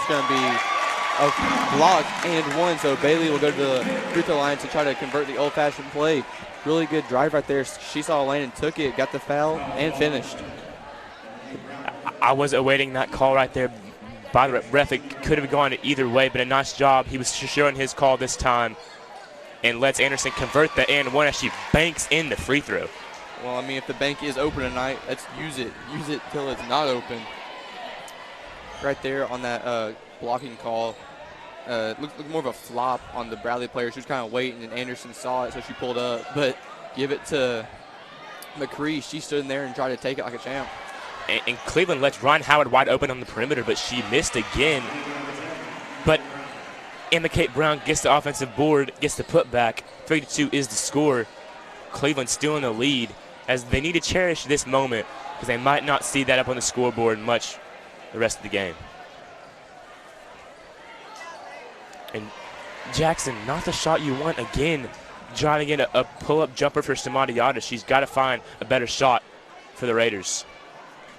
going to be a block and one. So Bailey will go to the free throw line to try to convert the old-fashioned play. Really good drive right there. She saw a lane and took it, got the foul, and finished. I was awaiting that call right there by the ref. It could have gone either way, but a nice job. He was showing his call this time and lets Anderson convert the and one as she banks in the free throw. Well, I mean, if the bank is open tonight, let's use it. Use it till it's not open. Right there on that blocking call. Looked more of a flop on the Bradley player. She was kind of waiting, and Anderson saw it, so she pulled up. But give it to McCree. She stood in there and tried to take it like a champ. And Cleveland lets Ryan Howard wide open on the perimeter, but she missed again. But Emma Kate Brown gets the offensive board, gets the putback. 3-2 is the score. Cleveland still in the lead, as they need to cherish this moment because they might not see that up on the scoreboard much the rest of the game. And Jackson, not the shot you want again. Driving in a pull-up jumper for Samadiata. She's got to find a better shot for the Raiders.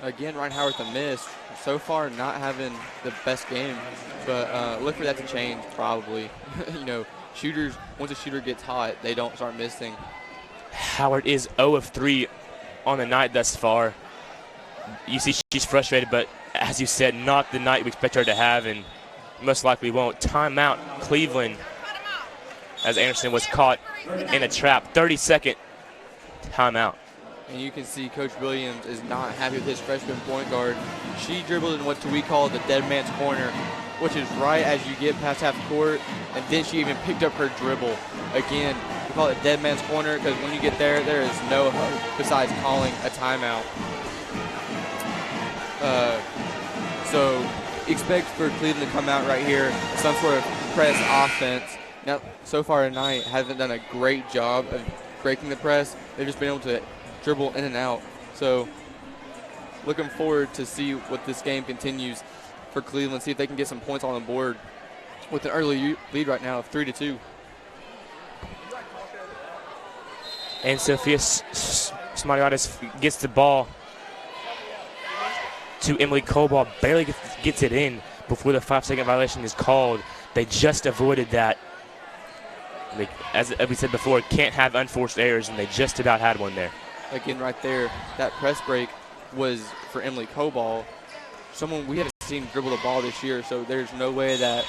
Again, Ryan Howard the miss. So far, not having the best game, but look for that to change probably. You know, shooters, once a shooter gets hot, they don't start missing. Howard is 0 of 3 on the night thus far. You see she's frustrated, but as you said, not the night we expect her to have, and most likely won't. Timeout, Cleveland, as Anderson was caught in a trap. 30-second timeout. And you can see Coach Williams is not happy with his freshman point guard. She dribbled in what we call the dead man's corner, which is right as you get past half court, and then she even picked up her dribble. Again, we call it dead man's corner because when you get there, there is no hope besides calling a timeout. So expect for Cleveland to come out right here, some sort of press offense. Now, so far tonight, haven't done a great job of breaking the press. They've just been able to dribble in and out. So looking forward to see what this game continues for Cleveland, see if they can get some points on the board with an early lead right now of 3-2. And Sophia Smartiatis gets the ball to Emily Cobalt, barely gets it in before the 5-second violation is called. They just avoided that. As we said before, can't have unforced errors, and they just about had one there. Again, right there, that press break was for Emily Cobalt, someone we haven't seen dribble the ball this year, so there's no way that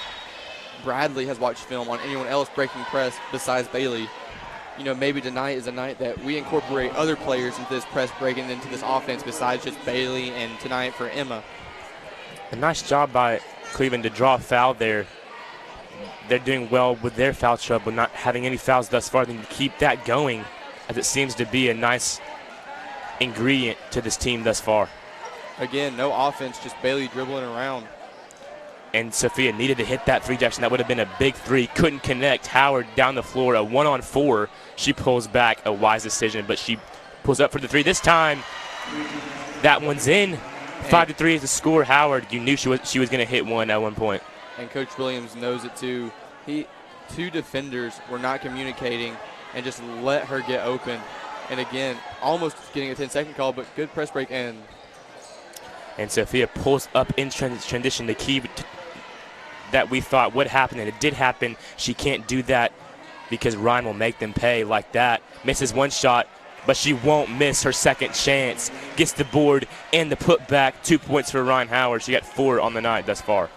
Bradley has watched film on anyone else breaking press besides Bailey. You know, maybe tonight is a night that we incorporate other players into this press break and into this offense besides just Bailey, and tonight for Emma. A nice job by Cleveland to draw a foul there. They're doing well with their foul trouble, not having any fouls thus far. They can keep that going, as it seems to be a nice ingredient to this team thus far. Again, no offense, just Bailey dribbling around. And Sophia needed to hit that three, Jackson. That would have been a big three. Couldn't connect. Howard down the floor, a 1-on-4. She pulls back, a wise decision, but she pulls up for the three. This time, that one's in. 5-3 is the score. Howard, you knew she was going to hit one at one point. And Coach Williams knows it too. Two defenders were not communicating and just let her get open. And again, almost getting a 10-second call, but good press break and Sophia pulls up in transition. The key that we thought would happen, and it did happen. She can't do that because Ryan will make them pay like that. Misses one shot, but she won't miss her second chance. Gets the board and the putback. 2 points for Ryan Howard. She got 4 on the night thus far.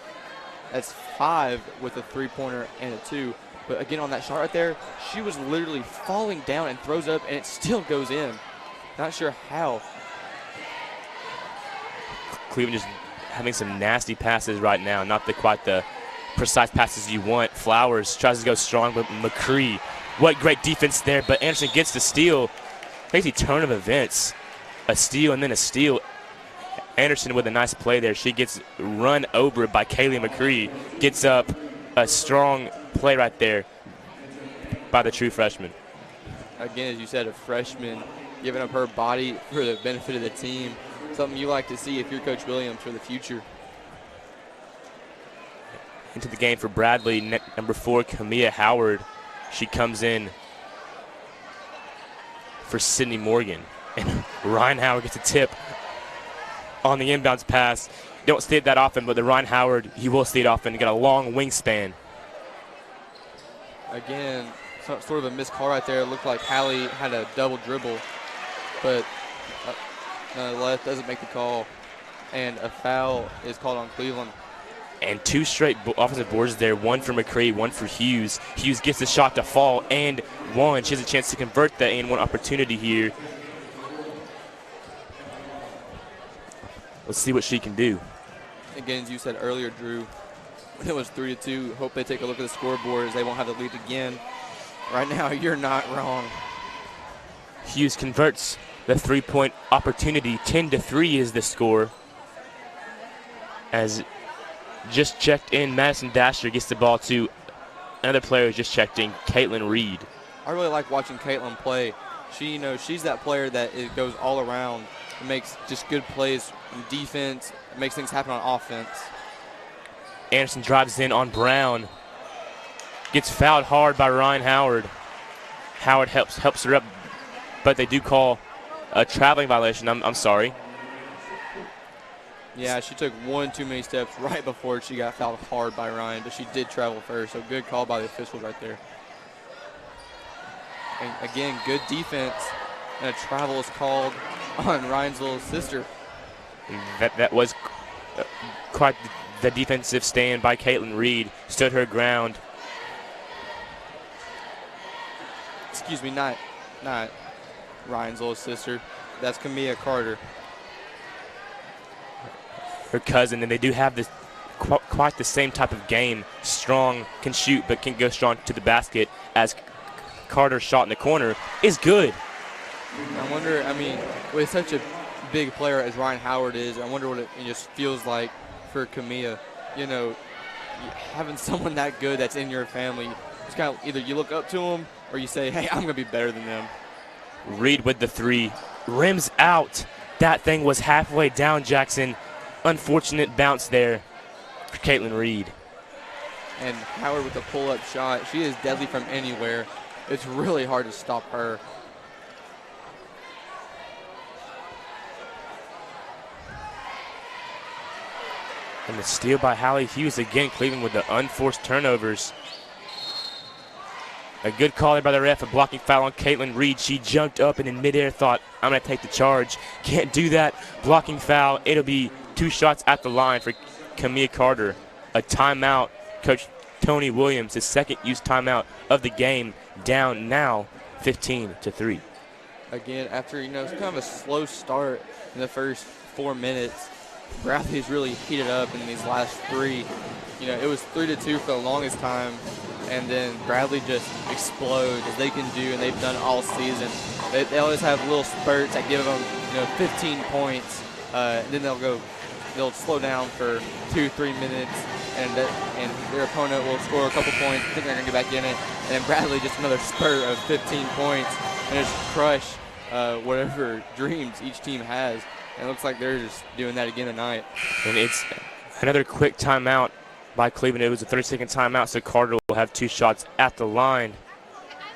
That's 5 with a three-pointer and a 2. But again, on that shot right there, she was literally falling down and throws up, and it still goes in. Not sure how. Cleveland just having some nasty passes right now. Not quite the precise passes you want. Flowers tries to go strong, but McCree, what great defense there. But Anderson gets the steal. Crazy turn of events. A steal and then a steal. Anderson with a nice play there. She gets run over by Kaylee McCree. Gets up a strong play right there by the true freshman. Again, as you said, a freshman giving up her body for the benefit of the team. Something you like to see if you're Coach Williams for the future. Into the game for Bradley, number 4, Kamia Howard. She comes in for Sydney Morgan. And Ryan Howard gets a tip on the inbounds pass. don't see it that often, but the Ryan Howard, he will see it often. He got a long wingspan. Again, sort of a missed call right there. It looked like Hallie had a double dribble, but nonetheless doesn't make the call. And a foul is called on Cleveland. And 2 straight offensive boards there, 1 for McCree, 1 for Hughes. Hughes gets the shot to fall and 1. She has a chance to convert that and 1 opportunity here. Let's see what she can do. Again, as you said earlier, Drew, it was 3-2. Hope they take a look at the scoreboard as they won't have the lead again. Right now, you're not wrong. Hughes converts the 3-point opportunity. 10-3 is the score. As just checked in, Madison Dasher gets the ball to another player who just checked in, Caitlin Reed. I really like watching Caitlin play. She, she's that player that it goes all around and makes just good plays in defense, makes things happen on offense. Anderson drives in on Brown. Gets fouled hard by Ryan Howard. Howard helps her up, but they do call a traveling violation. I'm sorry. Yeah, she took 1 too many steps right before she got fouled hard by Ryan, but she did travel first, so good call by the officials right there. And again, good defense, and a travel is called on Ryan's little sister. That was quite the defensive stand by Caitlin Reed. Stood her ground. Excuse me, not Ryan's little sister. That's Kamia Carter. Her cousin, and they do have this quite the same type of game. Strong, can shoot, but can go strong to the basket, as Carter's shot in the corner is good. I wonder, with such a big player as Ryan Howard is, I wonder what it just feels like for Kamia. Having someone that good that's in your family, it's kind of either you look up to them or you say, hey, I'm going to be better than them. Reed with the 3. Rims out. That thing was halfway down, Jackson. Unfortunate bounce there for Caitlin Reed. And Howard with a pull-up shot. She is deadly from anywhere. It's really hard to stop her. And the steal by Hallie Hughes again. Cleveland with the unforced turnovers. A good call there by the ref. A blocking foul on Caitlin Reed. She jumped up and in midair thought, I'm going to take the charge. Can't do that. Blocking foul. It'll be 2 shots at the line for Kamia Carter. A timeout. Coach Tony Williams, his second use timeout of the game, down now 15-3. Again, after, it's kind of a slow start in the first 4 minutes, Bradley's really heated up in these last 3. It was 3-2 for the longest time, and then Bradley just explodes, as they can do, and they've done all season. They always have little spurts that give them, 15 points, and then they'll slow down for 2-3 minutes, and their opponent will score a couple points, think they're going to get back in it, and then Bradley just another spurt of 15 points, and just crush whatever dreams each team has. And it looks like they're just doing that again tonight. And it's another quick timeout by Cleveland. It was a 30-second timeout, so Carter will have 2 shots at the line.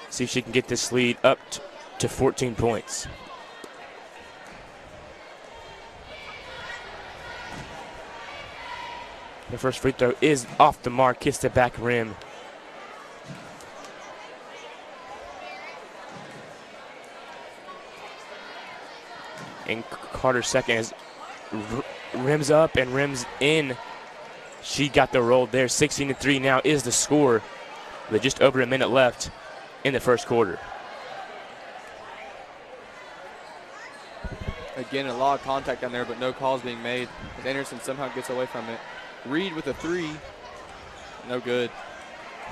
See if she can get this lead up to 14 points. The first free throw is off the mark, hits the back rim. And Carter's second is rims up and rims in. She got the roll there. 16-3 now is the score with just over a minute left in the first quarter. Again, a lot of contact down there, but no calls being made. As Anderson somehow gets away from it. Reed with a 3. No good.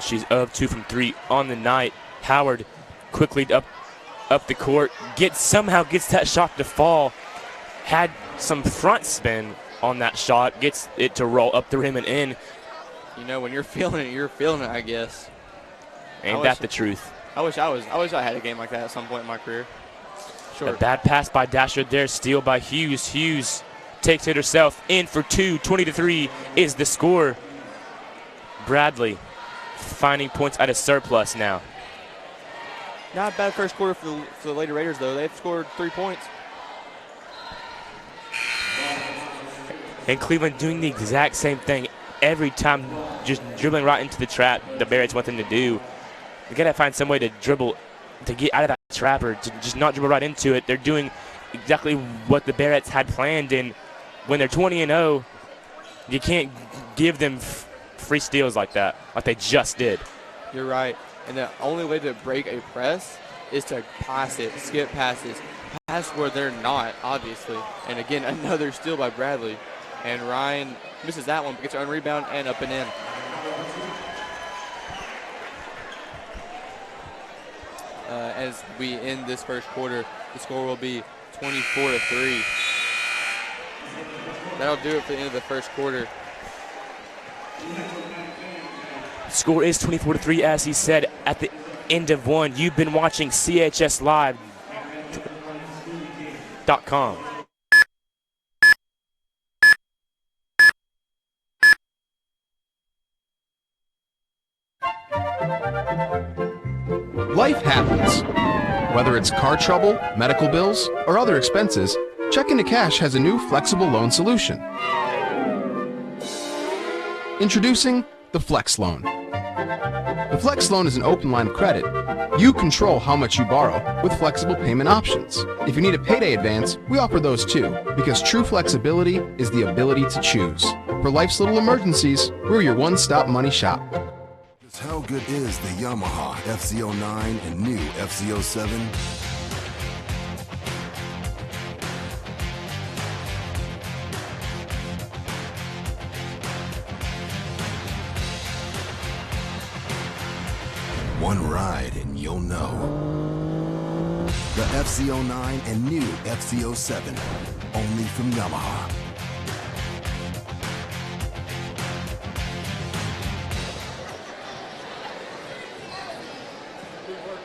She's of 2 from 3 on the night. Howard quickly up the court. Somehow gets that shot to fall. Had some front spin on that shot. Gets it to roll up the rim and in. When you're feeling it, you're feeling it, I guess. Ain't that the truth? I wish I had a game like that at some point in my career. Sure. A bad pass by Dasher there. Steal by Hughes. Hughes takes it herself. In for 2. 20-3 is the score. Bradley finding points at a surplus now. Not a bad first quarter for the Lady Raiders, though. They've scored 3 points. And Cleveland doing the exact same thing every time, just dribbling right into the trap the Barretts want them to do. You got to find some way to dribble, to get out of that trap, or to just not dribble right into it. They're doing exactly what the Barretts had planned, and when they're 20-0, you can't give them free steals like that, like they just did. You're right. And the only way to break a press is to pass it, skip passes, pass where they're not, obviously. And again, another steal by Bradley. And Ryan misses that one, but gets her own rebound and up and in. As we end this first quarter, the score will be 24-3. That'll do it for the end of the first quarter. Score is 24-3, as he said at the end of one. You've been watching CHSLive.com. Life happens. Whether it's car trouble, medical bills, or other expenses, Checking to Cash has a new flexible loan solution. Introducing the Flex Loan. The Flex Loan is an open line of credit. You control how much you borrow with flexible payment options. If you need a payday advance, we offer those too, because true flexibility is the ability to choose. For life's little emergencies, we're your one-stop money shop. How good is the Yamaha FZ09 and new FZ07? One ride and you'll know. The FZ09 and new FZ07, only from Yamaha.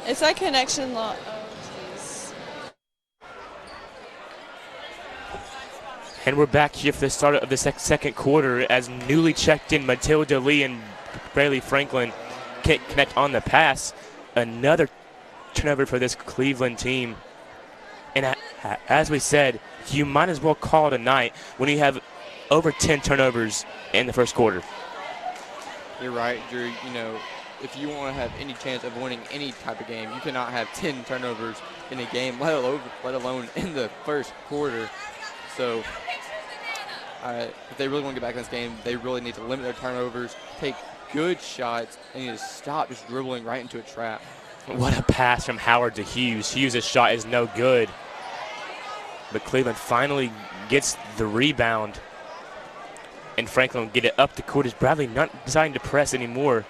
It's that connection lock. Oh, jeez. And we're back here for the start of the second quarter as newly checked in Matilda Lee and Braylee Franklin can't connect on the pass. Another turnover for this Cleveland team. And as we said, you might as well call it a night when you have over 10 turnovers in the first quarter. You're right, Drew. You know, if you want to have any chance of winning any type of game, you cannot have 10 turnovers in a game, let alone in the first quarter. So if they really want to get back in this game, they really need to limit their turnovers, take good shots, and need to stop just dribbling right into a trap. What a pass from Howard to Hughes. Hughes' shot is no good. But Cleveland finally gets the rebound. And Franklin will get it up the court as Bradley not deciding to press anymore.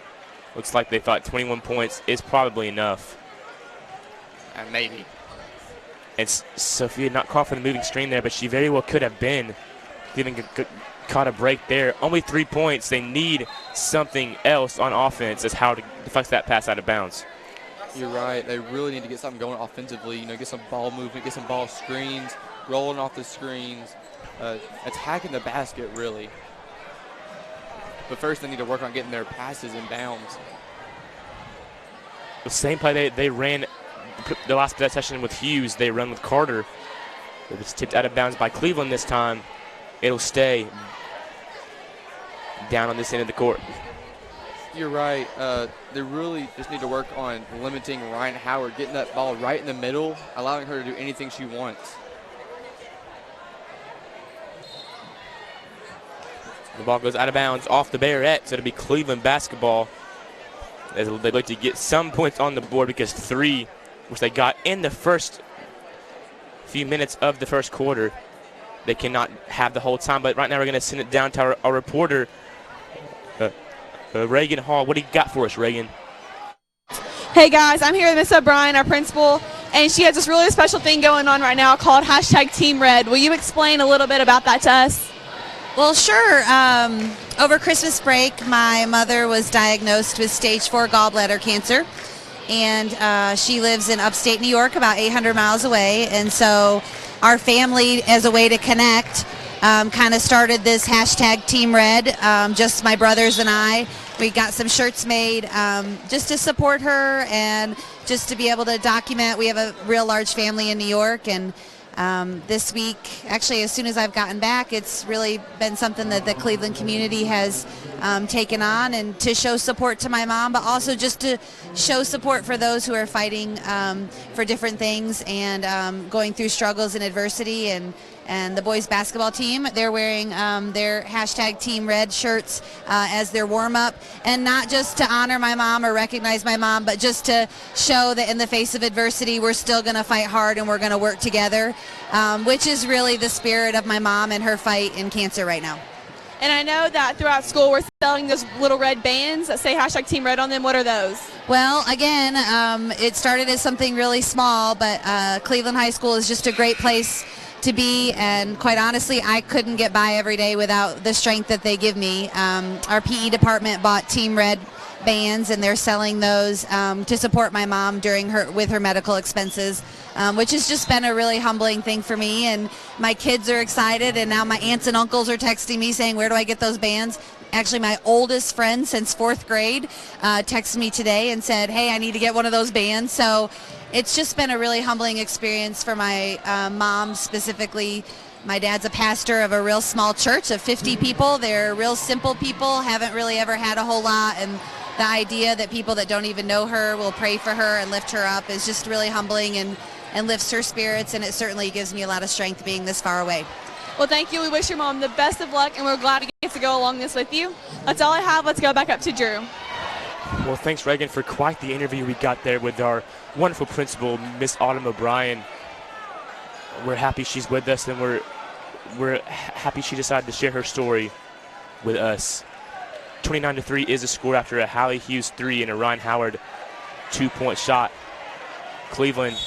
Looks like they thought 21 points is probably enough. Maybe. And Sophia not caught for the moving screen there, but she very well could have been. Cleveland caught a break there. Only 3 points. They need something else on offense as how to deflect that pass out of bounds. You're right. They really need to get something going offensively. You know, get some ball movement, get some ball screens, rolling off the screens, attacking the basket, really. But first, they need to work on getting their passes in bounds. The same play they ran the last session with Hughes, they run with Carter. It was tipped out of bounds by Cleveland this time. It'll stay down on this end of the court. You're right. They really just need to work on limiting Ryan Howard, getting that ball right in the middle, allowing her to do anything she wants. The ball goes out of bounds off the Barretts, so it'll be Cleveland basketball. As they look to get some points on the board because 3, which they got in the first few minutes of the first quarter, they cannot have the whole time. But right now we're going to send it down to our reporter, Reagan Hall. What do you got for us, Reagan? Hey guys, I'm here with Miss O'Brien, our principal, and she has this really special thing going on right now called #TeamRed. Will you explain a little bit about that to us? Well, sure. Over Christmas break, my mother was diagnosed with stage 4 gallbladder cancer, and she lives in upstate New York, about 800 miles away. And so our family, as a way to connect, kind of started this #TeamRed, just my brothers and I. We got some shirts made just to support her and just to be able to document. We have a real large family in New York, and This week, actually, as soon as I've gotten back, it's really been something that the Cleveland community has taken on, and to show support to my mom, but also just to show support for those who are fighting for different things and going through struggles and adversity. And the boys basketball team, they're wearing their hashtag Team Red shirts as their warm-up, and not just to honor my mom or recognize my mom, but just to show that in the face of adversity, we're still going to fight hard and we're going to work together, which is really the spirit of my mom and her fight in cancer right now. And I know that throughout school we're selling those little red bands that say hashtag Team Red on them. What are those? Well, again, it started as something really small, but Cleveland High School is just a great place to be, and quite honestly, I couldn't get by every day without the strength that they give me. Our PE department bought Team Red bands, and they're selling those to support my mom with her medical expenses, which has just been a really humbling thing for me. And my kids are excited, and now my aunts and uncles are texting me saying, where do I get those bands? Actually, my oldest friend since 4th grade texted me today and said, hey, I need to get one of those bands. So it's just been a really humbling experience for my mom specifically. My dad's a pastor of a real small church of 50 people. They're real simple people, haven't really ever had a whole lot, and the idea that people that don't even know her will pray for her and lift her up is just really humbling and lifts her spirits, and it certainly gives me a lot of strength being this far away. Well, thank you. We wish your mom the best of luck, and we're glad to get to go along this with you. That's all I have. Let's go back up to Drew. Well, thanks, Reagan, for quite the interview we got there with our wonderful principal, Miss Autumn O'Brien. We're happy she's with us, and we're happy she decided to share her story with us. 29-3 is the score after a Hallie Hughes 3 and a Ryan Howard 2-point shot. Cleveland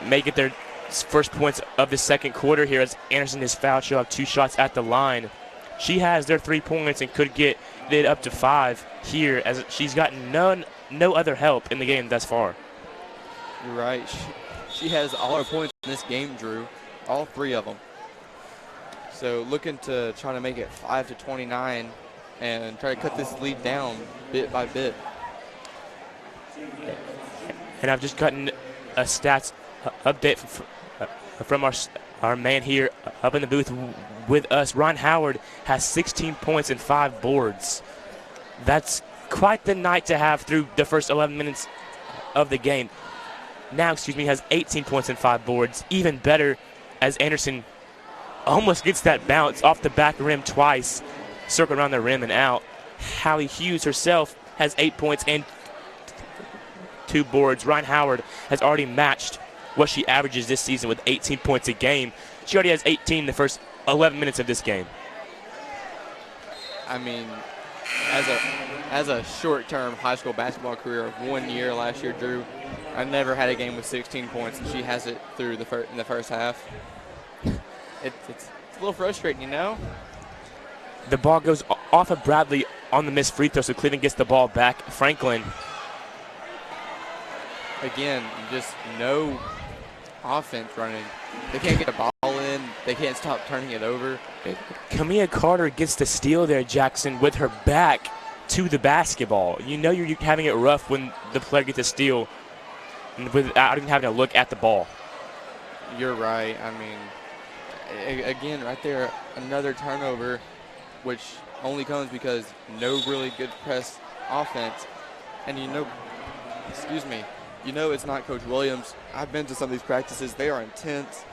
make it their first points of the second quarter here as Anderson is fouled. She'll have 2 shots at the line. She has their 3 points and could get it up to 5 here, as she's gotten no other help in the game thus far. You're right. She has all her points in this game, Drew. All 3 of them. So looking to try to make it 5-29 and try to cut this lead down bit by bit. And I've just gotten a stats update from our man here up in the booth with us. Ron Howard has 16 points and 5 boards. That's quite the night to have through the first 11 minutes of the game. Now, has 18 points and 5 boards. Even better as Anderson almost gets that bounce off the back rim twice, circle around the rim and out. Hallie Hughes herself has 8 points and 2 boards. Ryan Howard has already matched what she averages this season with 18 points a game. She already has 18 in the first 11 minutes of this game. I mean, as a short-term high school basketball career of 1 year last year, Drew, I never had a game with 16 points, and she has it through in the first half. It's a little frustrating, you know? The ball goes off of Bradley on the missed free throw, so Cleveland gets the ball back. Franklin. Again, just no offense running. They can't get a ball in. They can't stop turning it over. Kamia Carter gets the steal there, Jackson, with her back to the basketball. You know you're having it rough when the player gets a steal without even having to look at the ball. You're right. I mean, again, right there, another turnover, which only comes because no really good press offense. And you know it's not Coach Williams. I've been to some of these practices. They are intense,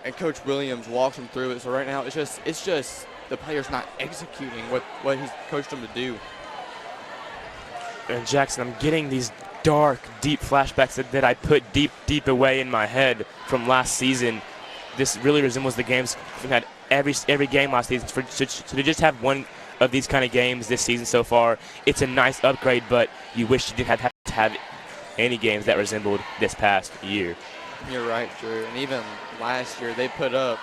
and Coach Williams walks them through it. So right now, it's just the players not executing what he's coached them to do. And Jackson, I'm getting these dark, deep flashbacks that I put deep away in my head from last season. This really resembles the games we've had every game last season. So to just have one of these kind of games this season so far, it's a nice upgrade, but you wish you didn't have to have any games that resembled this past year. You're right, Drew. And even last year, they put up,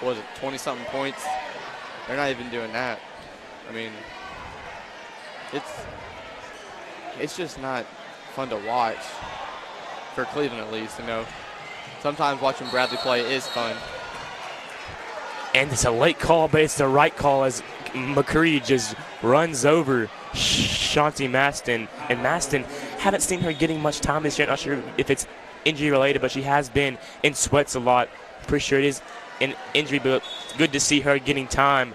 20-something points? They're not even doing that. I mean, it's just not fun to watch, for Cleveland at least, you know. Sometimes watching Bradley play is fun. And it's a late call, but it's the right call as McCree just runs over Shanti Maston. And Maston, haven't seen her getting much time this year. Not sure if it's injury related, but she has been in sweats a lot. Pretty sure it is an injury, but good to see her getting time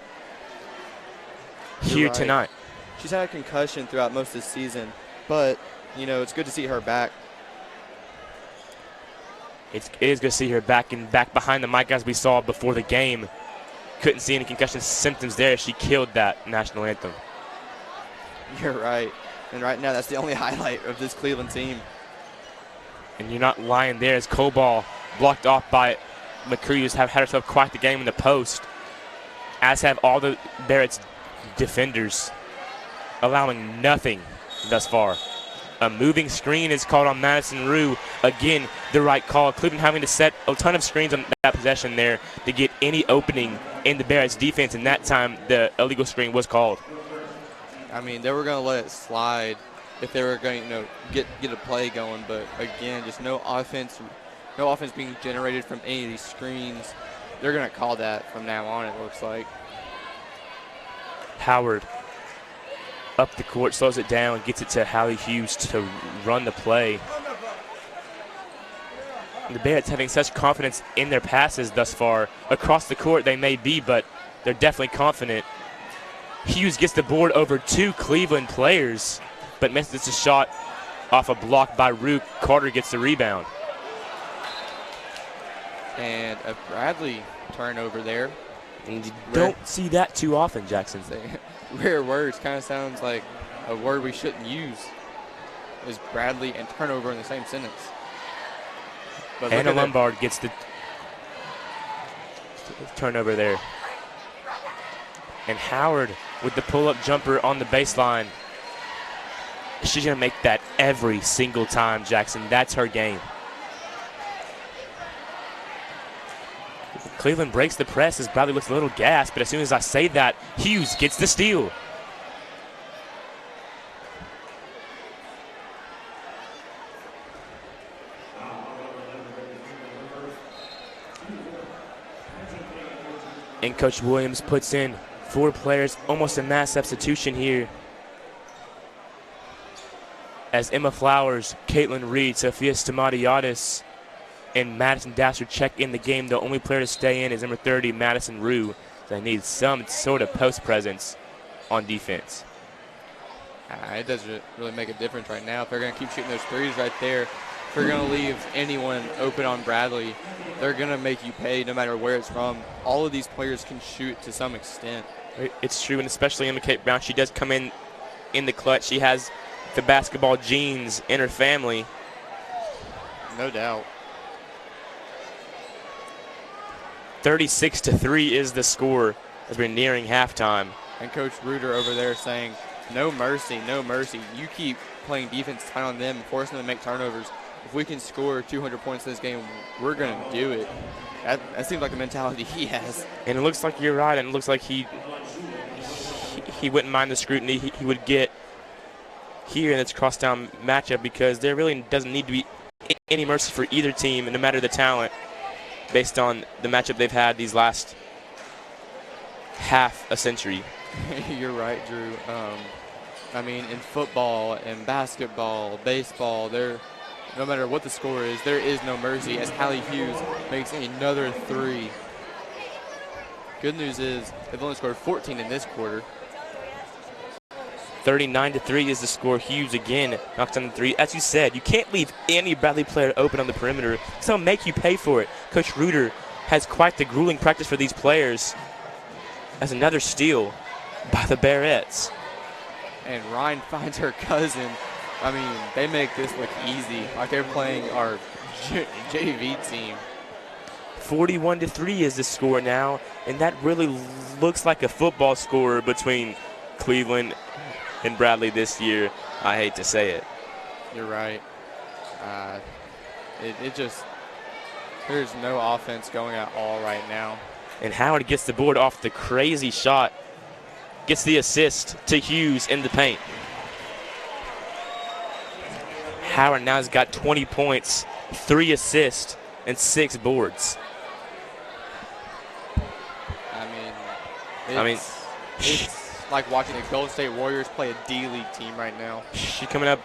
here tonight. She's had a concussion throughout most of the season, but, you know, it's good to see her back. It is good to see her back behind the mic as we saw before the game. Couldn't see any concussion symptoms there. She killed that national anthem. You're right. And right now, that's the only highlight of this Cleveland team. And you're not lying there as Coball blocked off by McCree, who's had herself quite the game in the post, as have all the Barrett's defenders, allowing nothing thus far. A moving screen is called on Madison Rue. Again, the right call. Cleveland having to set a ton of screens on that possession there to get any opening in the Barrett's defense, and that time the illegal screen was called. I mean, they were going to let it slide if they were going to, get a play going, but again, just no offense being generated from any of these screens. They're going to call that from now on, it looks like. Howard up the court, slows it down, gets it to Hallie Hughes to run the play. And the Barretts having such confidence in their passes thus far. Across the court they may be, but they're definitely confident. Hughes gets the board over 2 Cleveland players, but misses a shot off a block by Rook. Carter gets the rebound. And a Bradley turnover there. And you don't see that too often, Jackson. Rare words kind of sounds like a word we shouldn't use. Is Bradley and turnover in the same sentence? But Anna Lombard gets the turnover there. And Howard with the pull-up jumper on the baseline. She's going to make that every single time, Jackson. That's her game. Cleveland breaks the press as Bradley looks a little gassed, but as soon as I say that, Hughes gets the steal. And Coach Williams puts in 4 players, almost a mass substitution here, as Emma Flowers, Caitlin Reed, Sophia Stamatiadis, and Madison Dasher check in the game. The only player to stay in is number 30, Madison Rue. They need some sort of post presence on defense. It doesn't really make a difference right now. If they're going to keep shooting those threes right there, if they're going to leave anyone open on Bradley, they're going to make you pay no matter where it's from. All of these players can shoot to some extent. It's true, and especially Emma Kate Brown. She does come in the clutch. She has the basketball genes in her family. No doubt. 36-3 is the score as we're nearing halftime. And Coach Reuter over there saying, no mercy, no mercy. You keep playing defense tight on them, forcing them to make turnovers. If we can score 200 points in this game, we're going to do it. That seems like the mentality he has. And it looks like you're right, and it looks like he wouldn't mind the scrutiny he would get here in this crosstown matchup, because there really doesn't need to be any mercy for either team, no matter the talent, based on the matchup they've had these last half a century. You're right, Drew. I mean, in football and basketball, baseball, no matter what the score is, there is no mercy, as Hallie Hughes makes another 3. Good news is they've only scored 14 in this quarter. 39-3 is the score. Hughes again knocks down the 3. As you said, you can't leave any Bradley player open on the perimeter, so they'll make you pay for it. Coach Reuter has quite the grueling practice for these players, as another steal by the Barretts. And Ryan finds her cousin. I mean, they make this look easy, like they're playing our JV team. 41-3 is the score now, and that really looks like a football score between Cleveland and Bradley this year. I hate to say it. You're right. There's no offense going at all right now. And Howard gets the board off the crazy shot. Gets the assist to Hughes in the paint. Howard now has got 20 points, 3 assists, and 6 boards. I mean, it's like watching the Golden State Warriors play a D-League team right now. She coming up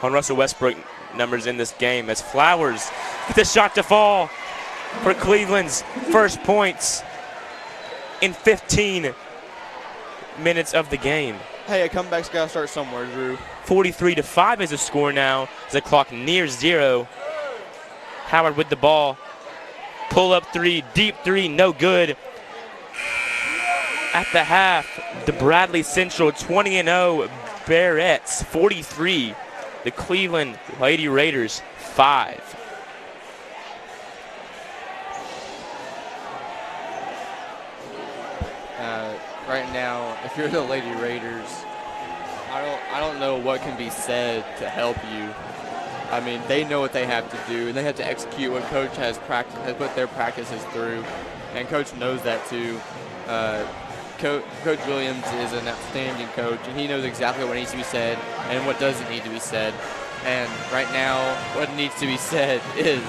on Russell Westbrook numbers in this game as Flowers gets a shot to fall for Cleveland's first points in 15 minutes of the game. Hey, a comeback's got to start somewhere, Drew. 43-5 is the score now as the clock nears 0. Howard with the ball. Pull up three, deep three, no good. At the half, the Bradley Central 20-0 Barrettes 43. The Cleveland Lady Raiders 5. Right now, if you're the Lady Raiders, I don't know what can be said to help you. I mean, they know what they have to do, and they have to execute what Coach has put their practices through, and Coach knows that too. Coach Williams is an outstanding coach, and he knows exactly what needs to be said and what doesn't need to be said. And right now, what needs to be said is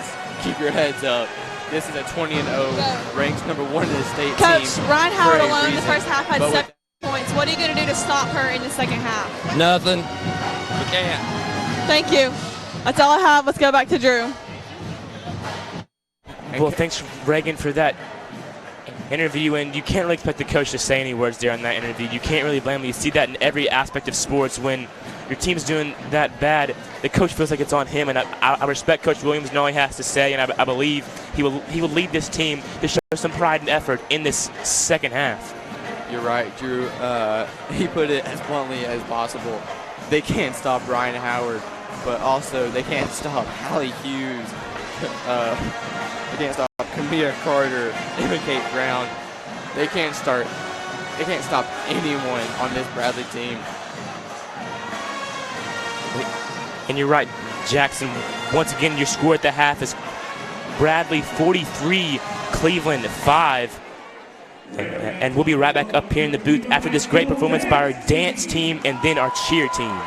keep your heads up. This is a 20-0, ranked number 1 in the state team. Coach, Ryan Howard for a alone in the reason. first half had But 7 points. What are you going to do to stop her in the second half? Nothing. We can't. Thank you. That's all I have. Let's go back to Drew. Well, thanks, Reagan, for that interview, and you can't really expect the coach to say any words there on that interview. You can't really blame him. You see that in every aspect of sports. When your team's doing that bad, the coach feels like it's on him, and I respect Coach Williams and all he has to say, and I believe he will lead this team to show some pride and effort in this second half. You're right, Drew. He put it as bluntly as possible. They can't stop Ryan Howard, but also they can't stop Hallie Hughes. They can't stop Kamia Carter, Emma Kate Brown. They can't stop anyone on this Bradley team. And you're right, Jackson. Once again, your score at the half is Bradley 43, Cleveland 5. And we'll be right back up here in the booth after this great performance by our dance team and then our cheer team.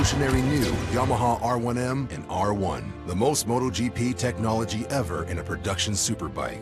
revolutionary new Yamaha R1M and R1, the most MotoGP technology ever in a production superbike.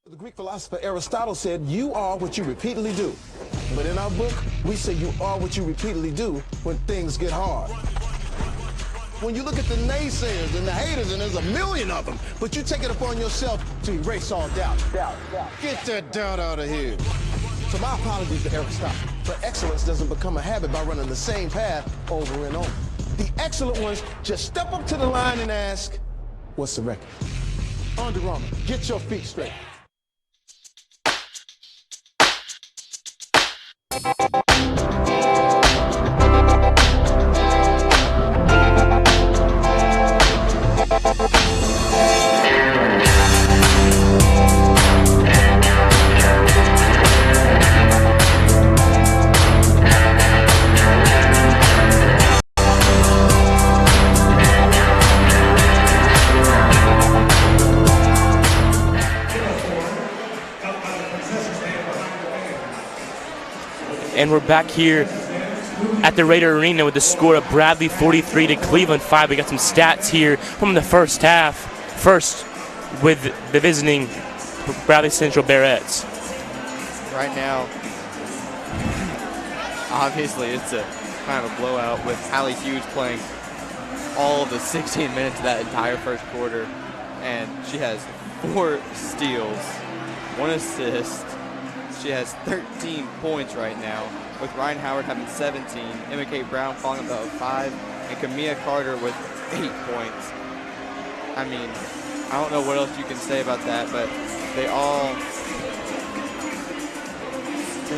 The Greek philosopher Aristotle said, you are what you repeatedly do. But in our book, we say you are what you repeatedly do when things get hard. When you look at the naysayers and the haters, and there's a million of them, but you take it upon yourself to erase all doubt. Get that doubt out of here. So my apologies to Aristotle, but excellence doesn't become a habit by running the same path over and over. The excellent ones just step up to the line and ask, what's the record? Under Armour, get your feet straight. And we're back here at the Raider Arena with the score of Bradley 43 to Cleveland 5. We got some stats here from the first half. First with the visiting Bradley Central Barrettes. Right now, obviously it's a kind of a blowout with Hallie Hughes playing all of the 16 minutes of that entire first quarter. And she has 4 steals, 1 assist. She has 13 points right now, with Ryan Howard having 17, Emma Kate Brown falling about 5, and Camilla Carter with 8 points. I mean, I don't know what else you can say about that, but they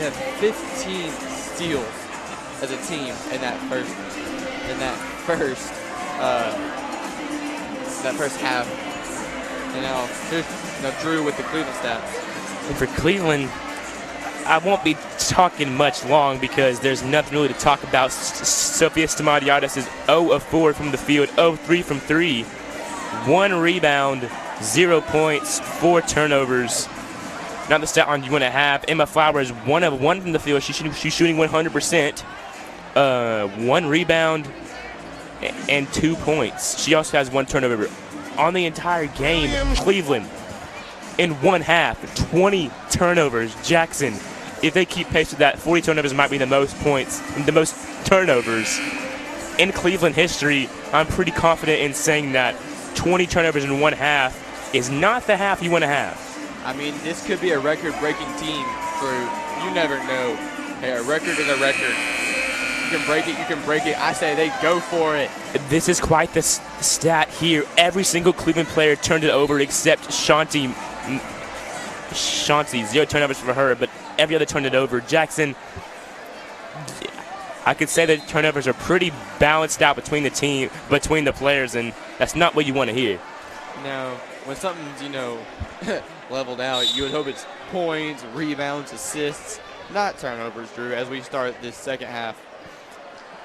have 15 steals as a team in that first half. And now Drew with the Cleveland stats. And for Cleveland, I won't be talking much long because there's nothing really to talk about. Sophia Stamatiadis is 0 of 4 from the field, 0 of 3 from 3. 1 rebound, 0 points, 4 turnovers. Not the stat line you want to have. Emma Flowers, 1 of 1 from the field. She's shooting 100%. 1 rebound and 2 points. She also has 1 turnover. On the entire game, Cleveland, in one half, 20 turnovers. Jackson, if they keep pace with that, 40 turnovers might be the most points, the most turnovers in Cleveland history. I'm pretty confident in saying that 20 turnovers in one half is not the half you want to have. I mean, this could be a record-breaking team, Drew. You never know. Hey, a record is a record. You can break it, you can break it. I say they go for it. This is quite the stat here. Every single Cleveland player turned it over except Shanti. 0 turnovers for her, but every other turned it over. Jackson, I could say that turnovers are pretty balanced out between the players, and that's not what you want to hear. No, when something's, leveled out, you would hope it's points, rebounds, assists, not turnovers, Drew, as we start this second half.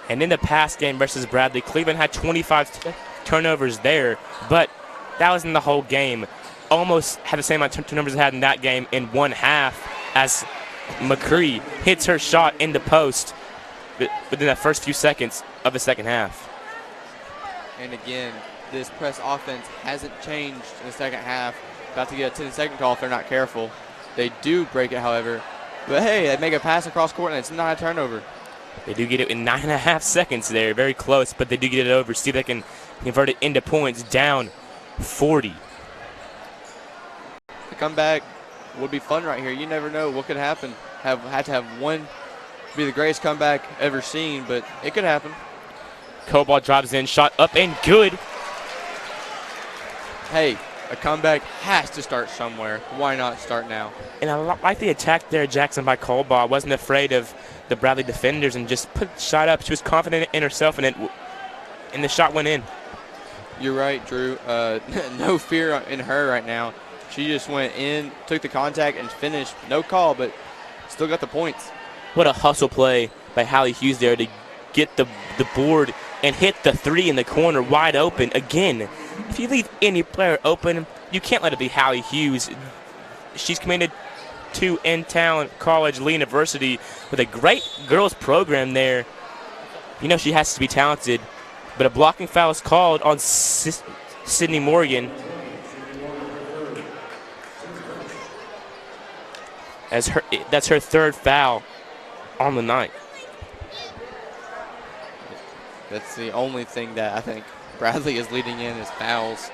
And in the past game versus Bradley, Cleveland had 25 turnovers there, but that was in the whole game. Almost had the same amount of turnovers they had in that game in one half as McCree hits her shot in the post within the first few seconds of the second half. And again, this press offense hasn't changed in the second half. About to get a 10-second call if they're not careful. They do break it, however. But hey, they make a pass across court, and it's not a turnover. They do get it in 9.5 seconds there. Very close, but they do get it over. See if they can convert it into points. Down 40. The comeback would be fun right here. You never know what could happen. Had to have one be the greatest comeback ever seen, but it could happen. Cobalt drives in, shot up and good. Hey, a comeback has to start somewhere. Why not start now? And I like the attack there, Jackson, by Colbaugh. Wasn't afraid of the Bradley defenders and just put the shot up. She was confident in herself, and the shot went in. You're right, Drew. No fear in her right now. She just went in, took the contact, and finished. No call, but still got the points. What a hustle play by Hallie Hughes there to get the board and hit the three in the corner wide open. Again, if you leave any player open, you can't let it be Hallie Hughes. She's committed to in-town college, Lee University, with a great girls program there. You know she has to be talented, but a blocking foul is called on Sydney Morgan. That's her third foul on the night. That's the only thing that I think Bradley is leading in is fouls.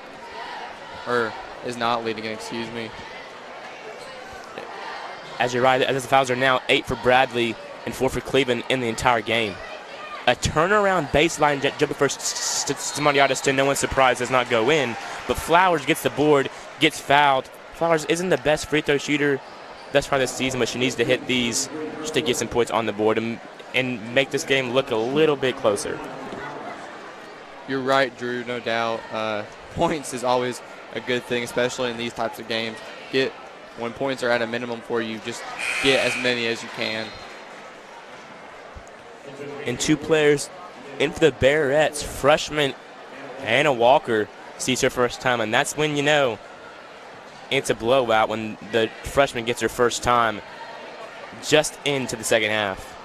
Or is not leading in, excuse me. As you're right, as the fouls are now 8 for Bradley and 4 for Cleveland in the entire game. A turnaround baseline jumper for Stamatiadis to no one's surprise does not go in, but Flowers gets the board, gets fouled. Flowers isn't the best free throw shooter thus far this season, but she needs to hit these just to get some points on the board and make this game look a little bit closer. You're right, Drew, no doubt. Points is always a good thing, especially in these types of games. When points are at a minimum for you, just get as many as you can. And 2 players in for the Bearettes, freshman Anna Walker sees her first time, and that's when you know it's a blowout, when the freshman gets her first time just into the second half.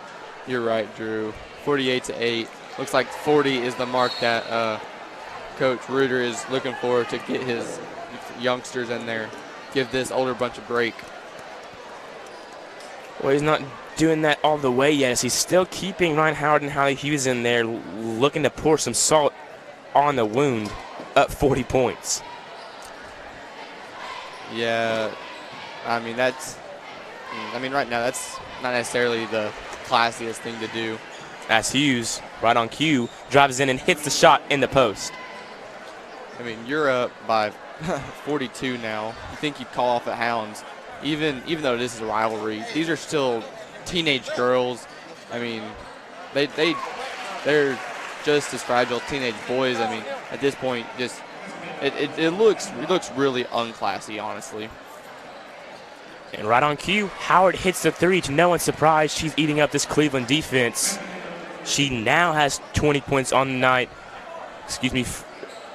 You're right, Drew. 48-8. Looks like 40 is the mark that Coach Reuter is looking for to get his youngsters in there. Give this older bunch a break. Well, he's not doing that all the way yet, as he's still keeping Ryan Howard and Hallie Hughes in there, looking to pour some salt on the wound, up 40 points. Yeah, right now that's not necessarily the classiest thing to do. As Hughes, right on cue, drives in and hits the shot in the post. I mean, you're up by 42 now. You think you'd call off the Hounds, even though this is a rivalry. These are still teenage girls. I mean, they're just as fragile as teenage boys. I mean, at this point, just it looks really unclassy, honestly. And right on cue, Howard hits the three. To no one's surprise, she's eating up this Cleveland defense. She now has 20 points on the night. Excuse me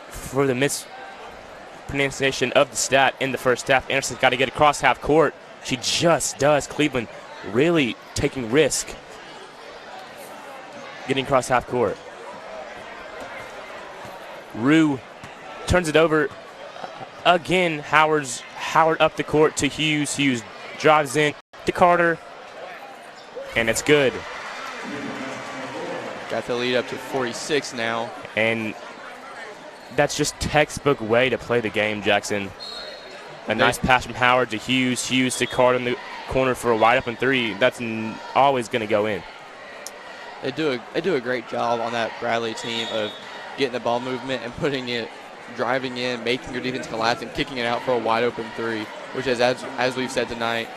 for the mispronunciation of the stat in the first half. Anderson's got to get across half court. She just does. Cleveland really taking risk getting across half court. Rue turns it over again. Howard up the court to Hughes. Hughes drives in to Carter, and it's good. Got the lead up to 46 now. And that's just textbook way to play the game, Jackson. A nice pass from Howard to Hughes. Hughes to Carter in the corner for a wide open three. That's always going to go in. They do a great job on that Bradley team of getting the ball movement and putting it, driving in, making your defense collapse, and kicking it out for a wide open three, which is, as we've said tonight,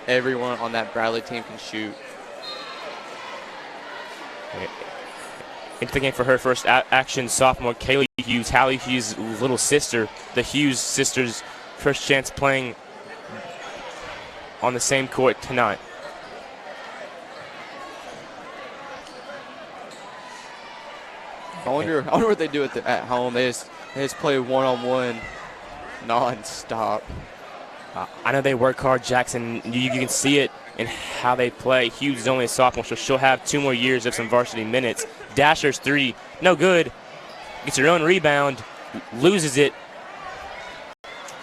everyone on that Bradley team can shoot. Into the game for her first action, sophomore Kaylee Hughes, Hallie Hughes' little sister. The Hughes sisters' first chance playing on the same court tonight. I wonder what they do at home. They just play one-on-one non-stop. I know they work hard, Jackson. You can see it in how they play. Hughes is only a sophomore, so she'll have 2 more years of some varsity minutes. Dasher's three, no good. Gets her own rebound, loses it,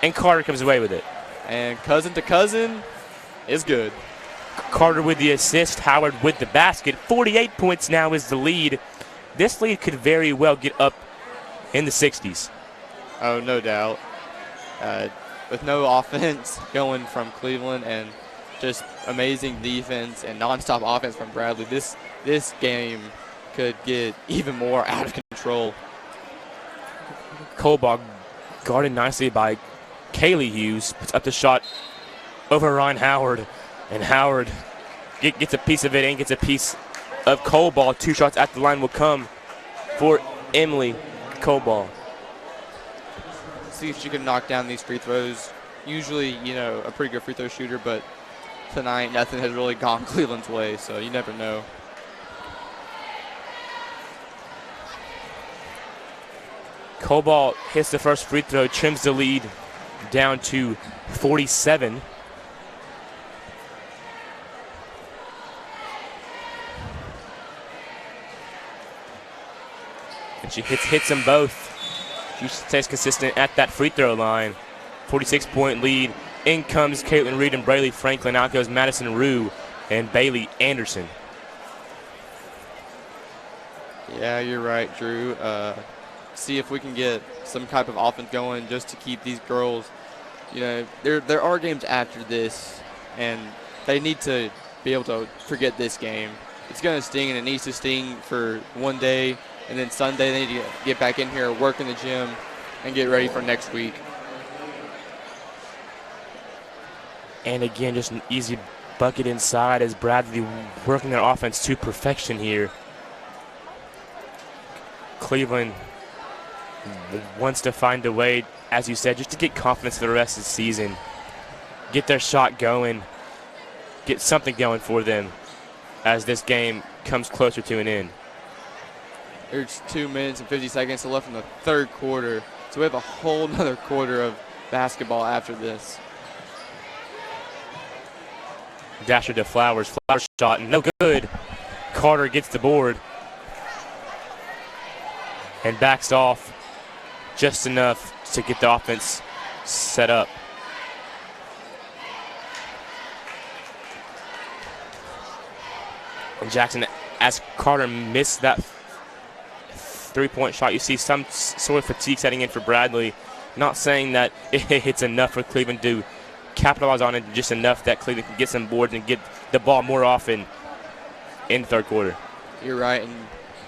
and Carter comes away with it. And cousin to cousin is good. Carter with the assist, Howard with the basket. 48 points now is the lead. This lead could very well get up in the 60s. Oh, no doubt. With no offense going from Cleveland and just amazing defense and nonstop offense from Bradley, this game could get even more out of control. Colbaugh guarded nicely by Kaylee Hughes puts up the shot over Ryan Howard, and Howard gets a piece of it and gets a piece of Coball. 2 shots at the line will come for Emily Coball. See if she can knock down these free throws. Usually, a pretty good free throw shooter, but tonight nothing has really gone Cleveland's way, so you never know. Coball hits the first free throw, trims the lead down to 47. And she hits them both. She stays consistent at that free throw line. 46-point lead. In comes Caitlin Reed and Braylee Franklin. Out goes Madison Rue and Bailey Anderson. Yeah, you're right, Drew. See if we can get some type of offense going just to keep these girls. There are games after this, and they need to be able to forget this game. It's going to sting, and it needs to sting for one day, and then Sunday they need to get back in here, work in the gym, and get ready for next week. And again, just an easy bucket inside as Bradley working their offense to perfection here. Cleveland wants to find a way, as you said, just to get confidence for the rest of the season. Get their shot going. Get something going for them as this game comes closer to an end. There's 2 minutes and 50 seconds left in the third quarter, so we have a whole nother quarter of basketball after this. Dasher to Flowers. Flowers shot, no good. Carter gets the board and backs off just enough to get the offense set up. And Jackson, as Carter missed that 3-point shot, you see some sort of fatigue setting in for Bradley. Not saying that it's enough for Cleveland to capitalize on it, just enough that Cleveland can get some boards and get the ball more often in the third quarter. You're right, and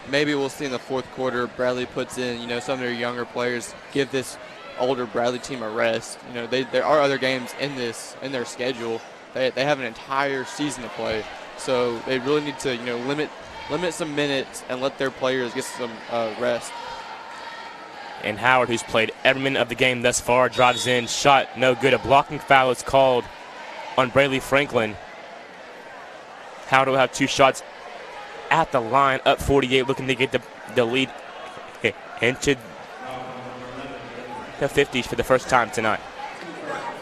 maybe we'll see in the fourth quarter Bradley puts in, some of their younger players, give this older Bradley team a rest. There are other games in their schedule. They have an entire season to play, so they really need to limit some minutes and let their players get some rest. And Howard, who's played every minute of the game thus far, drives in, shot no good. A blocking foul is called on Braylee Franklin. Howard will have 2 shots at the line, up 48, looking to get the lead into the 50s for the first time tonight.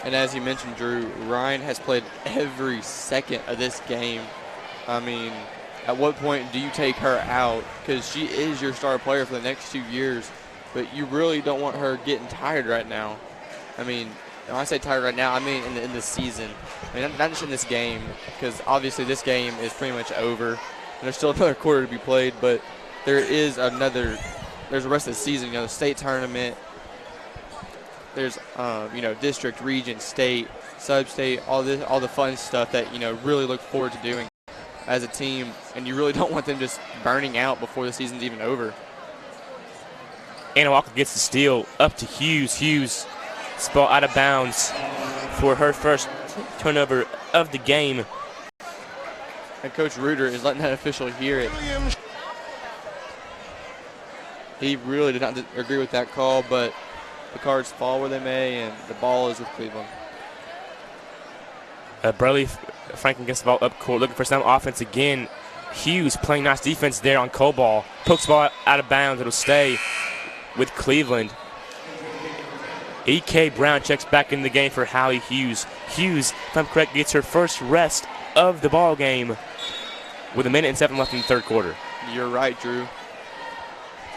And as you mentioned, Drew, Ryan has played every second of this game. I mean, at what point do you take her out? Because she is your star player for the next 2 years. But you really don't want her getting tired right now. I mean, when I say tired right now, I mean in the season. I mean, not just in this game, because obviously this game is pretty much over. And there's still another quarter to be played, but there's the rest of the season, the state tournament. There's, district, region, state, sub-state, all the fun stuff that, really look forward to doing as a team. And you really don't want them just burning out before the season's even over. Anna Walker gets the steal up to Hughes. Hughes spot out of bounds for her first turnover of the game. And Coach Reuter is letting that official hear it. He really did not agree with that call, but the cards fall where they may, and the ball is with Cleveland. Braylee Franklin gets the ball up court, looking for some offense again. Hughes playing nice defense there on Coball. Pokes the ball out of bounds. It'll stay with Cleveland. E.K. Brown checks back in the game for Hallie Hughes. Hughes, if I'm correct, gets her first rest of the ball game with 1 minute and 7 left in the third quarter. You're right, Drew.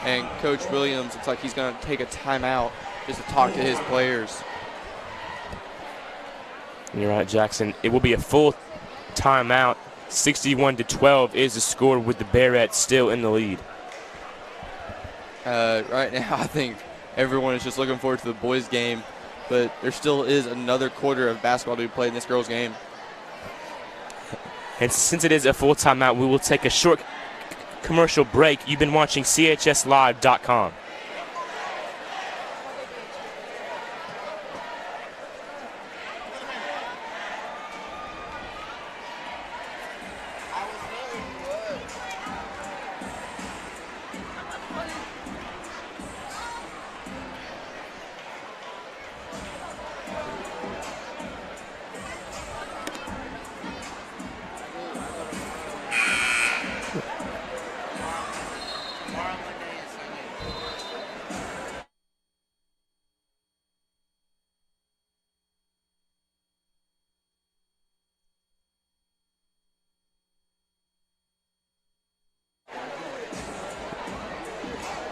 And Coach Williams looks like he's going to take a timeout just to talk to his players. You're right, Jackson. It will be a full timeout. 61-12 is the score with the Bearettes still in the lead. Right now, I think everyone is just looking forward to the boys' game, but there still is another quarter of basketball to be played in this girls' game. And since it is a full timeout, we will take a short commercial break. You've been watching CHSLive.com.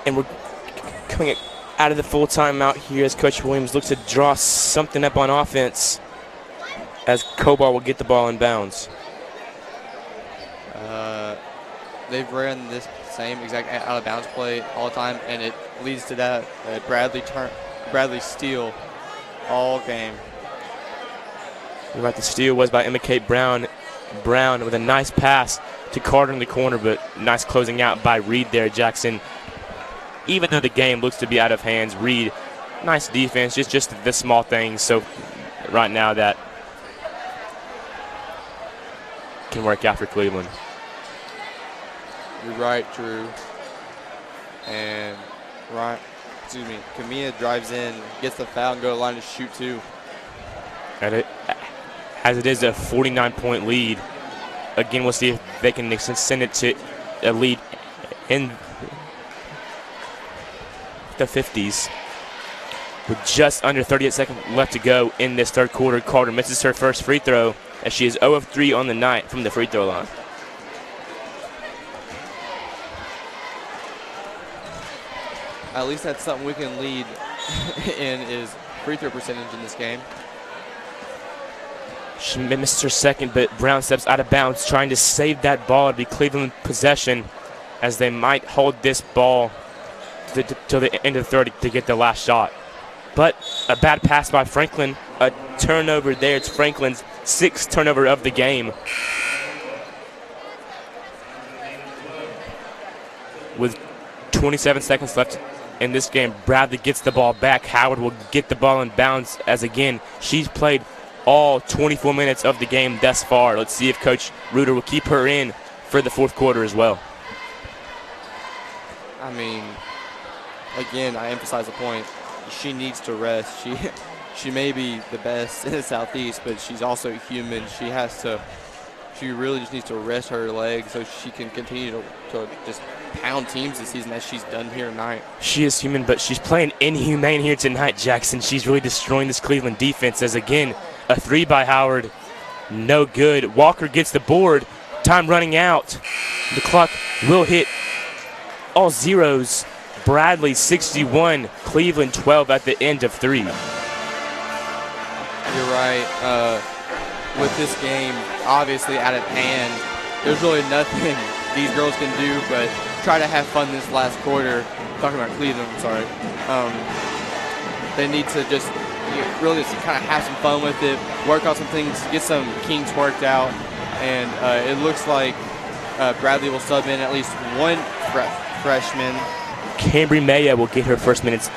And we're coming out of the full timeout here as Coach Williams looks to draw something up on offense as Cobar will get the ball in bounds. They've ran this same exact out of bounds play all the time, and it leads to that Bradley steal all game. You're right, the steal was by Emma Kate Brown. Brown with a nice pass to Carter in the corner, but nice closing out by Reed there, Jackson. Even though the game looks to be out of hands, Reed, nice defense, just the small things. So right now that can work out for Cleveland. You're right, Drew. And Camilla drives in, gets the foul, and go to the line to shoot two. And as it is a 49-point lead, again, we'll see if they can send it to a lead in the 50s. With just under 38 seconds left to go in this third quarter, Carter misses her first free throw as she is 0 of 3 on the night from the free throw line. At least that's something we can lead in is free throw percentage in this game. She missed her second, but Brown steps out of bounds, trying to save that ball to be Cleveland possession as they might hold this ball till the end of the third to get the last shot. But a bad pass by Franklin, a turnover there. It's Franklin's 6th turnover of the game. With 27 seconds left in this game, Bradley gets the ball back. Howard will get the ball in bounds as, again, she's played all 24 minutes of the game thus far. Let's see if Coach Reuter will keep her in for the fourth quarter as well. I mean, again, I emphasize the point. She needs to rest. She may be the best in the Southeast, but she's also human. She really just needs to rest her legs so she can continue to just pound teams this season as she's done here tonight. She is human, but she's playing inhumane here tonight, Jackson. She's really destroying this Cleveland defense as, again, a three by Howard. No good. Walker gets the board. Time running out. The clock will hit all zeros. Bradley 61, Cleveland 12 at the end of 3. You're right. With this game obviously out of hand, there's really nothing these girls can do but try to have fun this last quarter. Talking about Cleveland, I'm sorry. They need to just really just kind of have some fun with it, work on some things, get some kinks worked out, and it looks like Bradley will sub in at least one freshman. Cambry Maya will get her first minutes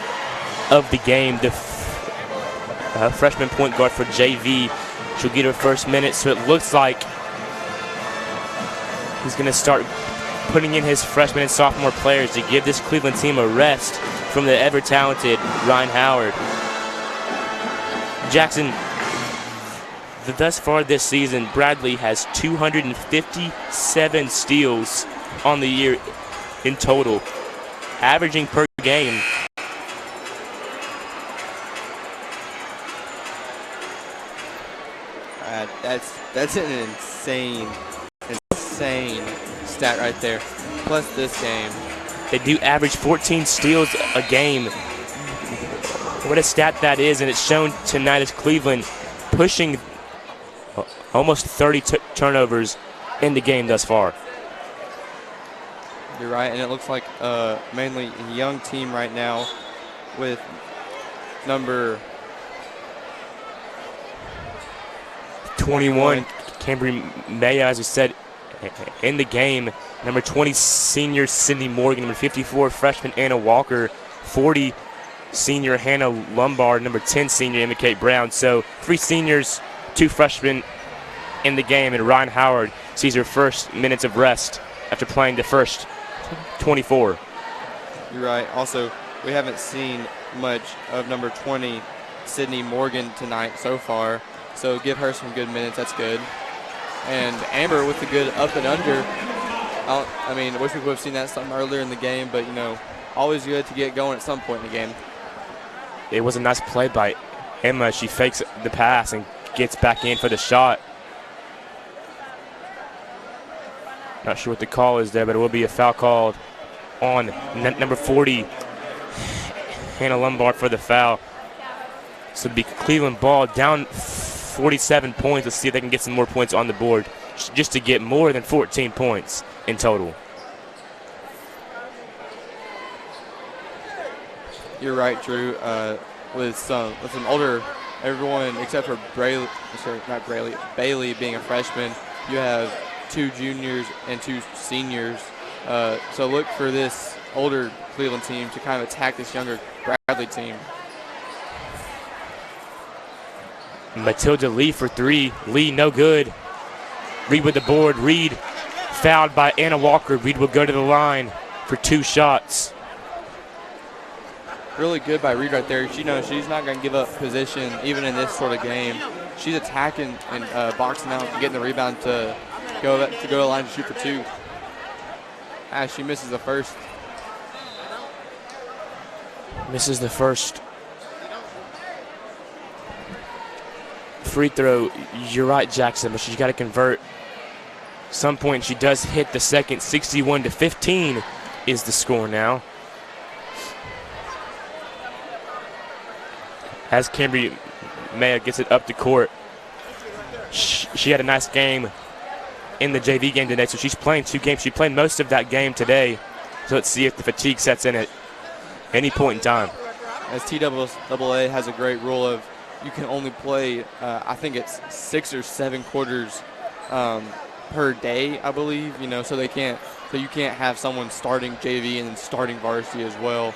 of the game. The freshman point guard for JV. She'll get her first minute, so it looks like he's going to start putting in his freshman and sophomore players to give this Cleveland team a rest from the ever-talented Ryan Howard. Jackson, thus far this season, Bradley has 257 steals on the year in total, averaging per game. That's an insane stat right there. Plus this game. They do average 14 steals a game. What a stat that is, and it's shown tonight as Cleveland pushing almost 30 turnovers in the game thus far. You're right, and it looks like mainly a young team right now with number 21, Cambry Maya, as we said, in the game. Number 20, senior Sydney Morgan. Number 54, freshman Anna Walker. 40, senior Hannah Lombard. Number 10, senior Emma Kate Brown. So 3 seniors, 2 freshmen in the game, and Ryan Howard sees her first minutes of rest after playing the first 24. You're right. Also, we haven't seen much of number 20, Sydney Morgan, tonight so far. So give her some good minutes. That's good. And Amber with the good up and under. I mean, I wish we would have seen that something earlier in the game, but, you know, always good to get going at some point in the game. It was a nice play by Emma. She fakes the pass and gets back in for the shot. Not sure what the call is there, but it will be a foul called on number 40, Hannah Lombard, for the foul. So it'll be Cleveland ball down 47 points. Let's see if they can get some more points on the board just to get more than 14 points in total. You're right, Drew. With some older, everyone except for Bailey being a freshman, you have 2 juniors and 2 seniors. So look for this older Cleveland team to kind of attack this younger Bradley team. Matilda Lee for 3. Lee no good. Reed with the board. Reed fouled by Anna Walker. Reed will go to the line for 2 shots. Really good by Reed right there. She knows she's not going to give up position even in this sort of game. She's attacking and boxing out and getting the rebound to go to the line to shoot for 2. As she misses the first. Misses the first free throw. You're right, Jackson, but she's got to convert. Some point she does hit the second. 61-15 is the score now. As Cambry Mayo gets it up the court. She had a nice game in the JV game today, so she's playing 2 games. She played most of that game today, so let's see if the fatigue sets in at any point in time. As TAA has a great rule of you can only play, I think it's 6 or 7 quarters per day, I believe. So you can't have someone starting JV and then starting varsity as well.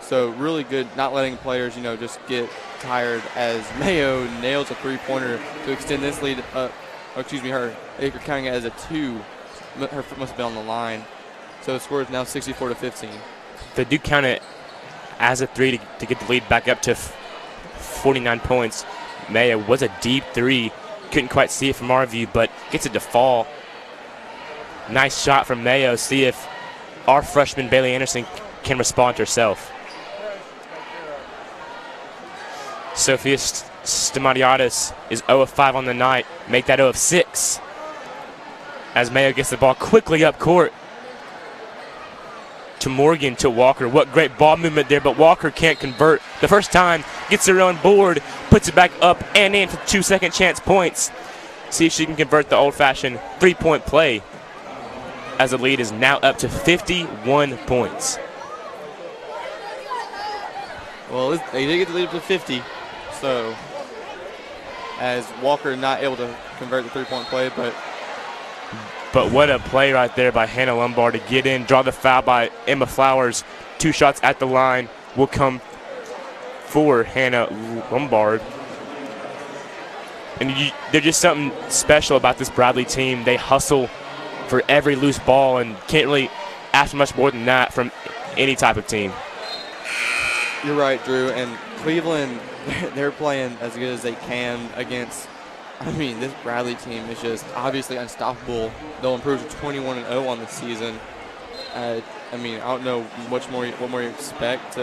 So really good, not letting players, just get tired, as Mayo nails a 3-pointer to extend this lead up. Her Aker counting it as a 2. Her foot must have been on the line. So the score is now 64-15. They do count it as a 3 to get the lead back up to 49 points. Mayo was a deep 3. Couldn't quite see it from our view, but gets it to fall. Nice shot from Mayo. See if our freshman Bailey Anderson can respond herself. Sophia Stamatiadis is 0 of 5 on the night. Make that 0 of 6. As Mayo gets the ball quickly up court to Morgan, to Walker. What great ball movement there, but Walker can't convert. The first time, gets her own board, puts it back up and in for 2 second chance points. See if she can convert the old-fashioned 3-point play, as the lead is now up to 51 points. Well, they did get the lead up to 50. So, as Walker not able to convert the 3-point play, but what a play right there by Hannah Lombard to get in, draw the foul by Emma Flowers. 2 shots at the line will come for Hannah Lombard. And there's just something special about this Bradley team. They hustle for every loose ball and can't really ask much more than that from any type of team. You're right, Drew. And Cleveland, they're playing as good as they can against, this Bradley team is just obviously unstoppable. They'll improve to 21-0 on the season. I don't know what more you expect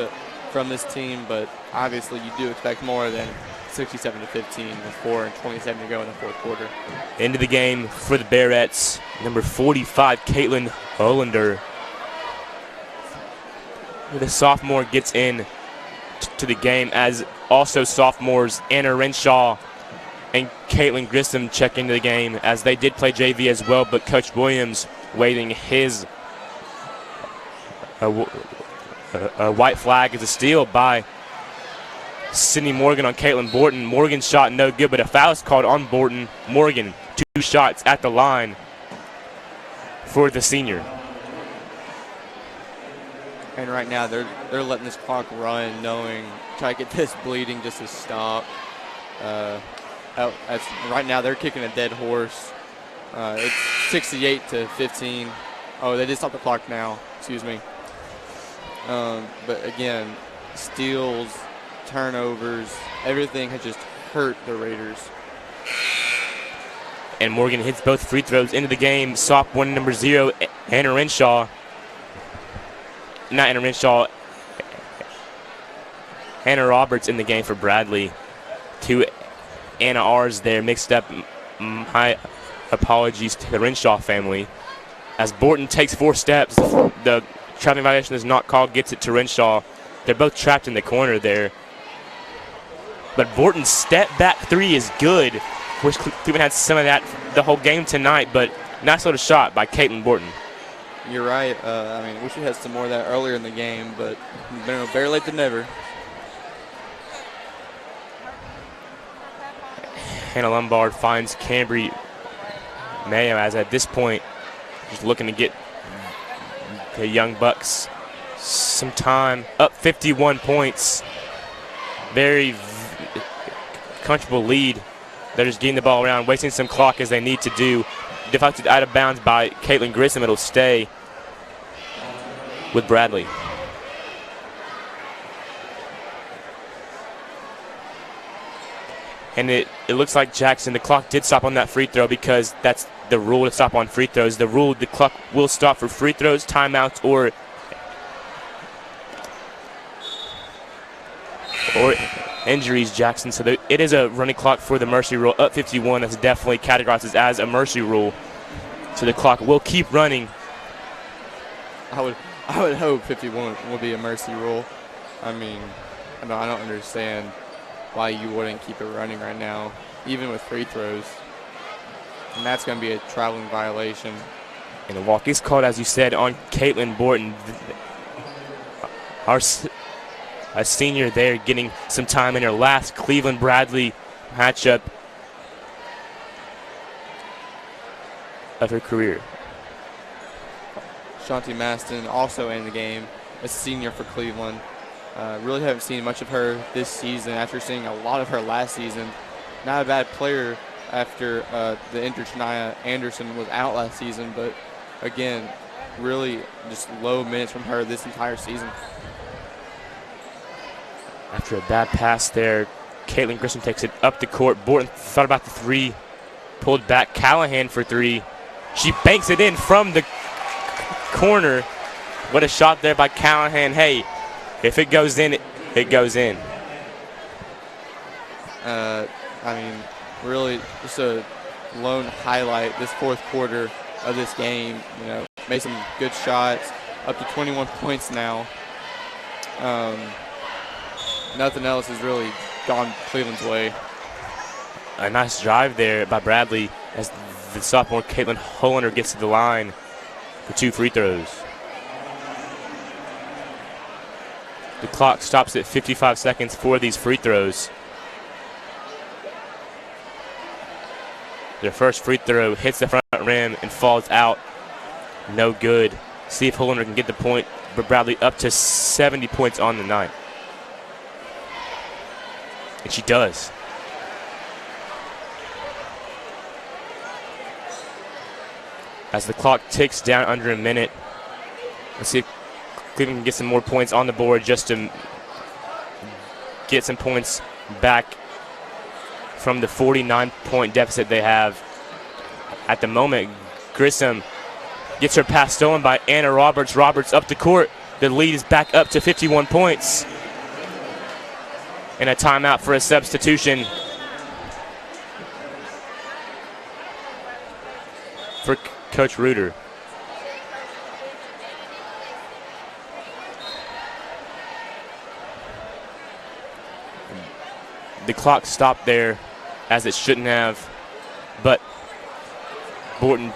from this team, but obviously you do expect more than 67-15 with 4:27 to go in the fourth quarter. Into the game for the Bearettes, number 45, Caitlin Hollander. The sophomore gets in to the game, as also sophomores Anna Renshaw and Caitlin Grissom check into the game, as they did play JV as well, but Coach Williams waving his white flag as a steal by Sydney Morgan on Caitlin Borton. Morgan's shot no good, but a foul is called on Borton. Morgan, 2 shots at the line for the senior. And right now they're letting this clock run, try to get this bleeding just to stop. Right now they're kicking a dead horse. It's 68-15. Oh, they did stop the clock now. Excuse me. But again, steals, turnovers, everything has just hurt the Raiders. And Morgan hits both free throws into the game. Sop one, number 0, Anna Renshaw. Not Anna Renshaw, Hannah Roberts in the game for Bradley. 2 Anna R's there mixed up. My apologies to the Renshaw family. As Borton takes 4 steps, the traveling violation is not called, gets it to Renshaw. They're both trapped in the corner there. But Borton's step back 3 is good. Wish Cleveland had some of that the whole game tonight, but nice little shot by Caitlin Borton. You're right. I mean, wish we had some more of that earlier in the game, but better late than never. Hannah Lombard finds Cambry Mayo, as at this point, just looking to get the Young Bucks some time. Up 51 points. Very comfortable lead. They're just getting the ball around, wasting some clock as they need to do. Deflected out of bounds by Caitlin Grissom. It'll stay with Bradley. And it looks like Jackson, the clock did stop on that free throw because that's the rule to stop on free throws. The rule, the clock will stop for free throws, timeouts, or injuries, Jackson. So it is a running clock for the mercy rule. Up 51, that's definitely categorized as a mercy rule. So the clock will keep running. I would hope 51 will be a mercy rule. I mean, I don't understand why you wouldn't keep it running right now, even with free throws. And that's going to be a traveling violation. And the walk is called, as you said, on Caitlin Borton. A senior there getting some time in her last Cleveland-Bradley matchup of her career. Shanti Maston also in the game, a senior for Cleveland. Really haven't seen much of her this season after seeing a lot of her last season. Not a bad player after the injured Shania Anderson was out last season, but again, really just low minutes from her this entire season. After a bad pass there, Caitlin Grissom takes it up the court. Borton thought about the 3, pulled back. Callahan for 3. She banks it in from the corner. What a shot there by Callahan. Hey, if it goes in, it goes in. I mean, really just a lone highlight this fourth quarter of this game. You know, made some good shots, up to 21 points now. Nothing else has really gone Cleveland's way. A nice drive there by Bradley as the sophomore Caitlin Hollander gets to the line for 2 free throws. The clock stops at 55 seconds for these free throws. Their first free throw hits the front rim and falls out. No good. See if Hollander can get the point, but Bradley up to 70 points on the night. And she does. As the clock ticks down under a minute, let's see if Cleveland can get some more points on the board just to get some points back from the 49-point deficit they have at the moment. Grissom gets her pass stolen by Anna Roberts. Roberts up the court. The lead is back up to 51 points. And a timeout for a substitution for Coach Reuter. The clock stopped there as it shouldn't have, but Borton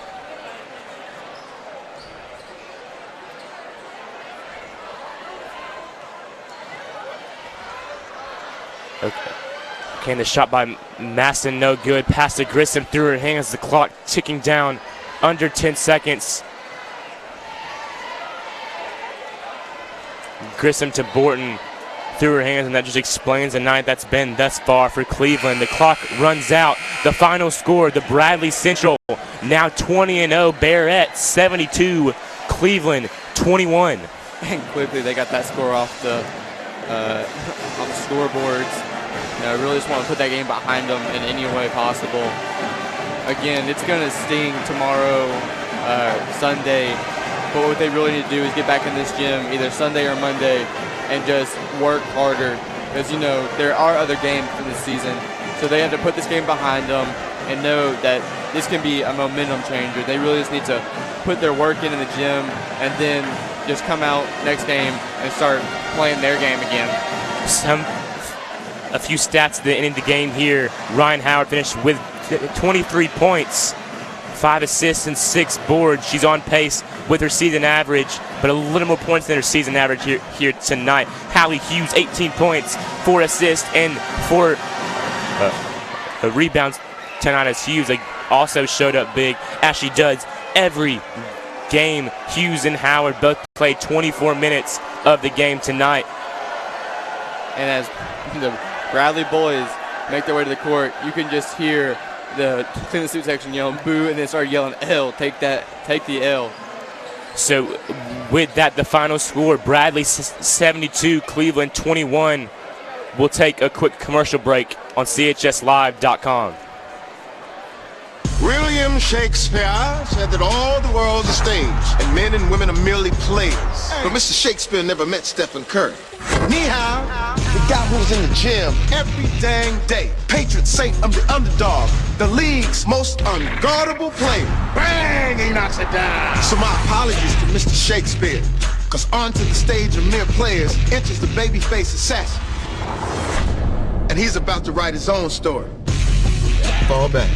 okay, and the shot by Maston, no good. Pass to Grissom through her hands. The clock ticking down under 10 seconds. Grissom to Borton through her hands, and that just explains the night that's been thus far for Cleveland. The clock runs out. The final score, the Bradley Central now 20-0. Barrett 72, Cleveland 21. And quickly they got that score off the scoreboards. You know, I really just want to put that game behind them in any way possible. Again, it's going to sting tomorrow, Sunday, but what they really need to do is get back in this gym either Sunday or Monday and just work harder, because, you know, there are other games for this season, so they have to put this game behind them, and know that this can be a momentum changer. They really just need to put their work in the gym and then just come out next game and start playing their game again. A few stats at the end of the game here. Ryan Howard finished with 23 points, 5 assists and 6 boards. She's on pace with her season average, but a little more points than her season average here tonight. Hallie Hughes, 18 points, 4 assists, and 4 rebounds tonight as Hughes also showed up big, as she does every game. Hughes and Howard both played 24 minutes of the game tonight. And as the Bradley boys make their way to the court, you can just hear the clean suit section yelling boo, and then start yelling L, take the L. So with that, the final score, Bradley 72, Cleveland 21. We'll take a quick commercial break on CHSLive.com. William Shakespeare said that all the world's a stage and men and women are merely players. But Mr. Shakespeare never met Stephen Curry. Ni hao, the guy who's in the gym every dang day. Patron saint of the underdog, the league's most unguardable player. Bang, he knocks it down. So my apologies to Mr. Shakespeare, cause onto the stage of mere players enters the babyface assassin. And he's about to write his own story. Fall back.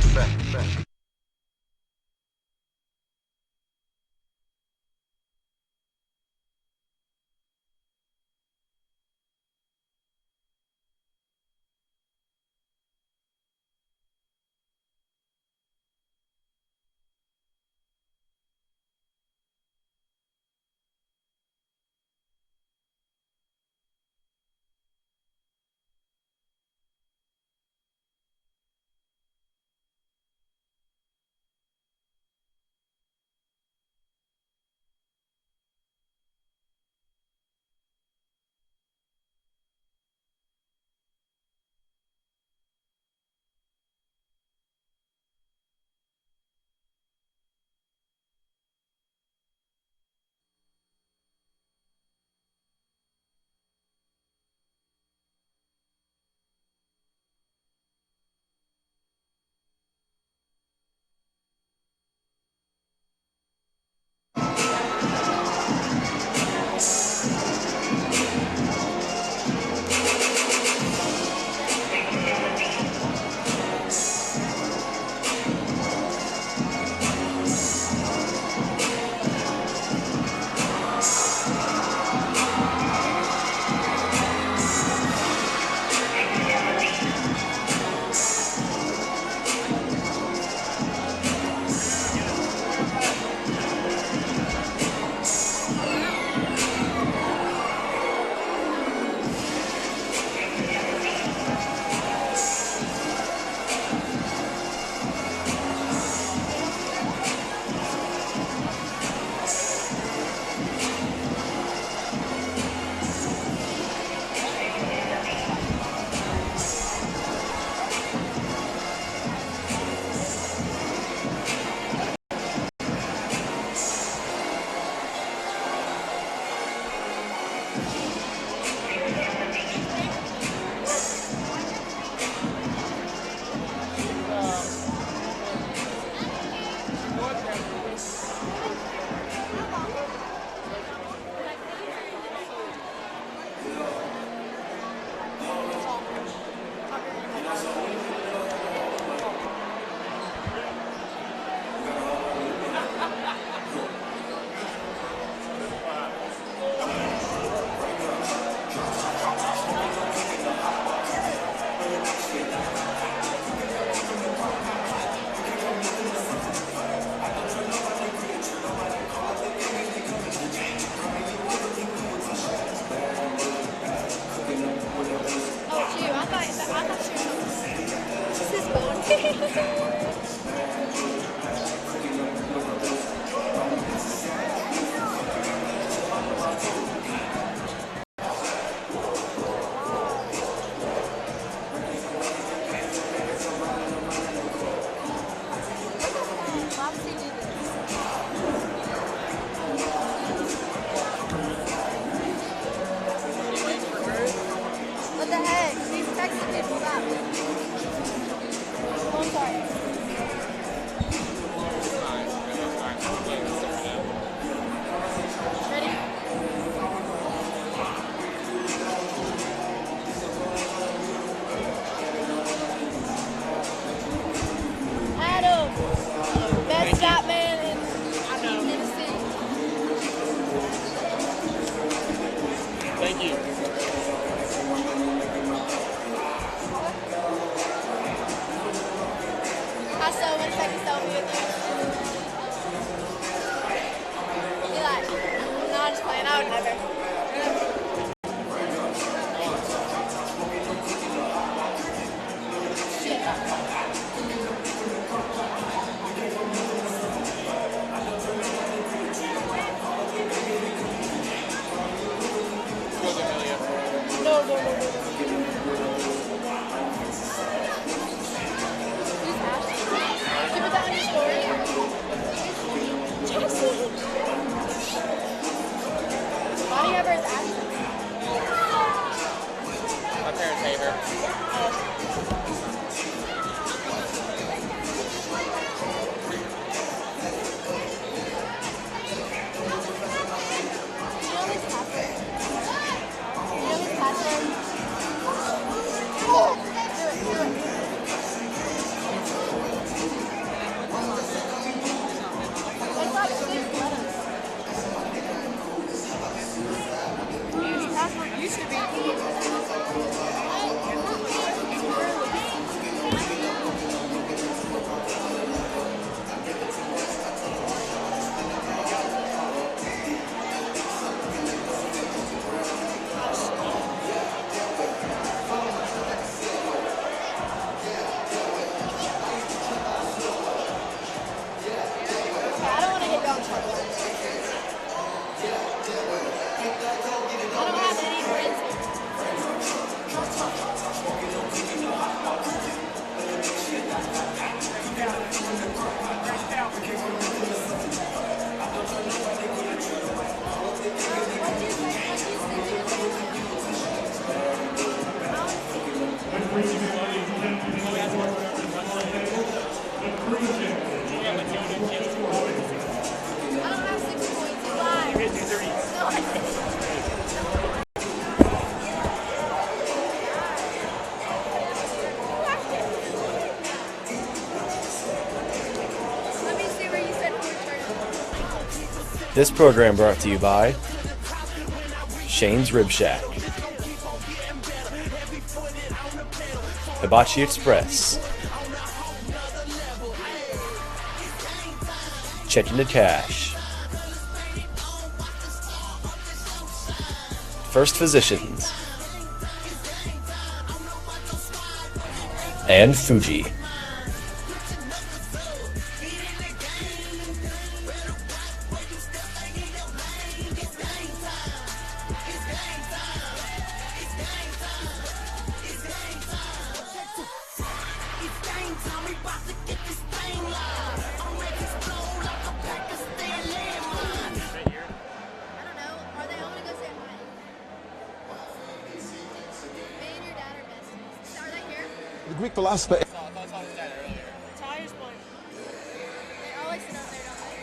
Thank you. I still want to take a selfie with you. Eli, no, I'm just playing. I would never. No, no, no, no. Who's Ashley? Give it that on your story. Jason. Why do you have her as Ashley? My parents hate her. Do you know his password? Do you know his password? Oh! Do it, do it. It's like 6 letters. His password used to be. I don't want to get down trouble. I don't have any friends. I don't have 6 points. Why? No, I didn't. Let me see where you said return. This program brought to you by Shane's Rib Shack, Hibachi Express, Checking the Cash, First Physicians, and Fuji. I don't know. Are they all gonna go say hi? Me and your dad are besties. Are they here? The Greek philosopher. Tyre's one. They always sit out there, don't they?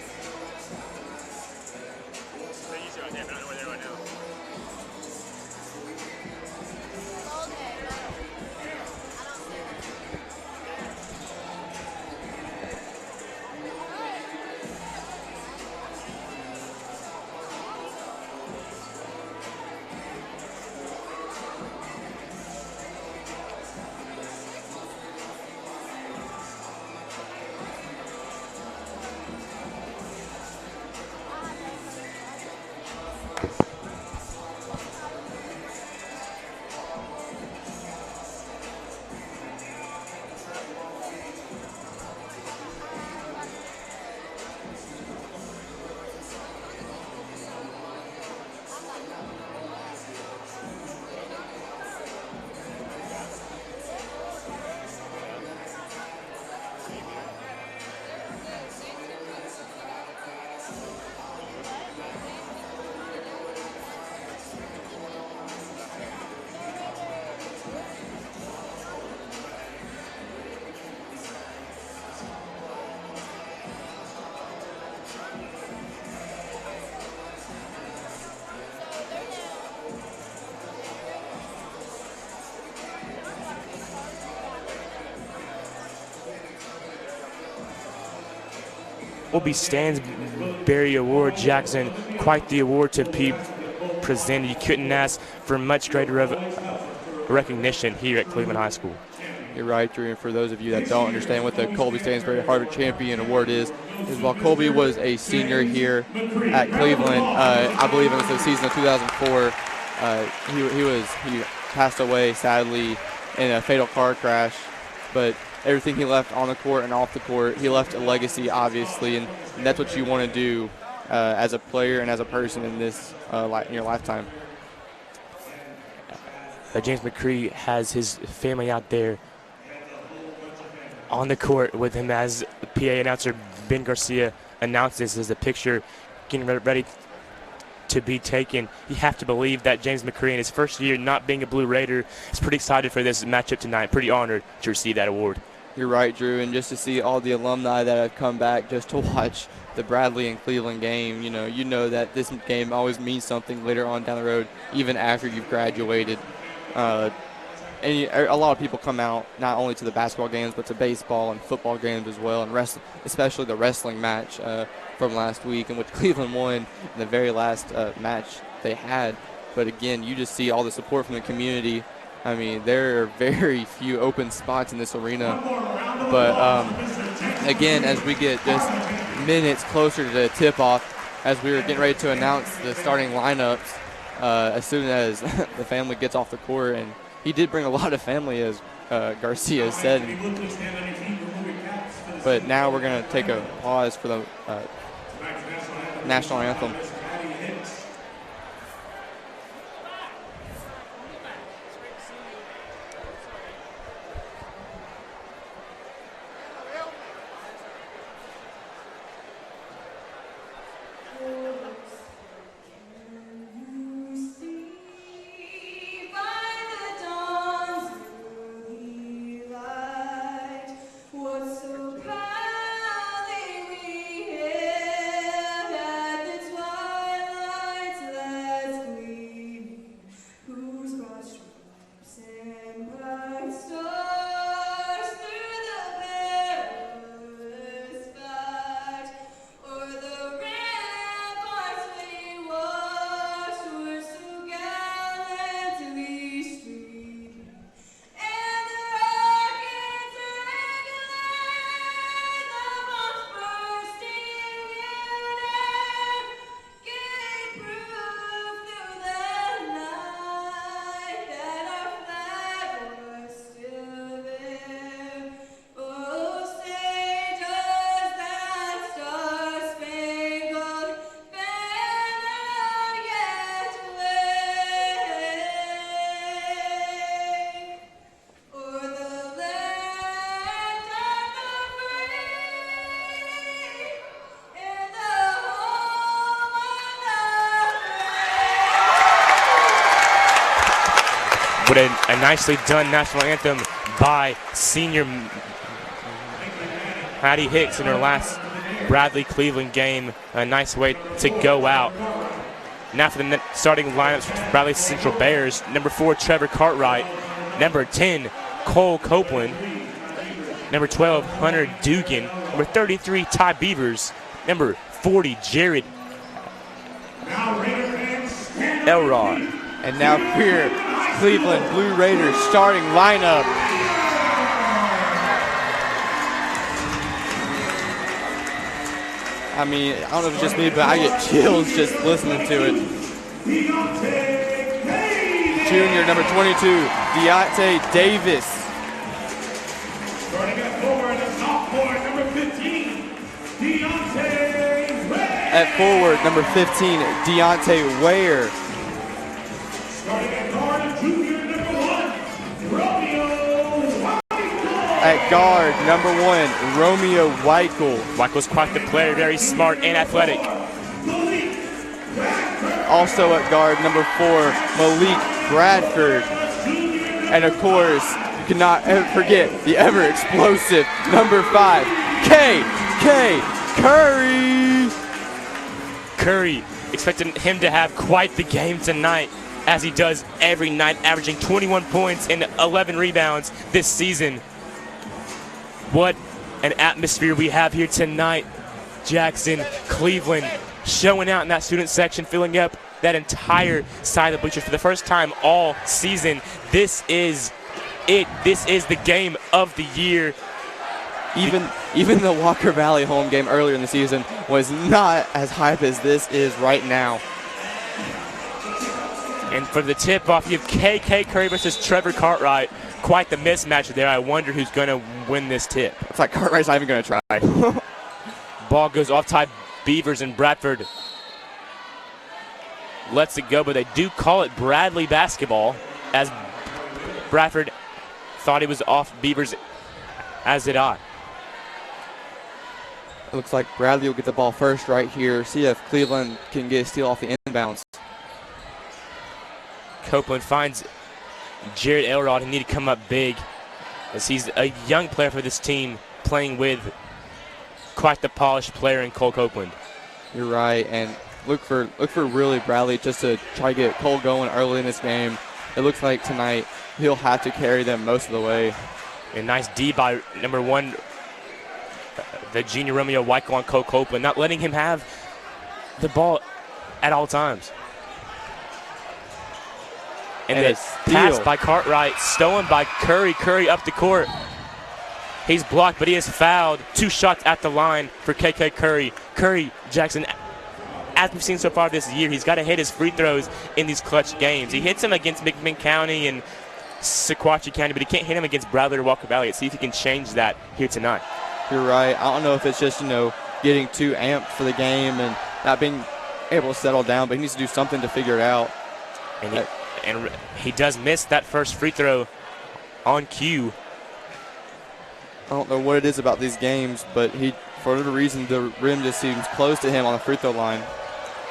Bald head, but I don't see them. Will be Stansberry Award. Jackson, quite the award to presented. You couldn't ask for much greater of recognition here at Cleveland High School. You're right, Drew. And for those of you that don't understand what the Colby Stansbury Harvard Champion Award is while Colby was a senior here at Cleveland, I believe it was the season of 2004, he passed away sadly in a fatal car crash. But everything he left on the court and off the court, he left a legacy, obviously, and that's what you want to do as a player and as a person in this in your lifetime. James McCree has his family out there on the court with him as the PA announcer Ben Garcia announces as the picture getting ready to be taken. You have to believe that James McCree, in his first year not being a Blue Raider, is pretty excited for this matchup tonight, pretty honored to receive that award. You're right, Drew, and just to see all the alumni that have come back just to watch the Bradley and Cleveland game, you know that this game always means something later on down the road, even after you've graduated. And a lot of people come out not only to the basketball games but to baseball and football games as well, and especially the wrestling match from last week, in which Cleveland won in the very last match they had. But again, you just see all the support from the community. I mean, there are very few open spots in this arena. But again, as we get just minutes closer to the tip-off, as we were getting ready to announce the starting lineups, as soon as the family gets off the court, and he did bring a lot of family, as Garcia said. But now we're going to take a pause for the national anthem. What a nicely done national anthem by senior Hattie Hicks in her last Bradley-Cleveland game. A nice way to go out. Now for the starting lineups for Bradley Central Bears. Number 4, Trevor Cartwright. Number 10, Cole Copeland. Number 12, Hunter Dugan. Number 33, Ty Beavers. Number 40, Jared Elrod. And now here, Cleveland Blue Raiders starting lineup. I mean, I don't know if it's just me, but I get chills just listening to it. Junior, number 22, Deontay Davis. Starting at forward, the sophomore, number 15, Deontay Ware. At forward, number 15, Deontay Ware. Starting at guard, junior, number 1, Romeo Weichel. At guard, number 1, Romeo Weichel. Weichel is quite the player, very smart and athletic. Also at guard, number 4, Malik Bradford. And of course, you cannot ever forget the ever-explosive number 5, K.K. Curry. Curry, expecting him to have quite the game tonight, as he does every night, averaging 21 points and 11 rebounds this season. What an atmosphere we have here tonight. Jackson, Cleveland, showing out in that student section, filling up that entire side of the bleachers for the first time all season. This is it. This is the game of the year. Even the Walker Valley home game earlier in the season was not as hype as this is right now. And for the tip-off, you have KK Curry versus Trevor Cartwright. Quite the mismatch there. I wonder who's going to win this tip. It's like Cartwright's not even going to try. Ball goes off Ty Beavers, and Bradford lets it go, but they do call it Bradley basketball, as Bradford thought he was off Beavers, as did I. It looks like Bradley will get the ball first right here. See if Cleveland can get a steal off the inbounds. Copeland finds Jared Elrod, who need to come up big, as he's a young player for this team, playing with quite the polished player in Cole Copeland. You're right, and look for really Bradley just to try to get Cole going early in this game. It looks like tonight he'll have to carry them most of the way. A nice D by number 1, the junior Romeo Weichel on Cole Copeland, not letting him have the ball at all times. And the pass by Cartwright, stolen by Curry. Curry up the court. He's blocked, but he is fouled. 2 shots at the line for KK Curry. Curry, Jackson, as we've seen so far this year, he's got to hit his free throws in these clutch games. He hits them against McMinn County and Sequatchie County, but he can't hit him against Bradley or Walker Valley. Let's see if he can change that here tonight. You're right. I don't know if it's just, getting too amped for the game and not being able to settle down, but he needs to do something to figure it out. And he does miss that first free throw on cue. I don't know what it is about these games, but for whatever reason, the rim just seems close to him on the free throw line.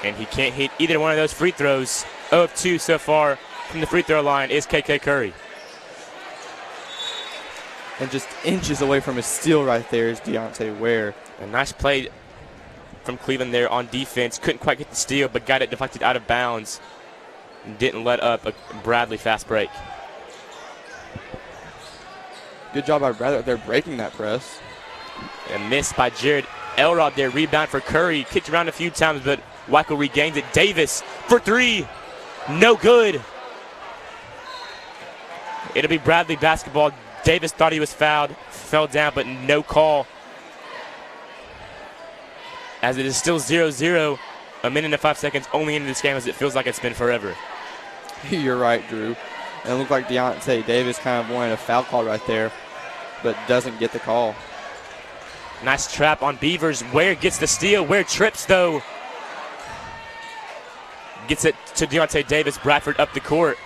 And he can't hit either one of those free throws. 0 of 2 so far from the free throw line is KK Curry. And just inches away from his steal right there is Deontay Ware. A nice play from Cleveland there on defense. Couldn't quite get the steal, but got it deflected out of bounds. And didn't let up a Bradley fast break. Good job by Bradley there breaking that press. A miss by Jared Elrod there. Rebound for Curry. Kicked around a few times, but Weichel regains it. Davis for 3. No good. It'll be Bradley basketball. Davis thought he was fouled. Fell down, but no call. As it is still 0-0. A minute and 5 seconds only into this game, as it feels like it's been forever. You're right, Drew. And it looked like Deontay Davis kind of wanted a foul call right there, but doesn't get the call. Nice trap on Beavers. Ware gets the steal. Ware trips, though. Gets it to Deontay Davis. Bradford up the court.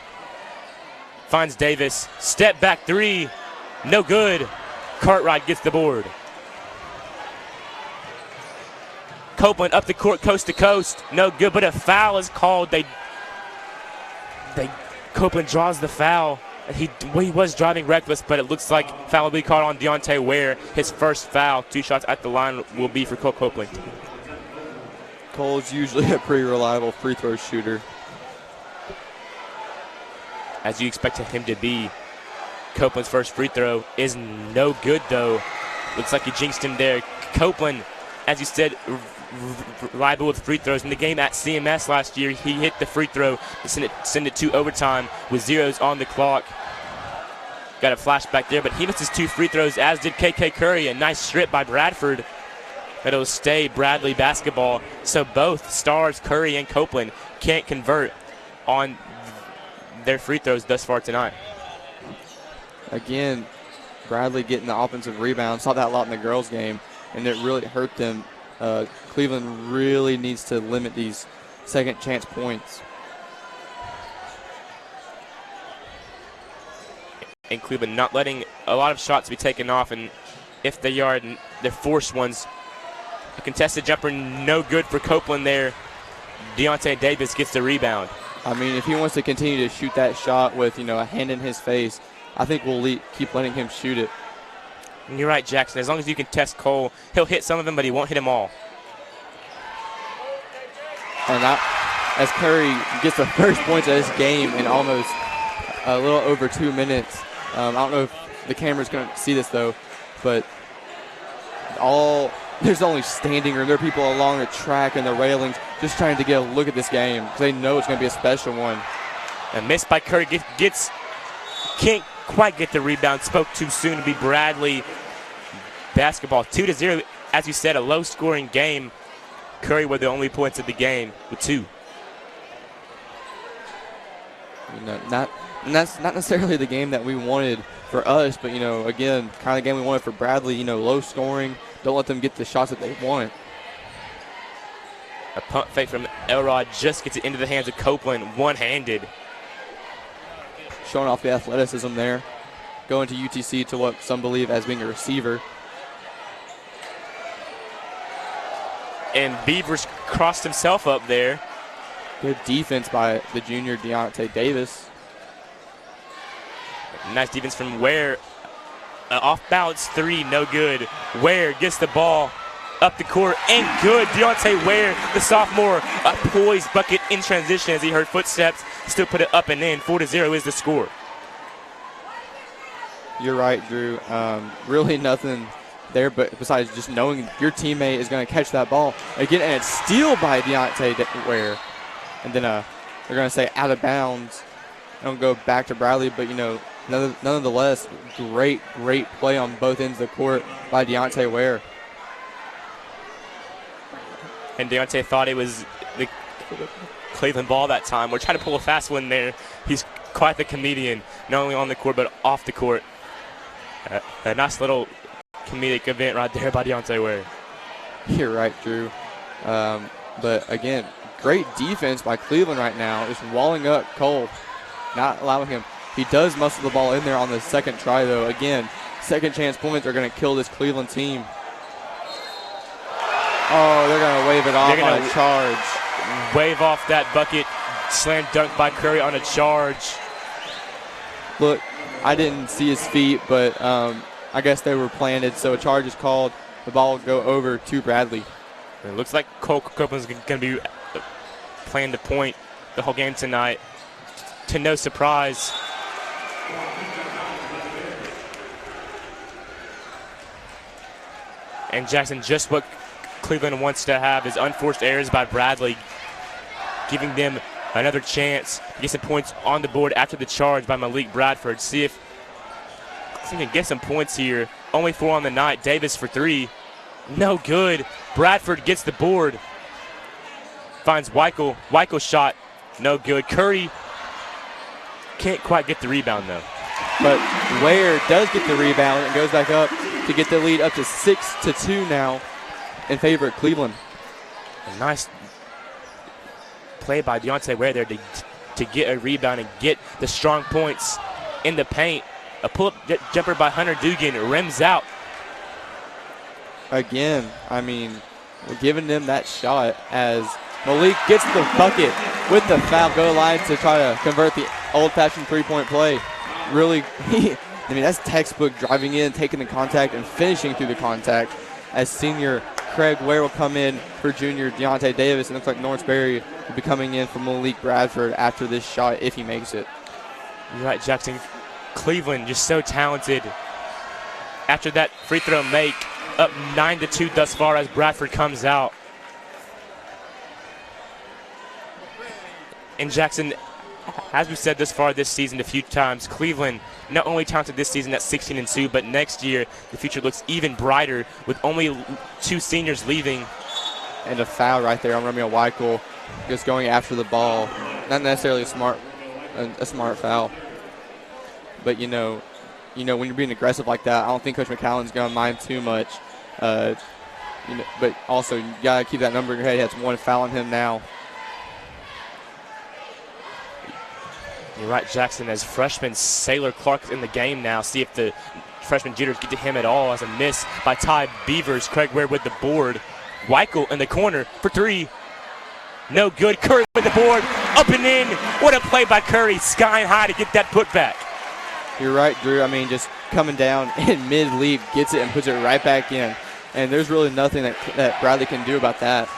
Finds Davis. Step back 3. No good. Cartwright gets the board. Copeland up the court, coast to coast. No good, but a foul is called. Copeland draws the foul. He was driving reckless, but it looks like foul will be called on Deontay Ware. His first foul. 2 shots at the line will be for Cole Copeland. Cole's usually a pretty reliable free throw shooter, as you expected him to be. Copeland's first free throw is no good, though. Looks like he jinxed him there. Copeland, as you said, reliable with free throws. In the game at CMS last year, he hit the free throw to send it to overtime with zeros on the clock. Got a flashback there, but he missed his 2 free throws, as did KK Curry. A nice strip by Bradford. It'll stay Bradley basketball. So both stars, Curry and Copeland, can't convert on their free throws thus far tonight. Again, Bradley getting the offensive rebound. Saw that a lot in the girls' game, and it really hurt them. Cleveland really needs to limit these second chance points. And Cleveland not letting a lot of shots be taken off, and if they are, they're forced ones. A contested jumper, no good for Copeland there. Deontay Davis gets the rebound. I mean, if he wants to continue to shoot that shot with, a hand in his face, I think we'll keep letting him shoot it. And you're right, Jackson. As long as you can test Cole, he'll hit some of them, but he won't hit them all. And as Curry gets the first points of this game in almost a little over 2 minutes, I don't know if the camera's going to see this, though, but all there's only standing room. There are people along the track and the railings just trying to get a look at this game because they know it's going to be a special one. A miss by Curry can't quite get the rebound. Spoke too soon to be Bradley. Basketball 2-0. As you said, a low-scoring game. Curry with the only points of the game with 2. That's not necessarily the game that we wanted for us, but, again, kind of game we wanted for Bradley, low scoring. Don't let them get the shots that they want. A pump fake from Elrod just gets it into the hands of Copeland, one-handed. Showing off the athleticism there. Going to UTC to what some believe as being a receiver. And Beavers crossed himself up there. Good defense by the junior Deontay Davis. Nice defense from Ware. Off-balance 3, no good. Ware gets the ball up the court and good. Deontay Ware, the sophomore, a poised bucket in transition as he heard footsteps. Still put it up and in. 4-0 is the score. You're right, Drew. Really nothing there, but besides just knowing your teammate is going to catch that ball again, and it's steal by Deontay Ware, and then they're going to say out of bounds. Don't go back to Bradley, but nonetheless, great play on both ends of the court by Deontay Ware. And Deontay thought it was the Cleveland ball that time. We're trying to pull a fast one there. He's quite the comedian, not only on the court but off the court. A nice little comedic event right there by Deontay Ware. You're right, Drew. But again, great defense by Cleveland right now, just walling up Cole, not allowing him. He does muscle the ball in there on the second try, though. Again, second chance points are going to kill this Cleveland team. Oh, they're going to wave it off on a charge. Wave off that bucket. Slam dunk by Curry on a charge. Look, I didn't see his feet, but I guess they were planted, so a charge is called. The ball will go over to Bradley. It looks like Cole Copeland's going to be playing the point the whole game tonight. To no surprise. And Jackson, just what Cleveland wants to have is unforced errors by Bradley, giving them another chance to get some points on the board after the charge by Malik Bradford. See if he can get some points here. Only 4 on the night. Davis for 3. No good. Bradford gets the board. Finds Weichel. Weichel shot. No good. Curry can't quite get the rebound, though. But Ware does get the rebound and goes back up to get the lead up to 6-2 now in favor of Cleveland. A nice play by Deontay Ware there to get a rebound and get the strong points in the paint. A pull-up jumper by Hunter Dugan rims out. Again, I mean, we're giving them that shot as Malik gets the bucket with the foul goal line to try to convert the old-fashioned three-point play. Really, I mean, that's textbook driving in, taking the contact, and finishing through the contact as senior Craig Ware will come in for junior Deontay Davis. And it looks like Norris Berry will be coming in for Malik Bradford after this shot if he makes it. You're right, Jackson. Cleveland just so talented. After that free throw make, up 9-2 thus far as Bradford comes out. And Jackson, as we've said this far this season a few times, Cleveland not only talented this season at 16-2, but next year the future looks even brighter with only 2 seniors leaving. And a foul right there on Romeo Weichel, just going after the ball. Not necessarily a smart foul, but you know when you're being aggressive like that, I don't think Coach McCallan's going to mind too much. But also you gotta keep that number in your head. He has 1 foul on him now. You're right, Jackson, as freshman Sailor Clark's in the game now. See if the freshman jitters get to him at all as a miss by Ty Beavers. Craig Ware with the board. Weichel in the corner for 3. No good. Curry with the board. Up and in. What a play by Curry. Skying high to get that putback. You're right, Drew. I mean, just coming down in mid-leap, gets it and puts it right back in. And there's really nothing that Bradley can do about that.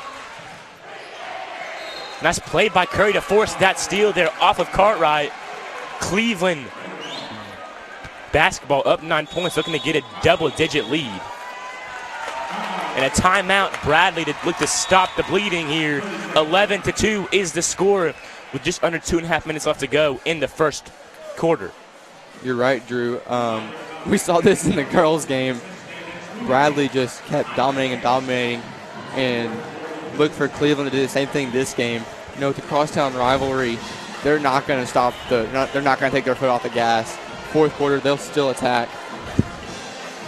Nice play by Curry to force that steal there off of Cartwright. Cleveland basketball up 9 points, looking to get a double-digit lead. And a timeout, Bradley, to look to stop the bleeding here. 11-2 is the score with just under 2.5 minutes left to go in the first quarter. You're right, Drew. We saw this in the girls' game. Bradley just kept dominating, and looked for Cleveland to do the same thing this game. You know, with the crosstown rivalry, they're not going to stop they're not going to take their foot off the gas. Fourth quarter, they'll still attack.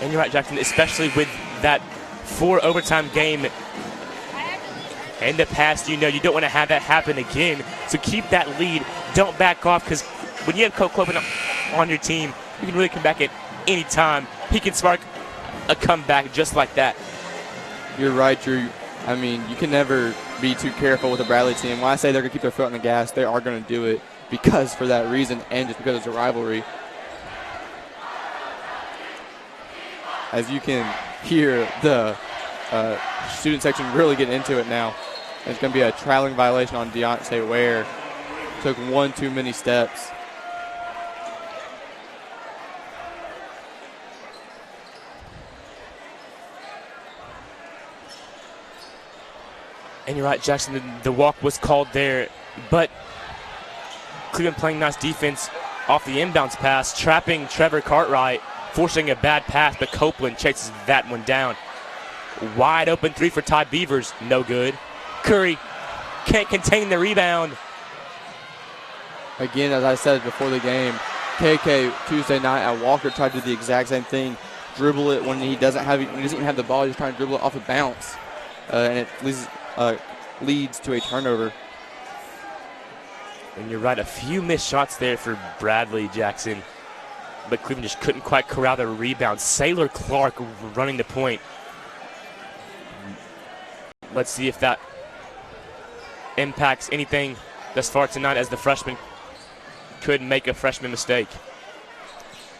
And you're right, Jackson, especially with that 4 overtime game in the past. You know, you don't want to have that happen again. So keep that lead. Don't back off, because when you have Copeland on your team, you can really come back at any time. He can spark a comeback just like that. You're right, Drew. I mean, you can never be too careful with the Bradley team. When I say they're going to keep their foot on the gas, they are going to do it because for that reason and just because it's a rivalry. As you can hear the student section really get into it now. There's going to be a traveling violation on Deontay Ware. Took one too many steps. And you're right, Jackson, the walk was called there, but Cleveland playing nice defense off the inbounds pass, trapping Trevor Cartwright, forcing a bad pass, but Copeland chases that one down. Wide open three for Ty Beavers, no good. Curry can't contain the rebound. Again, as I said before the game, KK Tuesday night at Walker tried to do the exact same thing, dribble it when he doesn't even have the ball. He's trying to dribble it off a bounce, and it leads to a turnover. And you're right, a few missed shots there for Bradley Jackson, but Cleveland just couldn't quite corral the rebound. Sailor Clark running the point. Let's see if that impacts anything thus far tonight, as the freshman could make a freshman mistake.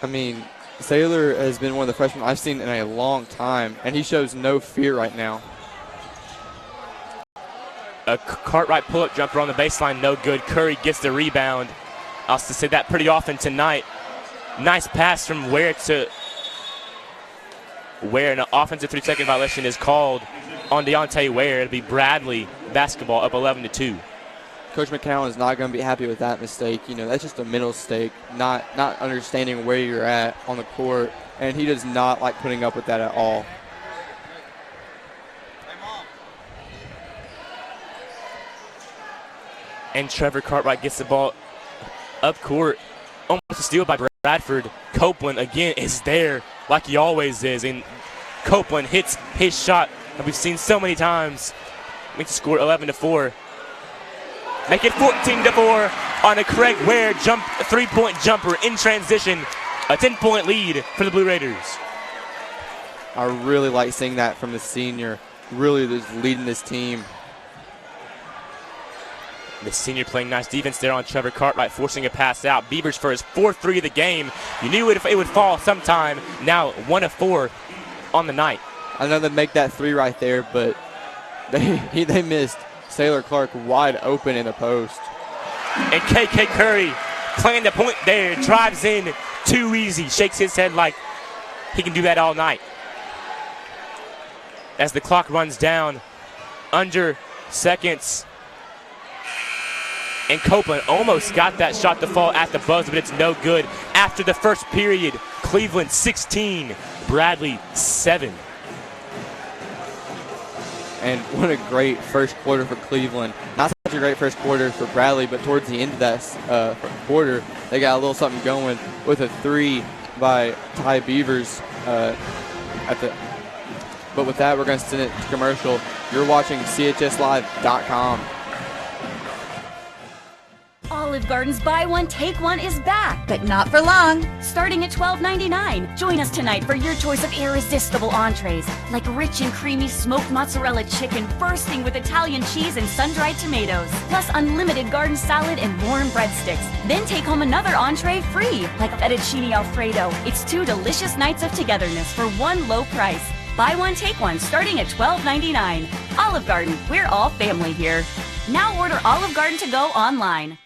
I mean, Sailor has been one of the freshmen I've seen in a long time, and he shows no fear right now. A Cartwright pull-up jumper on the baseline, no good. Curry gets the rebound. I'll say that pretty often tonight. Nice pass from Ware to Ware. An offensive 3-second violation is called on Deontay Ware. It'll be Bradley basketball up 11-2. Coach McCown is not going to be happy with that mistake. You know, that's just a mental mistake, not understanding where you're at on the court, and he does not like putting up with that at all. And Trevor Cartwright gets the ball up court. Almost a steal by Bradford. Copeland again is there like he always is, and Copeland hits his shot that we've seen so many times. Makes the score 11-4. Make it 14-4 on a Craig Ware three-point jumper in transition. A 10-point lead for the Blue Raiders. I really like seeing that from the senior, really just leading this team. The senior playing nice defense there on Trevor Cartwright, forcing a pass out. Beavers for his 4th three of the game. You knew it would fall sometime. Now 1 of 4 on the night. I know they make that three right there, but they missed Sailor Clark wide open in the post. And KK Curry playing the point there, drives in too easy, shakes his head like he can do that all night. As the clock runs down, under seconds. And Copeland almost got that shot to fall at the buzzer, but it's no good. After the first period, Cleveland 16, Bradley 7. And what a great first quarter for Cleveland. Not such a great first quarter for Bradley, but towards the end of that quarter, they got a little something going with a three by Ty Beavers. But with that, we're going to send it to commercial. You're watching CHSLive.com. Olive Garden's Buy One, Take One is back. But not for long. Starting at $12.99. Join us tonight for your choice of irresistible entrees, like rich and creamy smoked mozzarella chicken bursting with Italian cheese and sun-dried tomatoes, plus unlimited garden salad and warm breadsticks. Then take home another entree free, like fettuccine Alfredo. It's 2 delicious nights of togetherness for one low price. Buy one, take one, starting at $12.99. Olive Garden, we're all family here. Now order Olive Garden to go online.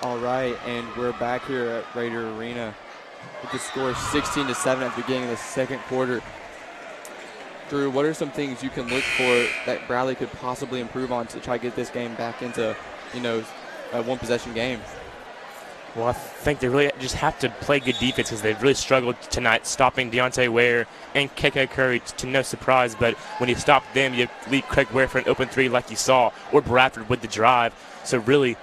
All right, and we're back here at Raider Arena. with the score 16-7 at the beginning of the second quarter. Drew, what are some things you can look for that Bradley could possibly improve on to try to get this game back into, a one-possession game? Well, I think they really just have to play good defense because they've really struggled tonight stopping Deontay Ware and KK Curry to no surprise. But when you stop them, you leave Craig Ware for an open three like you saw, or Bradford with the drive. So really,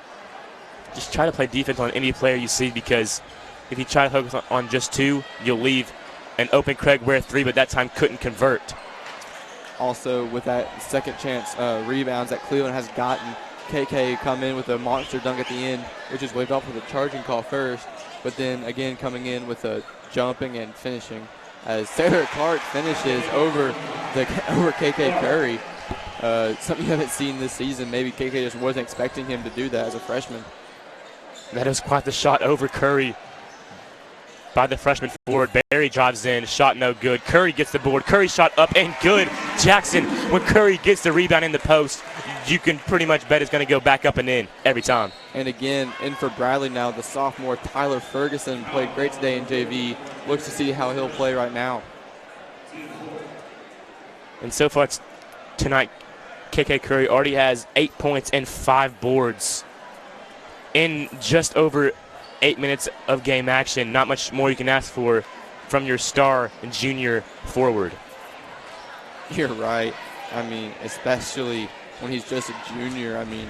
just try to play defense on any player you see, because if you try to focus on just two, you'll leave an open Craig Ware three, but that time couldn't convert. Also, with that second chance rebounds that Cleveland has gotten, KK come in with a monster dunk at the end, which is waved off with a charging call first, but then again coming in with a jumping and finishing as Taylor Clark finishes over KK Curry. Something you haven't seen this season. Maybe KK just wasn't expecting him to do that as a freshman. That is quite the shot over Curry by the freshman forward. Barry drives in, shot no good. Curry gets the board. Curry shot up and good. Jackson, when Curry gets the rebound in the post, you can pretty much bet it's going to go back up and in every time. And again, in for Bradley now, the sophomore Tyler Ferguson played great today in JV. Looks to see how he'll play right now. And so far tonight, KK Curry already has 8 points and 5 boards in just over 8 minutes of game action. Not much more you can ask for from your star and junior forward. You're right. I mean, especially when he's just a junior. I mean,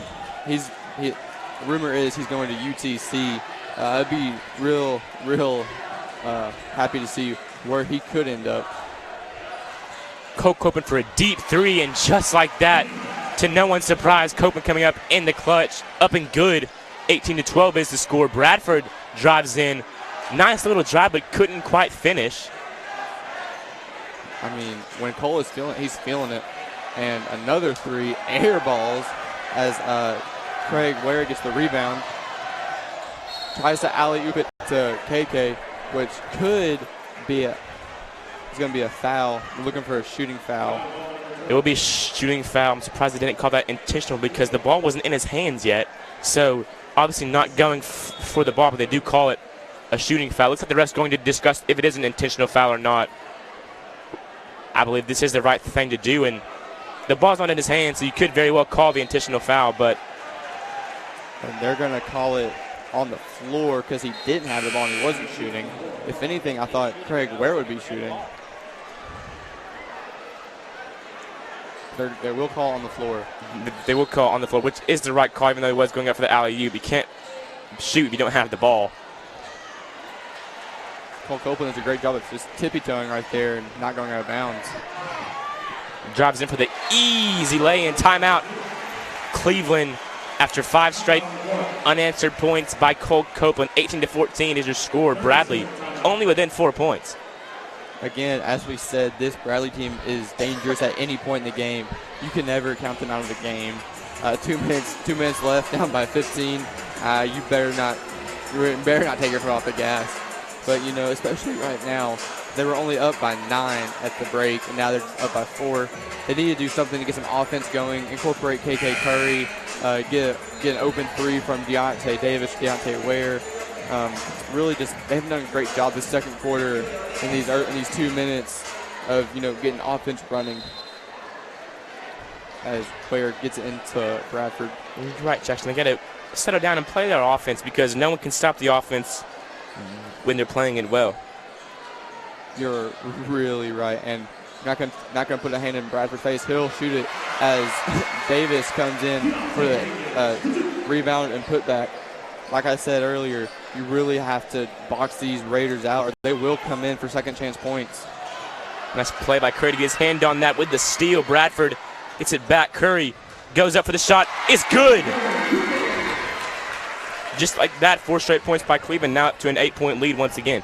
rumor is he's going to UTC. I'd be real happy to see where he could end up. Copeland for a deep three, and just like that, to no one's surprise, Copeland coming up in the clutch, up and good. 18-12 is the score. Bradford drives in. Nice little drive, but couldn't quite finish. I mean, when Cole is feeling it, he's feeling it. And another three, air balls, as Craig Ware gets the rebound. Tries to alley-oop it to KK, which could be it's going to be a foul. We're looking for a shooting foul. It will be a shooting foul. I'm surprised they didn't call that intentional because the ball wasn't in his hands yet. So obviously not going for the ball, but they do call it a shooting foul. Looks like the ref's going to discuss if it is an intentional foul or not. I believe this is the right thing to do, and the ball's not in his hands, so you could very well call the intentional foul, but and they're going to call it on the floor because he didn't have the ball and he wasn't shooting. If anything, I thought Craig Ware would be shooting. They will call on the floor. They will call on the floor, which is the right call, even though he was going up for the alley-oop. You can't shoot if you don't have the ball. Cole Copeland does a great job of just tippy-toeing right there and not going out of bounds. Drives in for the easy lay-in. Timeout. Cleveland, after 5 straight unanswered points by Cole Copeland, 18-14 is your score. Bradley only within 4 points. Again, as we said, this Bradley team is dangerous at any point in the game. You can never count them out of the game. 2 minutes left, down by 15. You better not take your foot off the gas. But especially right now, they were only up by 9 at the break, and now they're up by 4. They need to do something to get some offense going. Incorporate KK Curry. Get an open three from Deontay Davis, Deontay Ware. Really just they haven't done a great job this second quarter in these 2 minutes of getting offense running as Ware gets it into Bradford. You're right, Jackson. They got to settle down and play their offense because no one can stop the offense when they're playing it well. You're really right, and not gonna put a hand in Bradford's face. He'll shoot it as Davis comes in for the rebound and putback. Like I said earlier, you really have to box these Raiders out, or they will come in for second chance points. Nice play by Curry to get his hand on that with the steal. Bradford gets it back. Curry goes up for the shot. It's good. Just like that, 4 straight points by Cleveland, now up to an 8-point lead once again.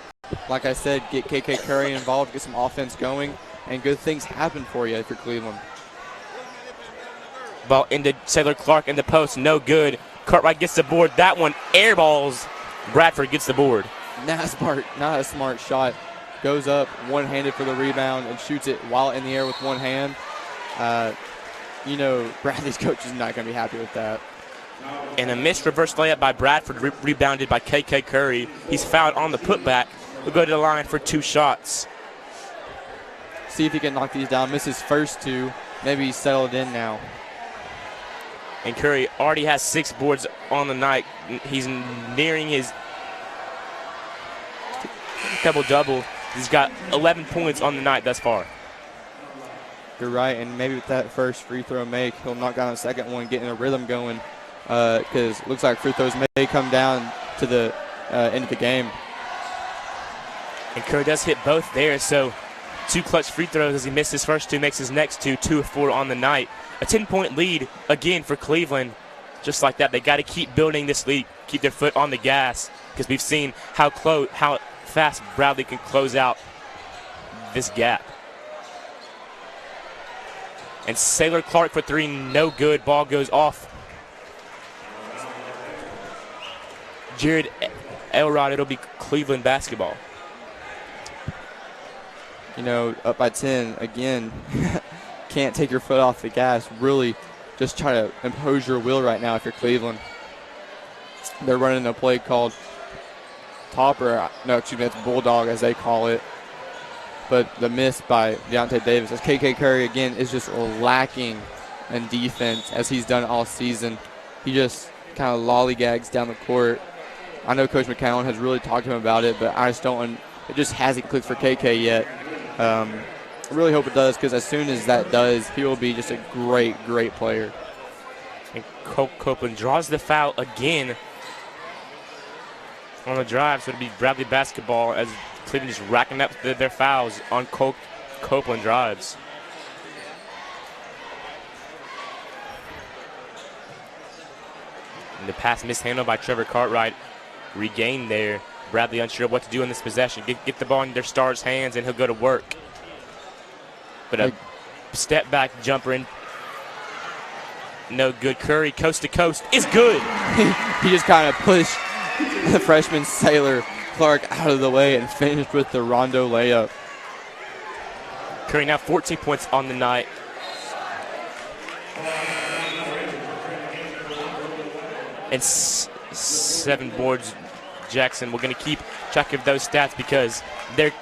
Like I said, get KK Curry involved, get some offense going, and good things happen for you if you're Cleveland. Ball into Taylor Clark in the post, no good. Cartwright gets the board. That one air balls. Bradford gets the board. Not a smart shot. Goes up one-handed for the rebound and shoots it while in the air with one hand. Bradley's coach is not going to be happy with that. And a missed reverse layup by Bradford, rebounded by KK Curry. He's fouled on the putback. will go to the line for 2 shots. See if he can knock these down. Miss his first 2. Maybe he's settled in now. And Curry already has 6 boards on the night. He's nearing his double-double. He's got 11 points on the night thus far. You're right, and maybe with that first free throw make, he'll knock down the second one, getting a rhythm going, because it looks like free throws may come down to the end of the game. And Curry does hit both there, so 2 clutch free throws as he missed his first 2, makes his next 2, 2 of 4 on the night. A 10-point lead again for Cleveland. Just like that, they got to keep building this lead, keep their foot on the gas, because we've seen how fast Bradley can close out this gap. And Sailor Clark for 3, no good. Ball goes off. Jared Elrod, it'll be Cleveland basketball. You know, up by 10, again, can't take your foot off the gas. Really just try to impose your will right now if you're Cleveland. They're running a play called Topper. No, excuse me, it's Bulldog as they call it. But the miss by Deontay Davis, as KK Curry, again, is just lacking in defense as he's done all season. He just kind of lollygags down the court. I know Coach McCown has really talked to him about it, but I just don't, it just hasn't clicked for KK yet. I really hope it does, because as soon as that does, he will be just a great, great player. And Copeland draws the foul again on the drive, so it'll be Bradley basketball as Cleveland just racking up their fouls on Copeland drives. And the pass mishandled by Trevor Cartwright. Regained there. Bradley unsure what to do in this possession. Get the ball in their star's hands, and he'll go to work. But a step back jumper in. No good. Curry coast to coast is good. He just kind of pushed the freshman Sailor Clark out of the way and finished with the Rondo layup. Curry now 14 points on the night. And 7 boards. Jackson, we're going to keep track of those stats because they're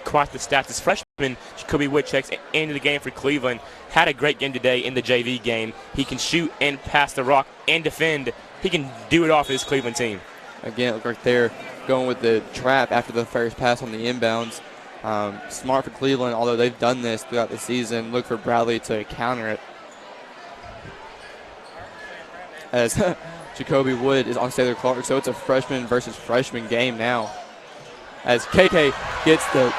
quite the stats. As freshman Jacoby Wood checks into the game for Cleveland. Had a great game today in the JV game. He can shoot and pass the rock and defend. He can do it off his Cleveland team. Again, look right there, going with the trap after the first pass on the inbounds. Smart for Cleveland, although they've done this throughout the season. Look for Bradley to counter it. As Jacoby Wood is on Sailor Clark, so it's a freshman versus freshman game now. As KK gets the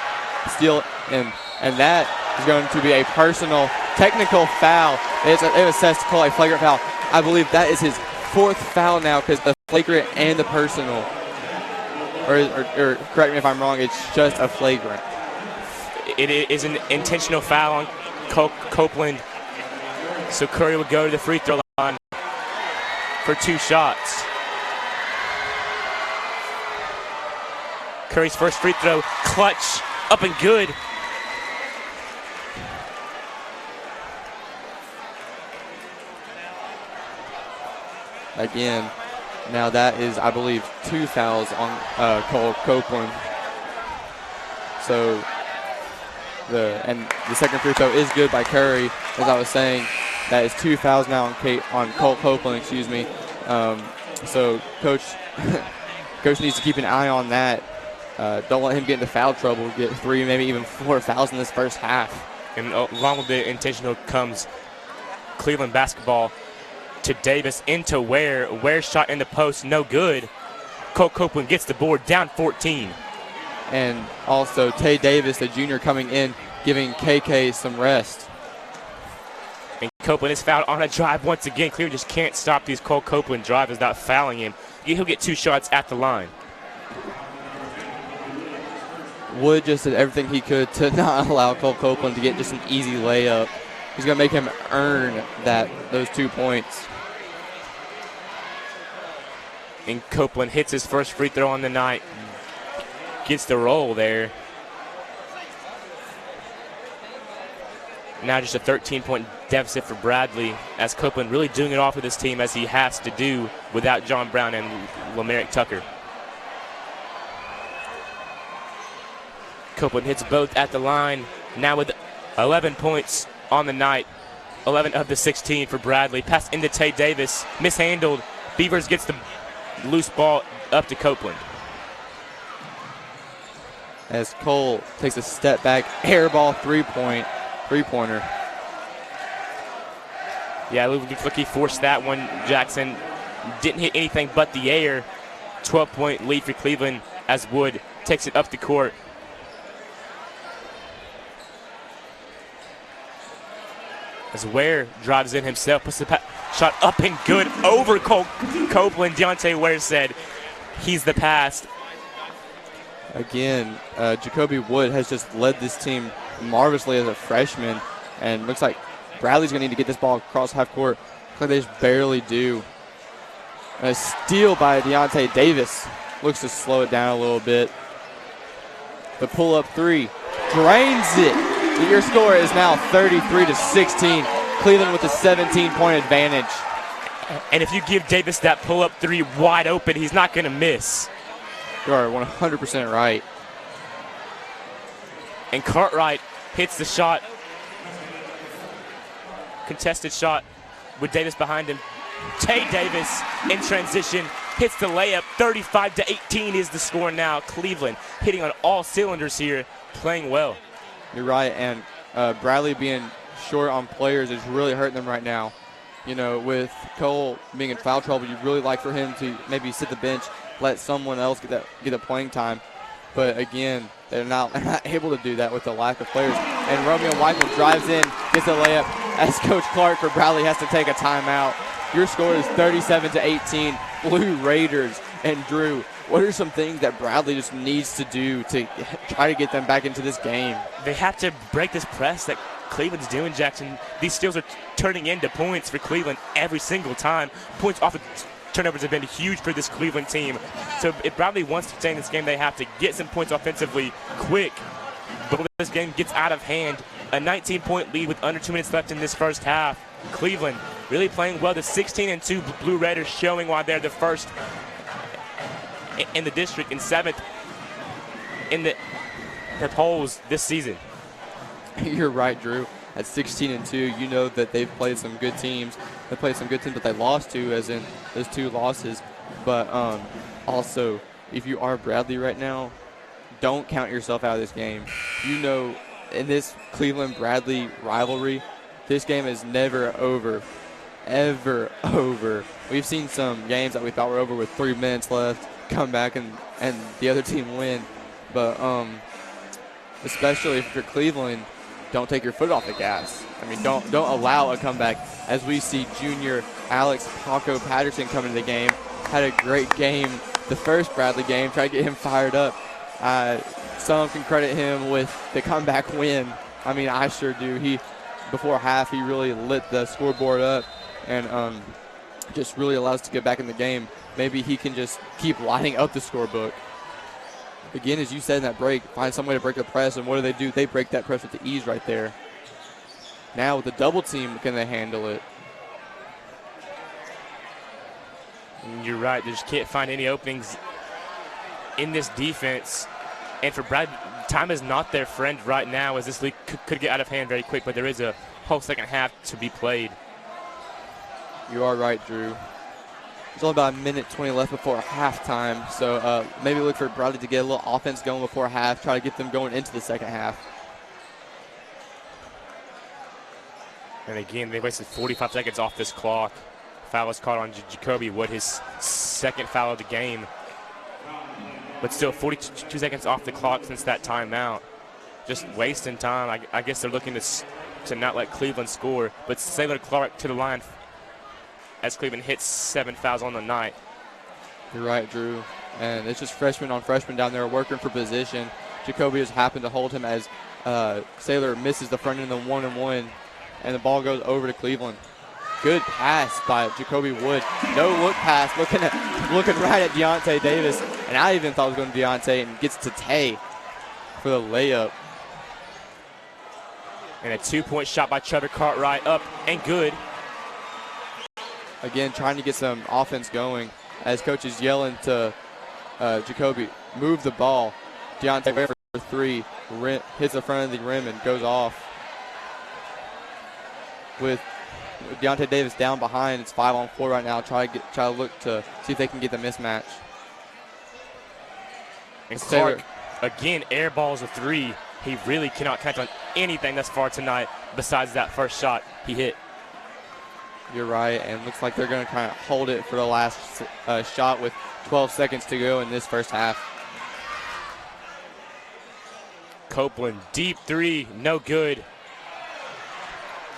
steal, and that is going to be a personal technical foul. It was assessed to call a flagrant foul. I believe that is his 4th foul now, because the flagrant and the personal. Or correct me if I'm wrong, it's just a flagrant. It is an intentional foul on Copeland. So Curry will go to the free throw line for 2 shots. Curry's first free throw, clutch, up and good. Again, now that is, I believe, 2 fouls on Cole Copeland. So the second free throw is good by Curry, as I was saying. That is 2 fouls now on Cole Copeland, excuse me. So Coach needs to keep an eye on that. Don't let him get into foul trouble, get 3, maybe even 4 fouls in this first half. And along with the intentional comes Cleveland basketball to Davis into Ware. Ware shot in the post, no good. Cole Copeland gets the board, down 14. And also Tay Davis, the junior, coming in, giving KK some rest. And Copeland is fouled on a drive once again. Cleveland just can't stop these Cole Copeland drives without fouling him. He'll get 2 shots at the line. Wood just did everything he could to not allow Cole Copeland to get just an easy layup. He's going to make him earn those 2 points. And Copeland hits his first free throw on the night. Gets the roll there. Now just a 13-point deficit for Bradley, as Copeland really doing it off with his team as he has to do without John Brown and Lamerick Tucker. Copeland hits both at the line. Now with 11 points on the night. 11 of the 16 for Bradley. Pass into Tay Davis. Mishandled. Beavers gets the loose ball up to Copeland. As Cole takes a step back, air ball three-pointer. Yeah, looks like he forced that one. Jackson didn't hit anything but the air. 12-point lead for Cleveland as Wood takes it up the court. As Ware drives in himself, puts the shot up and good over Copeland. Deontay Ware said he's the pass. Again, Jacoby Wood has just led this team marvelously as a freshman, and looks like Bradley's going to need to get this ball across half court. Looks like they just barely do. A steal by Deontay Davis. Looks to slow it down a little bit. The pull-up three drains it. Your score is now 33-16. Cleveland with a 17-point advantage. And if you give Davis that pull-up three wide open, he's not going to miss. You are 100% right. And Cartwright hits the shot. Contested shot with Davis behind him. Tay Davis in transition hits the layup. 35-18 is the score now. Cleveland hitting on all cylinders here, playing well. You're right, and Bradley being short on players is really hurting them right now. You know, with Cole being in foul trouble, you'd really like for him to maybe sit the bench, let someone else get the playing time. But again, they're not able to do that with the lack of players. And Romeo Weigel drives in, gets a layup, as Coach Clark for Bradley has to take a timeout. Your score is 37-18. Blue Raiders. And Drew, what are some things that Bradley just needs to do to try to get them back into this game? They have to break this press that Cleveland's doing, Jackson. These steals are turning into points for Cleveland every single time. Points off of turnovers have been huge for this Cleveland team. So if Bradley wants to stay in this game, they have to get some points offensively quick. But when this game gets out of hand, a 19-point lead with under 2 minutes left in this first half. Cleveland really playing well. The 16-2 Blue Raiders showing why they're the first in the district and 7th in the polls this season. You're right, Drew. At 16-2, you know that they've played some good teams. They played some good teams that they lost to, as in those 2 losses. But also, if you are Bradley right now, don't count yourself out of this game. You know, in this Cleveland-Bradley rivalry, this game is never over, ever over. We've seen some games that we thought were over with 3 minutes left, come back and the other team win. But especially if you're Cleveland, don't take your foot off the gas. I mean, don't allow a comeback. As we see junior Alex Paco Patterson come into the game, had a great game the first Bradley game, try to get him fired up. Some can credit him with the comeback win. I mean, I sure do. Before half, he really lit the scoreboard up and just really allows us to get back in the game. Maybe he can just keep lighting up the scorebook. Again, as you said in that break, find some way to break the press, and what do? They break that press with the ease right there. Now with the double team, can they handle it? You're right. They just can't find any openings in this defense. And for Brad, time is not their friend right now, as this league could get out of hand very quick, but there is a whole second half to be played. You are right, Drew. There's only about a minute 20 left before halftime, so maybe look for Bradley to get a little offense going before half, try to get them going into the second half. And again, they wasted 45 seconds off this clock. Foul was caught on Jacoby Wood, his second foul of the game. But still 42 seconds off the clock since that timeout. Just wasting time. I guess they're looking to not let Cleveland score. But Sailor Clark to the line as Cleveland hits 7 fouls on the night. You're right, Drew. And it's just freshman on freshman down there working for position. Jacoby has happened to hold him as Sailor misses the front end of the 1-and-1. And the ball goes over to Cleveland. Good pass by Jacoby Wood. No look pass, looking right at Deontay Davis. And I even thought it was going to Deontay, and gets to Tay for the layup. And a 2-point shot by Trevor Cartwright, up and good. Again, trying to get some offense going as coach is yelling to Jacoby, move the ball. Deontay for three, hits the front of the rim and goes off. With Deontay Davis down behind, it's 5-on-4 right now. Try to look to see if they can get the mismatch. And Clark, again, airballs a three. He really cannot catch on anything thus far tonight besides that first shot he hit. You're right, and looks like they're going to kind of hold it for the last shot with 12 seconds to go in this first half. Copeland, deep three, no good.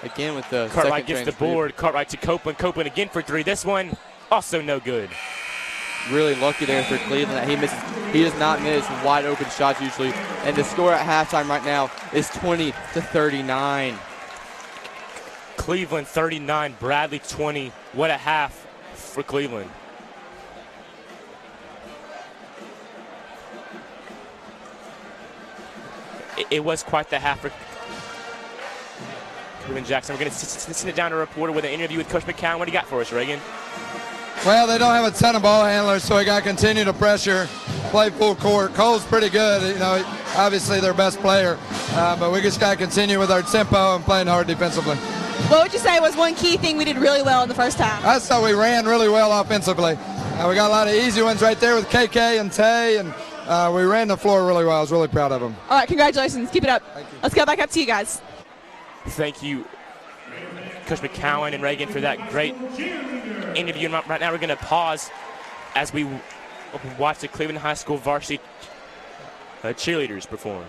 Again with the Cartwright gets the board. Cartwright to Copeland. Copeland again for three. This one also no good. Really lucky there for Cleveland that he misses. He does not miss wide open shots usually. And the score at halftime right now is 20-39. Cleveland 39, Bradley 20. What a half for Cleveland. It was quite the half for Cleveland Jackson. We're going to send it down to a reporter with an interview with Coach McCown. What do you got for us, Reagan? Well, they don't have a ton of ball handlers, so we got to continue to pressure, play full court. Cole's pretty good, you know, obviously their best player, but we just got to continue with our tempo and playing hard defensively. What would you say was one key thing we did really well in the first half? I thought we ran really well offensively. We got a lot of easy ones right there with KK and Tay, and we ran the floor really well. I was really proud of them. All right, congratulations. Keep it up. Thank you. Let's go back up to you guys. Thank you, Coach McCown and Reagan, for that great interview. Right now we're going to pause as we watch the Cleveland High School varsity cheerleaders perform.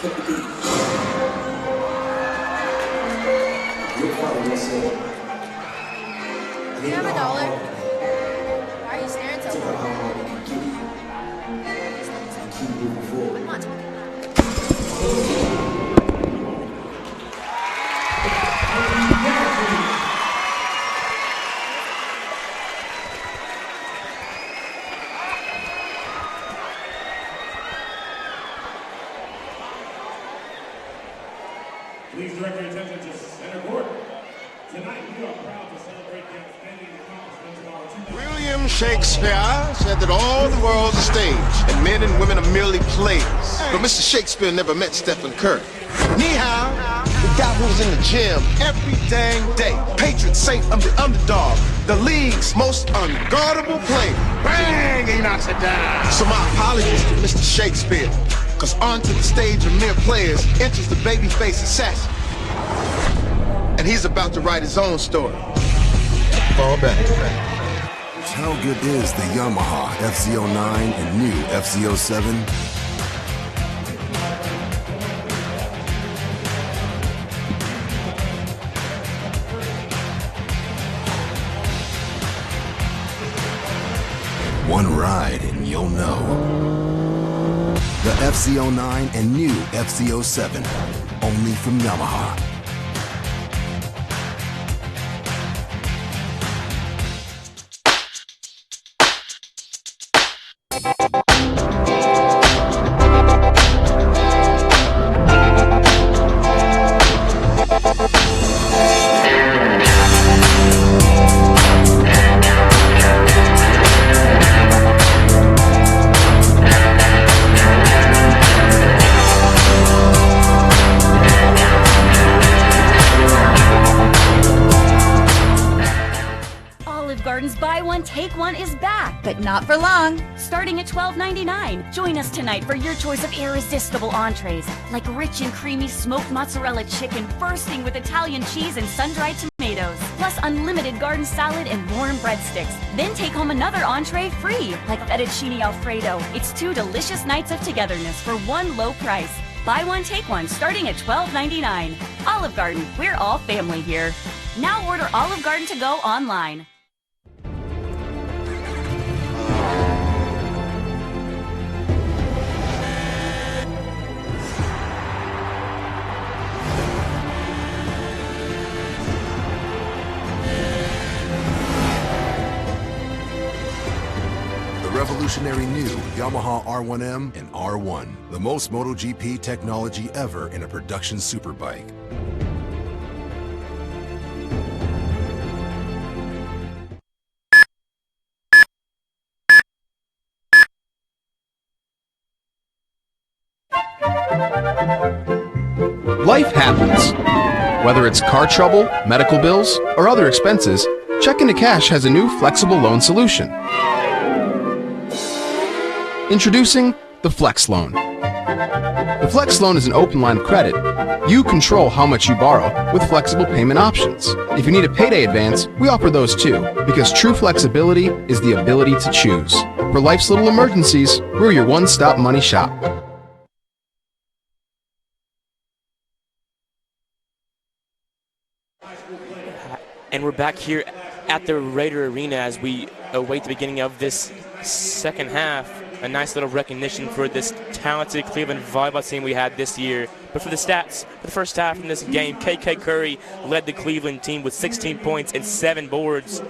Do you have $1? Why are you staring so hard? I'm not talking Please direct your attention to center court. Tonight, we are proud to celebrate the outstanding accomplishments of our William Shakespeare said that all the world's a stage, and men and women are merely players. But Mr. Shakespeare never met Stephen Curry. Ni hao, the guy who's in the gym every dang day. Patron saint of the underdog, the league's most unguardable player. Bang, he knocks it down. So my apologies to Mr. Shakespeare, because onto the stage of mere players enters the babyface assassin. And he's about to write his own story. Fall back. How good is the Yamaha FZ09 and new FZ07? One ride and you'll know. The FZ09 and new FZ07, only from Yamaha. Buy One, Take One is back. But not for long. Starting at $12.99. Join us tonight for your choice of irresistible entrees, like rich and creamy smoked mozzarella chicken bursting with Italian cheese and sun-dried tomatoes, plus unlimited garden salad and warm breadsticks. Then take home another entree free, like fettuccine alfredo. It's 2 delicious nights of togetherness for one low price. Buy one, take one, starting at $12.99. Olive Garden, we're all family here. Now order Olive Garden to go online. Revolutionary new Yamaha R1M and R1, the most MotoGP technology ever in a production superbike. Life happens. Whether it's car trouble, medical bills, or other expenses, Check Into Cash has a new flexible loan solution. Introducing the Flex Loan. The Flex Loan is an open line of credit. You control how much you borrow with flexible payment options. If you need a payday advance, we offer those too, because true flexibility is the ability to choose. For life's little emergencies, we're your one-stop money shop. And we're back here at the Raider Arena as we await the beginning of this second half. A nice little recognition for this talented Cleveland volleyball team we had this year. But for the stats, for the first half in this game, KK Curry led the Cleveland team with 16 points and 7 boards.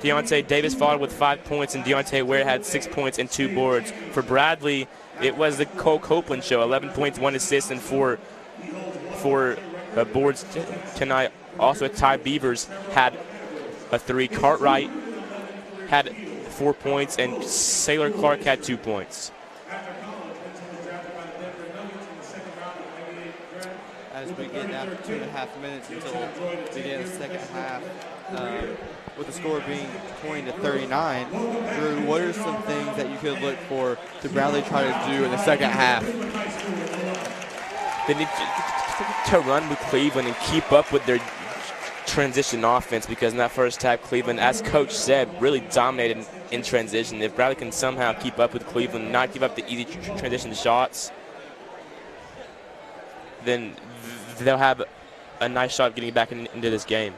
Deontay Davis followed with 5 points, and Deontay Ware had 6 points and 2 boards. For Bradley, it was the Cole Copeland show, 11 points, 1 assist, and 4 boards tonight. Also, Ty Beavers had a 3. Cartwright had 4 points, and Sailor Clark had 2 points. As we get down to 2.5 minutes until the beginning of the second half, with the score being 20-39, Drew, what are some things that you could look for to Bradley try to do in the second half? They need to run with Cleveland and keep up with their transition offense, because in that first half, Cleveland, as Coach said, really dominated in transition. If Bradley can somehow keep up with Cleveland, not give up the easy transition shots, then they'll have a nice shot of getting back into this game.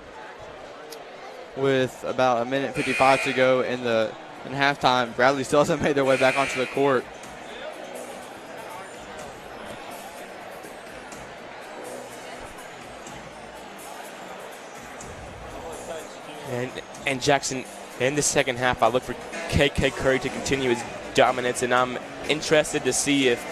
With about 1:55 to go in halftime, Bradley still hasn't made their way back onto the court. And Jackson, in the second half, I look for KK Curry to continue his dominance, and I'm interested to see if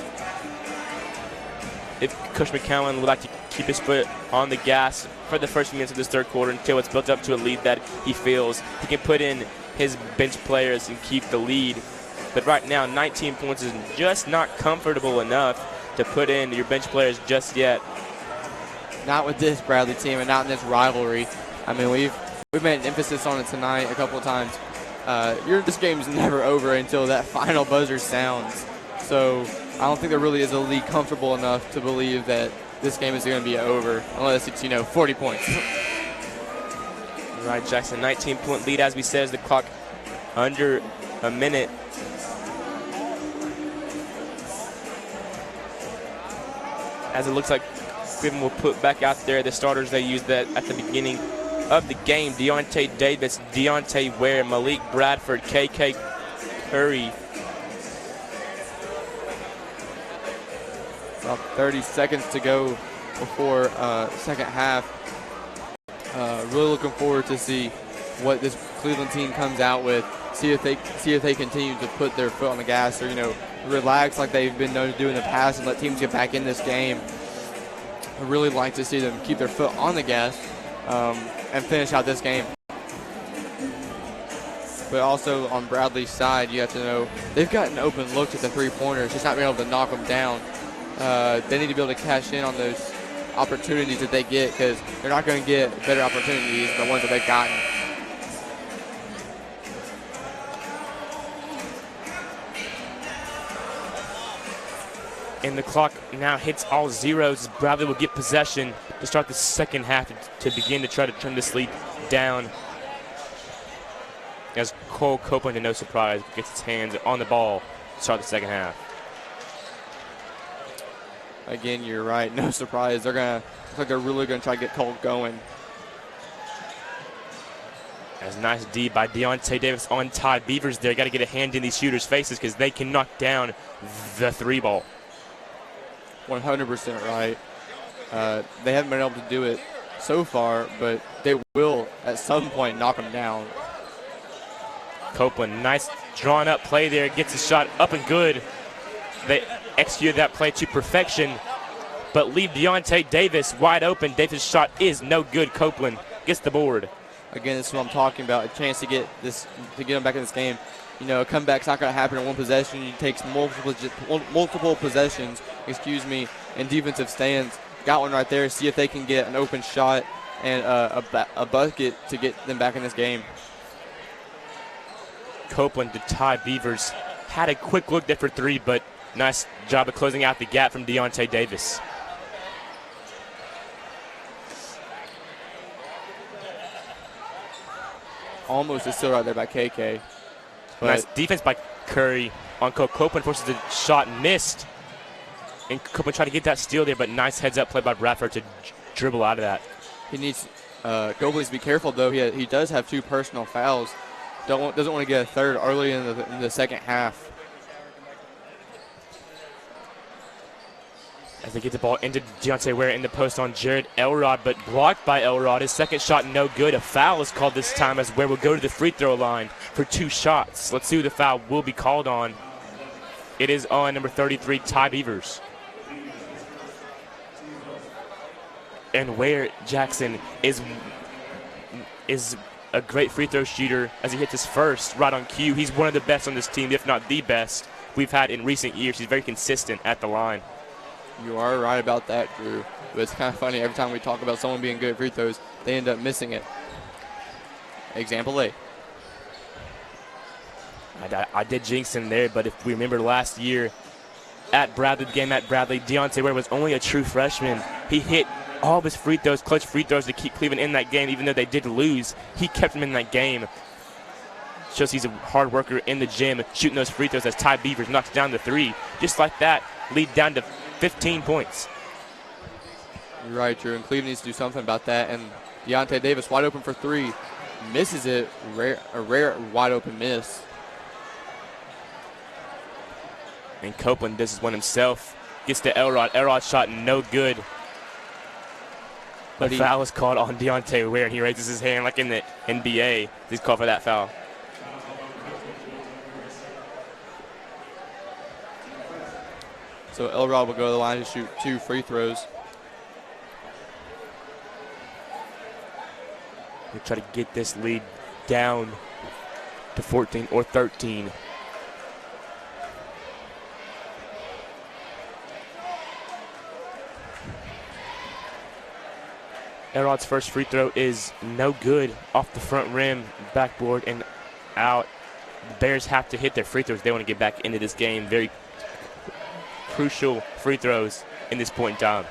Coach McCowan would like to keep his foot on the gas for the first few minutes of this third quarter until it's built up to a lead that he feels he can put in his bench players and keep the lead. But right now, 19 points is just not comfortable enough to put in your bench players just yet. Not with this Bradley team and not in this rivalry. I mean, we've made an emphasis on it tonight a couple of times. This game's never over until that final buzzer sounds. So I don't think there really is a league comfortable enough to believe that this game is going to be over unless it's, 40 points. Right, Jackson, 19-point lead, as we said, as the clock under a minute. As it looks like Cleveland will put back out there the starters they used that at the beginning of the game. Deontay Davis, Deontay Ware, Malik Bradford, KK Curry. About 30 seconds to go before second half. Really looking forward to see what this Cleveland team comes out with. See if they continue to put their foot on the gas or relax like they've been known to do in the past and let teams get back in this game. I really like to see them keep their foot on the gas and finish out this game. But also on Bradley's side, you have to know they've gotten open looks at the three-pointers, just not being able to knock them down. They need to be able to cash in on those opportunities that they get because they're not going to get better opportunities than the ones that they've gotten. And the clock now hits all zeros. Bradley will get possession to start the second half to begin to try to turn this lead down. As Cole Copeland, to no surprise, gets his hands on the ball to start the second half. Again, you're right. No surprise. Looks like they're really going to try to get Cole going. As nice D by Deontay Davis on Ty Beavers there. Got to get a hand in these shooters' faces because they can knock down the three ball. 100% right. They haven't been able to do it so far, but they will at some point knock them down. Copeland, nice drawn up play there. Gets a shot up and good. They executed that play to perfection, but leave Deontay Davis wide open. Davis' shot is no good. Copeland gets the board. Again, this is what I'm talking about, a chance to get them back in this game. A comeback's not going to happen in one possession. It takes multiple possessions, in defensive stands. Got one right there. See if they can get an open shot and a bucket to get them back in this game. Copeland to Ty Beavers. Had a quick look there for three, but nice job of closing out the gap from Deontay Davis. Almost a steal right there by KK. Nice defense by Curry on Copeland. Forces the shot, missed. And Copeland tried to get that steal there, but nice heads-up play by Bradford to dribble out of that. He needs Copeland to be careful, though. He does have 2 personal fouls. Doesn't want to get a third early in the second half. As they get the ball into Deontay Ware in the post on Jared Elrod, but blocked by Elrod. His second shot no good. A foul is called this time as Ware will go to the free throw line for 2 shots. Let's see who the foul will be called on. It is on number 33, Ty Beavers. And Ware Jackson is a great free throw shooter as he hits his first right on cue. He's one of the best on this team, if not the best we've had in recent years. He's very consistent at the line. You are right about that, Drew. But it's kind of funny. Every time we talk about someone being good at free throws, they end up missing it. Example A. I did jinx him there, but if we remember last year at Bradley, the game at Bradley, Deontay Ware was only a true freshman. He hit all of his free throws, clutch free throws to keep Cleveland in that game, even though they did lose. He kept them in that game. Shows he's a hard worker in the gym, shooting those free throws as Ty Beavers knocks down the 3. Just like that, lead down to 15 points. You're right, Drew, and Cleveland needs to do something about that. And Deontay Davis wide open for three. Misses it. A rare wide open miss. And Copeland does one himself. Gets to Elrod. Elrod's shot no good. But foul is called on Deontay Ware, and he raises his hand like in the NBA. He's called for that foul. So Elrod will go to the line to shoot 2 free throws. They try to get this lead down to 14 or 13. Elrod's first free throw is no good, off the front rim, backboard, and out. The Bears have to hit their free throws. They want to get back into this game. Very crucial free throws in this point in time.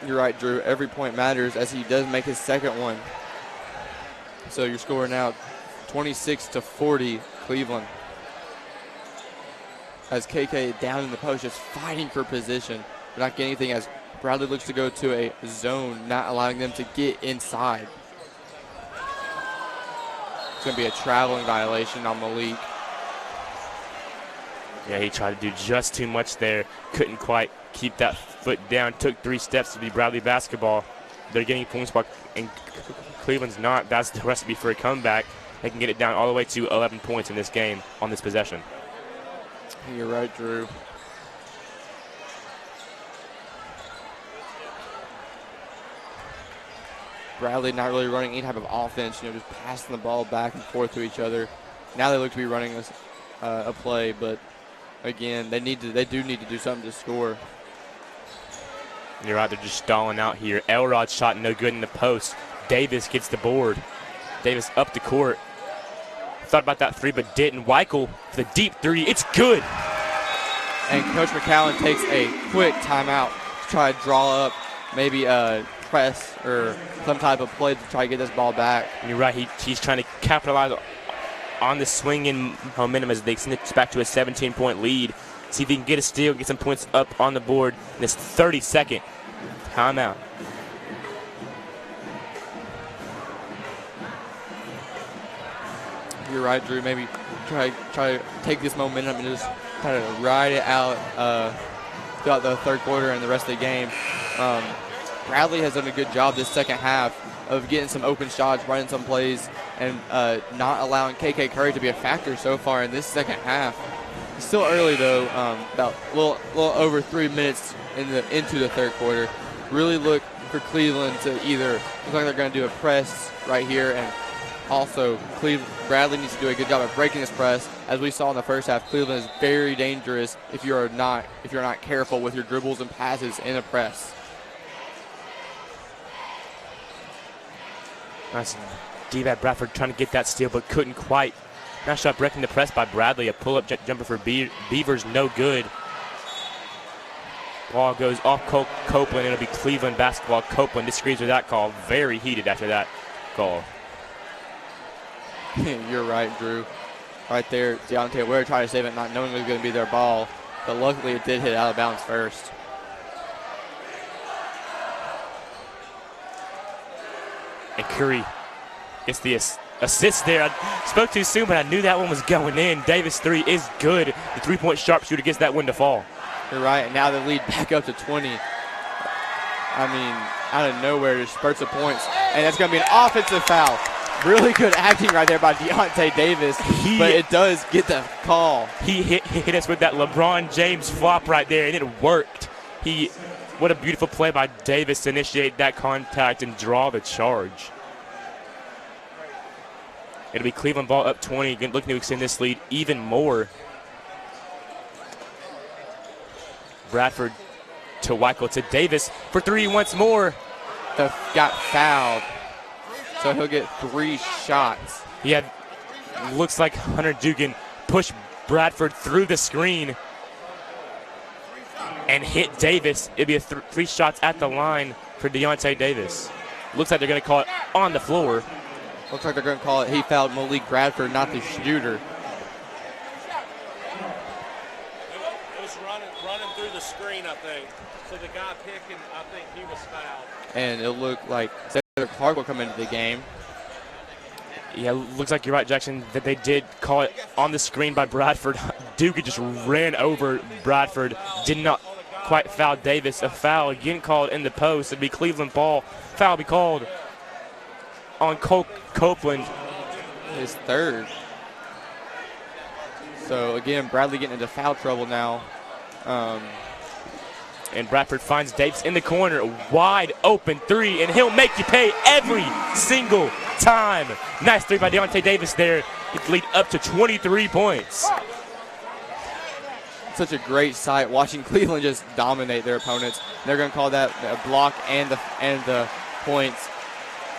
You're right, Drew. Every point matters as he does make his second one. So your score now 26-40 Cleveland. As KK down in the post, just fighting for position, but not getting anything as Bradley looks to go to a zone, not allowing them to get inside. It's going to be a traveling violation on Malik. Yeah, he tried to do just too much there. Couldn't quite keep that foot down. Took 3 steps to be Bradley basketball. They're getting points, and Cleveland's not. That's the recipe for a comeback. They can get it down all the way to 11 points in this game on this possession. You're right, Drew. Bradley not really running any type of offense, just passing the ball back and forth to each other. Now they look to be running a play, but again, they do need to do something to score. You're right, they're just stalling out here. Elrod's shot no good in the post. Davis gets the board. Davis up the court. Thought about that 3, but didn't. Weichel for the deep 3. It's good. And Coach McCowan takes a quick timeout to try to draw up maybe a press or some type of play to try to get this ball back. You're right, he's trying to capitalize on the swing in momentum as they extend it back to a 17-point lead. See if he can get a steal, get some points up on the board in this 30-second timeout. You're right, Drew. Maybe try to take this momentum and just kind of ride it out throughout the third quarter and the rest of the game. Bradley has done a good job this second half of getting some open shots, running some plays, and not allowing KK Curry to be a factor so far in this second half. It's still early though, about a little over 3 minutes into the third quarter. Really look for Cleveland to either look like they're going to do a press right here, and also Bradley needs to do a good job of breaking this press. As we saw in the first half, Cleveland is very dangerous if you're not careful with your dribbles and passes in a press. Nice D-Bat Bradford trying to get that steal, but couldn't quite. Nice shot breaking the press by Bradley. A pull-up jumper for Beavers, no good. Ball goes off Copeland. It'll be Cleveland basketball. Copeland disagrees with that call. Very heated after that call. You're right, Drew. Right there, Deontay Ware tried to save it, not knowing it was going to be their ball. But luckily it did hit out of bounds first. And Curry gets the assist there. I spoke too soon, but I knew that one was going in. Davis 3 is good. The 3-point sharpshooter gets that one to fall. You're right, and now the lead back up to 20. I mean, out of nowhere, just spurts of points. And that's going to be an offensive foul. Really good acting right there by Deontay Davis, but it does get the call. He hit us with that LeBron James flop right there, and it worked. What a beautiful play by Davis to initiate that contact and draw the charge. It'll be Cleveland ball up 20, looking to extend this lead even more. Bradford to Weichel to Davis for 3 once more. Got fouled, so he'll get 3 shots. Looks like Hunter Dugan pushed Bradford through the screen and hit Davis. It'd be 3 shots at the line for Deontay Davis. Looks like they're going to call it on the floor. Looks like they're going to call it. He fouled Malik Bradford, not the shooter. It was running through the the screen, I think. So the guy picking, I think he was fouled. And it looked like Clark will come into the game. Yeah, looks like you're right, Jackson, that they did call it on the screen by Bradford. Duke just ran over Bradford, did not quite foul Davis. A foul again called in the post. It'd be Cleveland ball. Foul be called on Copeland. His third. So again, Bradley getting into foul trouble now. And Bradford finds Davis in the corner, wide open three, and he'll make you pay every single time. Nice three by Deontay Davis there. It lead up to 23 points. Such a great sight watching Cleveland just dominate their opponents. They're going to call that a block and the points.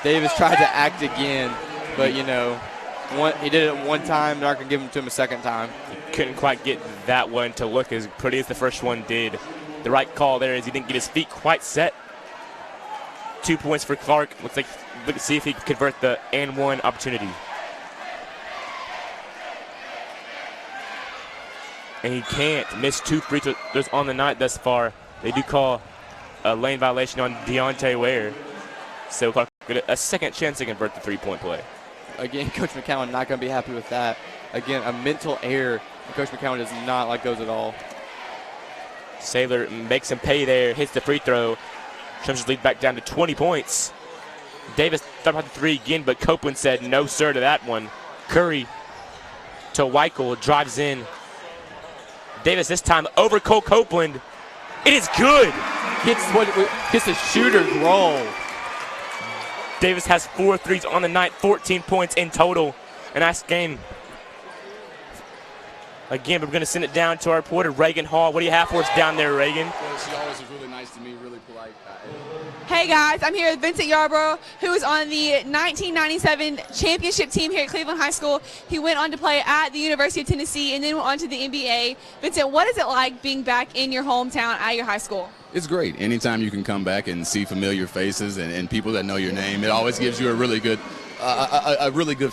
Davis tried to act again, but you know, he did it one time. They're not going to give it to him a second time. Couldn't quite get that one to look as pretty as the first one did. The right call there is he didn't get his feet quite set. 2 points for Clark. Let's see if he can convert the and one opportunity. And he can't. Missed 2 free throws on the night thus far. They do call a lane violation on Deontay Ware. So Clark get a second chance to convert the 3-point play. Again, Coach McCowan not going to be happy with that. Again, a mental error. Coach McCowan does not like those at all. Saylor makes him pay there, hits the free throw. Trims his lead back down to 20 points. Davis thought about the three again, but Copeland said no, sir, to that one. Curry to Weichel, drives in. Davis this time over Cole Copeland. It is good. Gets a shooter's roll. Davis has 4 threes on the night, 14 points in total. A nice game. Again, we're going to send it down to our reporter, Reagan Hall. What do you have for us down there, Reagan? Well, she always was really nice to me, really polite. Hey guys, I'm here with Vincent Yarbrough, who was on the 1997 championship team here at Cleveland High School. He went on to play at the University of Tennessee and then went on to the NBA. Vincent, what is it like being back in your hometown at your high school? It's great. Anytime you can come back and see familiar faces and people that know your name, it always gives you a really good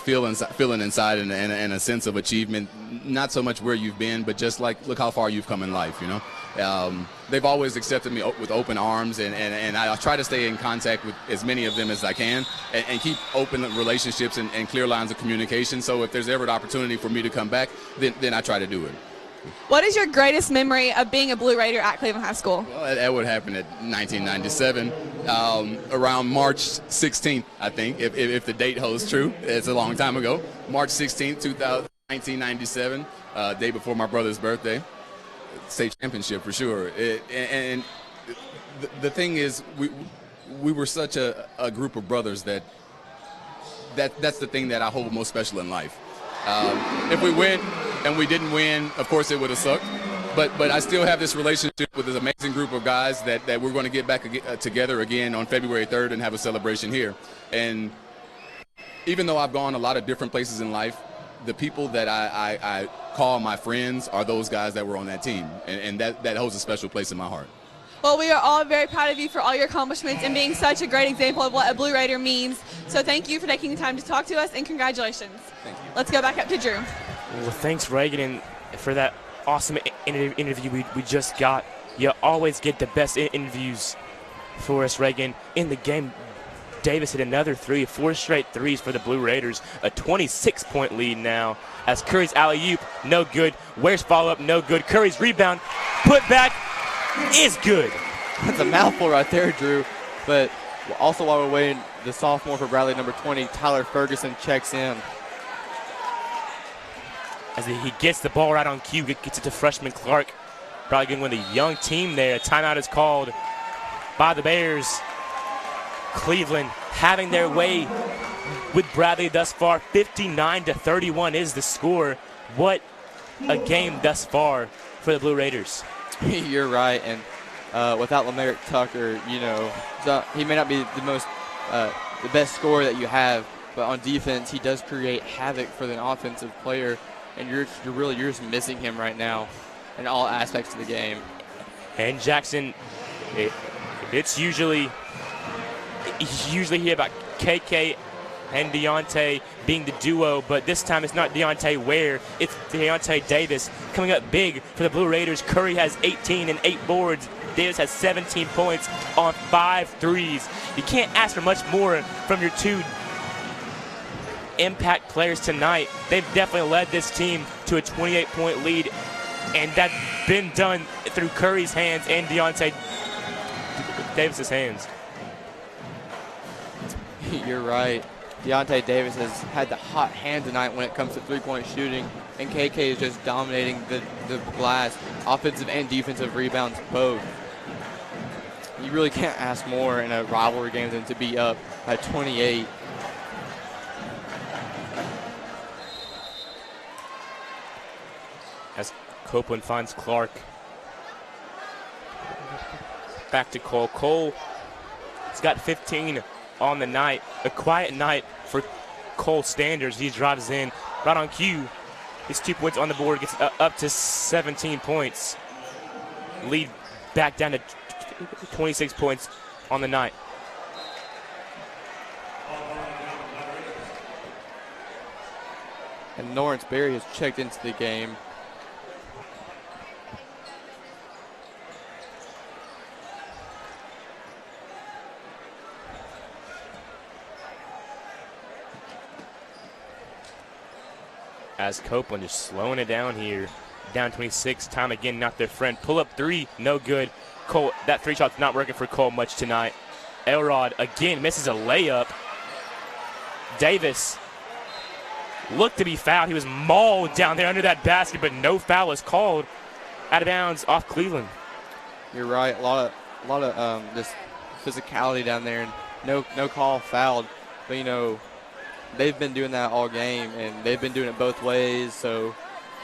feeling inside and a sense of achievement. Not so much where you've been, but just like look how far you've come in life. You know, they've always accepted me with open arms, and I try to stay in contact with as many of them as I can, and keep open relationships and clear lines of communication. So if there's ever an opportunity for me to come back, then I try to do it. What is your greatest memory of being a Blue Raider at Cleveland High School? Well, that would happen at 1997, around March 16th, I think, if the date holds true. It's a long time ago. March 16th, 1997, day before my brother's birthday. State championship for sure. And the thing is, we were such a group of brothers that's the thing that I hold most special in life. If we win and we didn't win, of course it would have sucked. But I still have this relationship with this amazing group of guys that we're going to get back together again on February 3rd and have a celebration here. And even though I've gone a lot of different places in life, the people that I call my friends are those guys that were on that team. And that holds a special place in my heart. Well, we are all very proud of you for all your accomplishments and being such a great example of what a Blue Raider means. So thank you for taking the time to talk to us, and congratulations. Thank you. Let's go back up to Drew. Well, thanks, Reagan, for that awesome interview we just got. You always get the best interviews for us, Reagan. In the game, Davis hit another 4 straight threes for the Blue Raiders. A 26-point lead now as Curry's alley-oop, no good. Ware's follow-up, no good. Curry's rebound, put back, is good. That's a mouthful right there, Drew. But also while we're waiting, the sophomore for Bradley, number 20, Tyler Ferguson, checks in. As he gets the ball right on cue, gets it to freshman Clark. Probably going to win the young team there. A timeout is called by the Bears. Cleveland having their way with Bradley thus far. 59-31 is the score. What a game thus far for the Blue Raiders. You're right, and without LaMerick Tucker, you know, he may not be the best scorer that you have, but on defense, he does create havoc for the offensive player, and you're just missing him right now in all aspects of the game. And Jackson, it's usually here about KK and Deontay being the duo, but this time it's not Deontay Ware, it's Deontay Davis coming up big for the Blue Raiders. Curry has 18 and 8 boards. Davis has 17 points on 5 threes. You can't ask for much more from your two impact players tonight. They've definitely led this team to a 28-point lead, and that's been done through Curry's hands and Deontay Davis's hands. You're right. Deontay Davis has had the hot hand tonight when it comes to three-point shooting, and KK is just dominating the glass, offensive and defensive rebounds both. You really can't ask more in a rivalry game than to be up by 28. As Copeland finds Clark. Back to Cole. Cole has got 15 on the night. A quiet night for Cole standards. He drives in right on cue. His 2 points on the board, gets up to 17 points. Lead back down to 26 points on the night. And Lawrence Berry has checked into the game. As Copeland is slowing it down here. Down 26, time again not their friend. Pull up 3, no good. Cole, that 3 shot's not working for Cole much tonight. Elrod again misses a layup. Davis looked to be fouled. He was mauled down there under that basket, but no foul is called. Out of bounds off Cleveland. You're right. A lot of this physicality down there, and no call fouled. But you know, they've been doing that all game, and they've been doing it both ways. So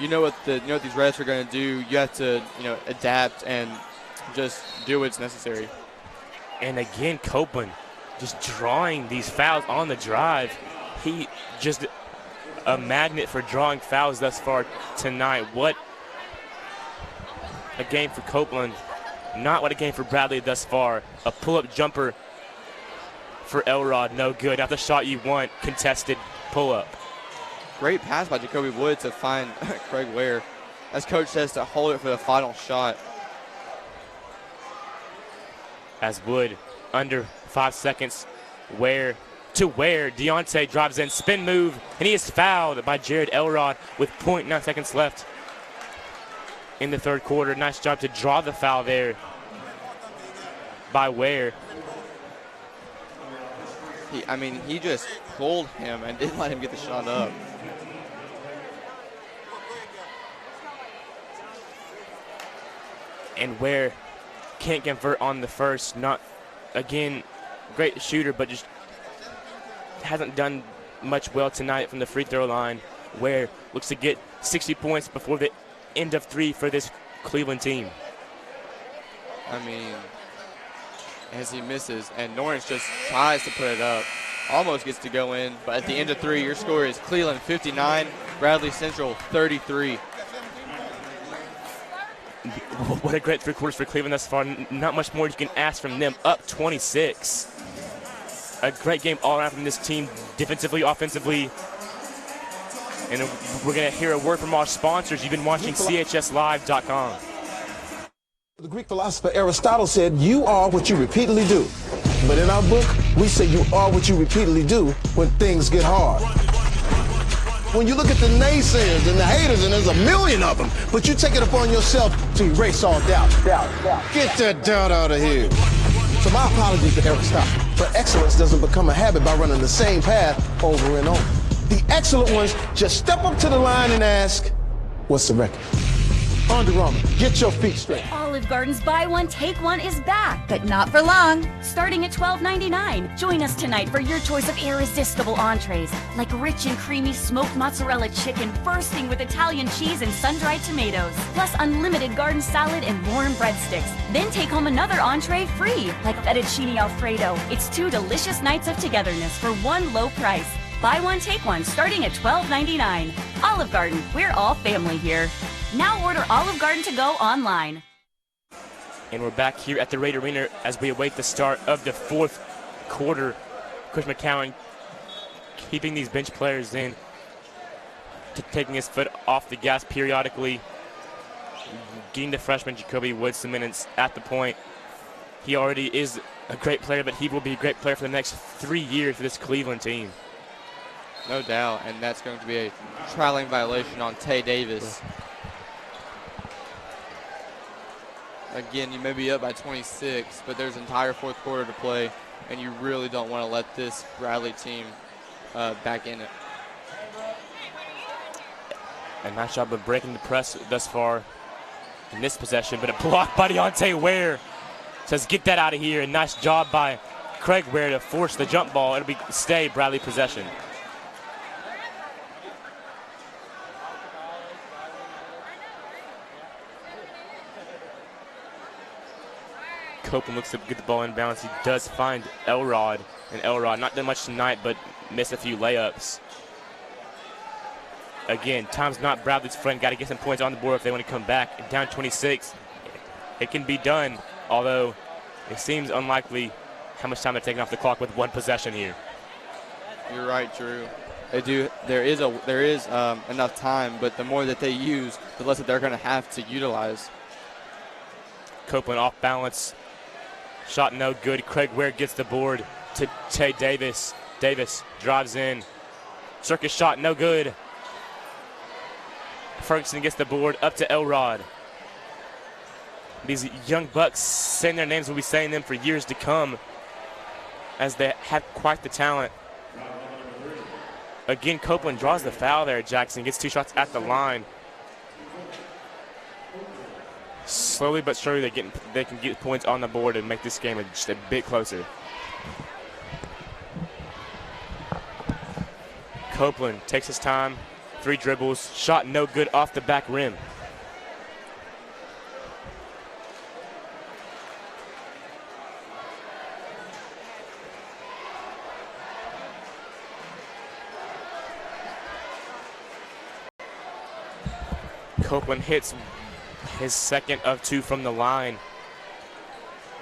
you know what these refs are going to do. You have to adapt and just do what's necessary. And again, Copeland just drawing these fouls on the drive. He just a magnet for drawing fouls thus far tonight. What a game for Copeland. Not what a game for Bradley thus far. A pull-up jumper for Elrod, no good. Not the shot you want, contested pull-up. Great pass by Jacoby Wood to find Craig Ware. As coach says, to hold it for the final shot. As Wood, under 5 seconds, Ware, Deontay drives in, spin move, and he is fouled by Jared Elrod with 0.9 seconds left in the third quarter. Nice job to draw the foul there by Ware. He just pulled him and didn't let him get the shot up. And Ware can't convert on the first. Not, again, great shooter, but just hasn't done much well tonight from the free throw line. Ware looks to get 60 points before the end of 3 for this Cleveland team. As he misses, and Norris just tries to put it up. Almost gets to go in, but at the end of 3, your score is Cleveland 59, Bradley Central 33. What a great 3 quarters for Cleveland thus far. Not much more you can ask from them. Up 26. A great game all around from this team, defensively, offensively. And we're going to hear a word from our sponsors. You've been watching CHSLive.com. The Greek philosopher Aristotle said, you are what you repeatedly do. But in our book, we say you are what you repeatedly do when things get hard. When you look at the naysayers and the haters, and there's a million of them, but you take it upon yourself to erase all doubt. Get that doubt out of here. So my apologies to Aristotle. But excellence doesn't become a habit by running the same path over and over. The excellent ones just step up to the line and ask, what's the record? Under Armour, get your feet straight. Olive Garden's Buy One, Take One is back. But not for long. Starting at $12.99. Join us tonight for your choice of irresistible entrees, like rich and creamy smoked mozzarella chicken bursting with Italian cheese and sun-dried tomatoes, plus unlimited garden salad and warm breadsticks. Then take home another entree free, like fettuccine Alfredo. It's 2 delicious nights of togetherness for one low price. Buy one, take one, starting at $12.99. Olive Garden, we're all family here. Now order Olive Garden to go online. And we're back here at the Raider Arena as we await the start of the 4th quarter. Chris McCowan keeping these bench players in, taking his foot off the gas periodically, getting the freshman Jacoby Woods some minutes at the point. He already is a great player, but he will be a great player for the next 3 years for this Cleveland team. No doubt, and that's going to be a trialing violation on Tay Davis. Again, you may be up by 26, but there's an entire fourth quarter to play, and you really don't want to let this Bradley team back in it. A nice job of breaking the press thus far in this possession, but a block by Deontay Ware. Says, get that out of here. A nice job by Craig Ware to force the jump ball. It'll stay Bradley possession. Copeland looks to get the ball in balance. He does find Elrod, and Elrod not done much tonight, but missed a few layups. Again, time's not Bradley's friend. Got to get some points on the board if they want to come back. Down 26, it can be done, although it seems unlikely how much time they're taking off the clock with one possession here. You're right, Drew. They do. There is enough time, but the more that they use, the less that they're going to have to utilize. Copeland off balance. Shot no good. Craig Ware gets the board to Tay Davis. Davis drives in. Circus shot no good. Ferguson gets the board up to Elrod. These young bucks saying their names will be saying them for years to come, as they have quite the talent. Again, Copeland draws the foul there. Jackson gets 2 shots at the line. Slowly but surely they can get points on the board and make this game just a bit closer. Copeland takes his time, 3 dribbles, shot no good off the back rim. Copeland hits his second of 2 from the line.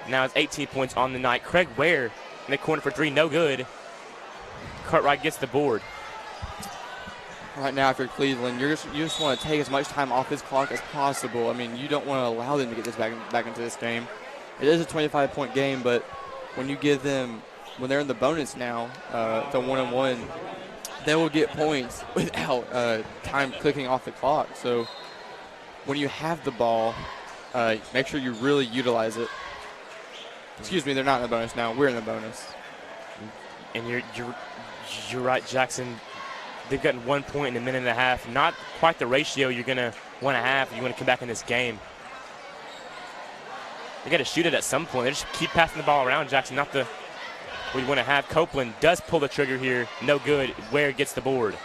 Now it's 18 points on the night. Craig Ware in the corner for 3, no good. Cartwright gets the board. Right now, if you're Cleveland, you just want to take as much time off this clock as possible. I mean, you don't want to allow them to get this back into this game. It is a 25-point game, but when you give them, when they're in the bonus now, the 1-on-1, they will get points without time clicking off the clock. So when you have the ball, make sure you really utilize it. Excuse me, they're not in the bonus now. We're in the bonus. And you're right, Jackson. They've gotten 1 point in a minute and a half. Not quite the ratio you're going to want to have if you want to come back in this game. They got to shoot it at some point. They just keep passing the ball around, Jackson. Not the what you want to have. Copeland does pull the trigger here. No good. Ware gets the board.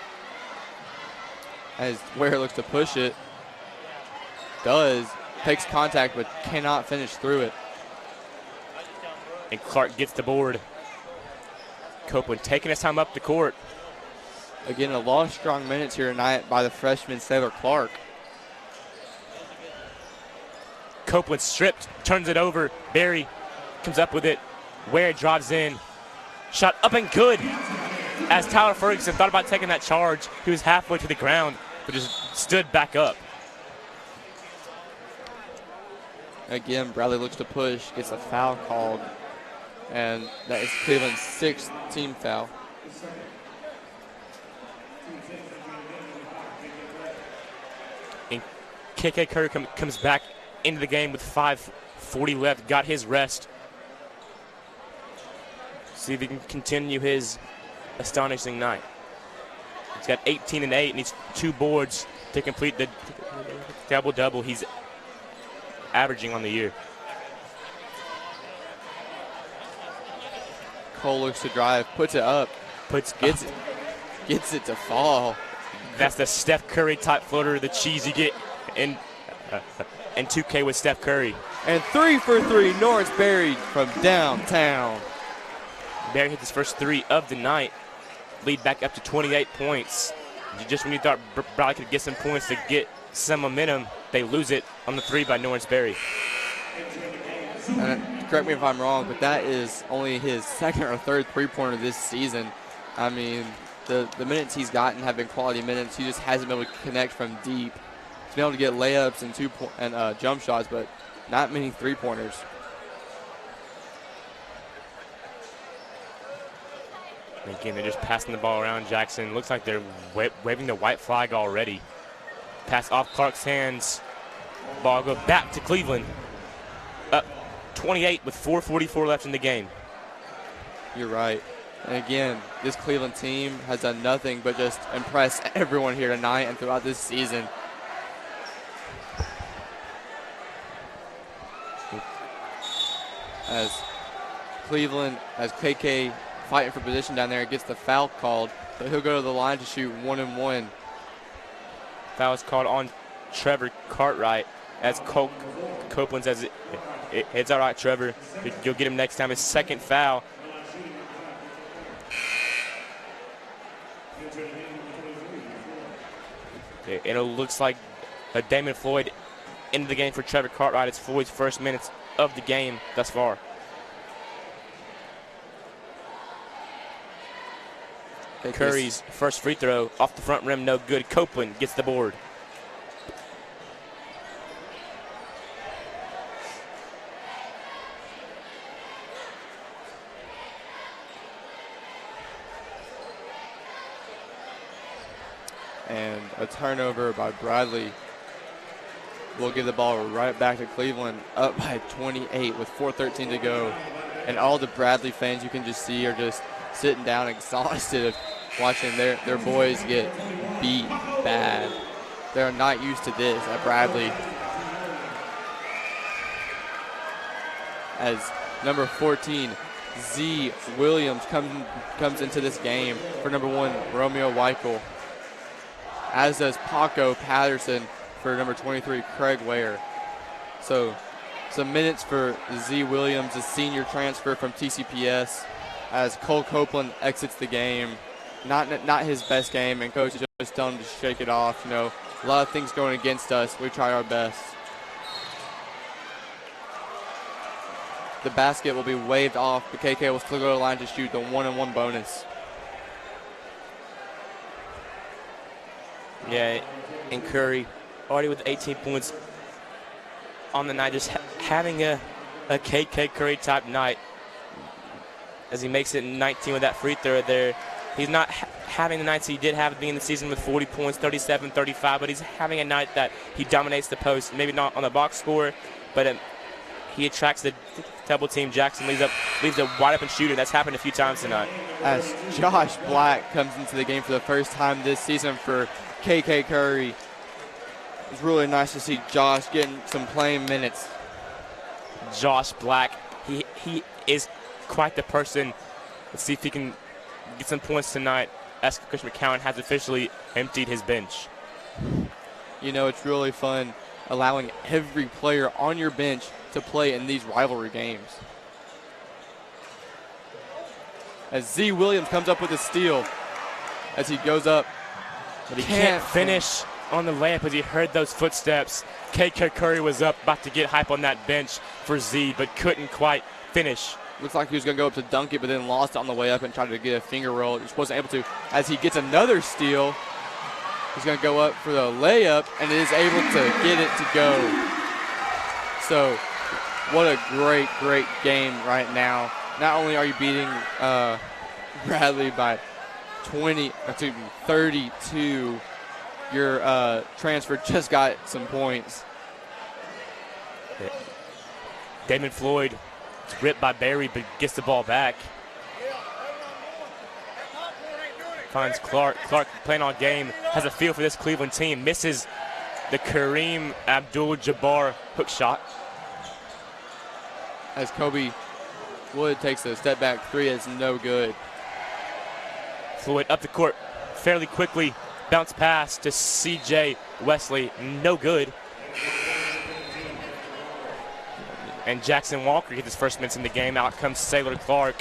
As Ware looks to push it, takes contact but cannot finish through it. And Clark gets the board. Copeland taking his time up the court. Again, a lot of strong minutes here tonight by the freshman Sailor Clark. Copeland stripped, turns it over. Barry comes up with it. Ware drives in. Shot up and good. As Tyler Ferguson thought about taking that charge, he was halfway to the ground, but just stood back up. Again, Bradley looks to push, gets a foul called, and that is Cleveland's 6th team foul. And KK Curry comes back into the game with 5:40 left, got his rest. See if he can continue his astonishing night. He's got 18 and 8, needs 2 boards to complete the double-double he's averaging on the year. Cole looks to drive, puts it up, gets it to fall. That's the Steph Curry type floater, the cheese you get in 2K with Steph Curry. And 3 for 3, Norris Berry from downtown. Berry hit his first 3 of the night, lead back up to 28 points. Just when you thought Bradley could get some points to get some momentum, they lose it on the 3 by Norris Berry. Correct me if I'm wrong, but that is only his 2nd or 3rd three-pointer this season. I mean, the minutes he's gotten have been quality minutes. He just hasn't been able to connect from deep. He's been able to get layups and jump shots, but not many three-pointers. Again, they're just passing the ball around Jackson. Looks like they're waving the white flag already. Pass off Clark's hands. Ball go back to Cleveland. Up 28 with 4:44 left in the game. You're right. And again, this Cleveland team has done nothing but just impress everyone here tonight and throughout this season. As KK fighting for position down there, gets the foul called, but he'll go to the line to shoot 1-and-1. Foul is called on Trevor Cartwright as Copeland says it's all right, Trevor. You'll get him next time. His second foul. And it looks like Damon Floyd into the game for Trevor Cartwright. It's Floyd's first minutes of the game thus far. Curry's first free throw off the front rim, no good. Copeland gets the board. And a turnover by Bradley will give the ball right back to Cleveland, up by 28 with 4:13 to go. And all the Bradley fans you can just see are just sitting down exhausted of watching their boys get beat bad. They're not used to this at Bradley. As number 14, Z Williams comes into this game for number 1, Romeo Weichel. As does Paco Patterson for number 23, Craig Ware. So some minutes for Z Williams, a senior transfer from TCPS, as Cole Copeland exits the game. Not his best game, and coach is just telling him to shake it off. You know, a lot of things going against us. We try our best. The basket will be waved off, but KK will still go to the line to shoot the 1-and-1 bonus. Yeah, and Curry already with 18 points on the night, just having a KK Curry type night as he makes it 19 with that free throw there. He's not having the nights he did have at the beginning of the season with 40 points, 37, 35, but he's having a night that he dominates the post. Maybe not on the box score, but he attracts the double team. Jackson leaves a wide open shooter. That's happened a few times tonight. As Josh Black comes into the game for the first time this season for KK Curry. It's really nice to see Josh getting some playing minutes. Josh Black, he is quite the person. Let's see if he can get some points tonight as Coach McCowan has officially emptied his bench. You know, it's really fun allowing every player on your bench to play in these rivalry games. As Z Williams comes up with a steal as he goes up. But he can't finish on the layup as he heard those footsteps. KK Curry was up, about to get hype on that bench for Z, but couldn't quite finish. Looks like he was going to go up to dunk it, but then lost it on the way up and tried to get a finger roll. Just wasn't able to. As he gets another steal, he's going to go up for the layup and is able to get it to go. So what a great, great game right now. Not only are you beating Bradley by 32, your transfer just got some points. Damon Floyd is ripped by Barry, but gets the ball back. Finds Clark. Clark playing on game, has a feel for this Cleveland team. Misses the Kareem Abdul-Jabbar hook shot. As Kobe Wood takes a step back three, it's no good. Floyd up the court fairly quickly. Bounce pass to CJ Wesley, no good. And Jackson Walker gets his first minutes in the game. Out comes Saylor Clark.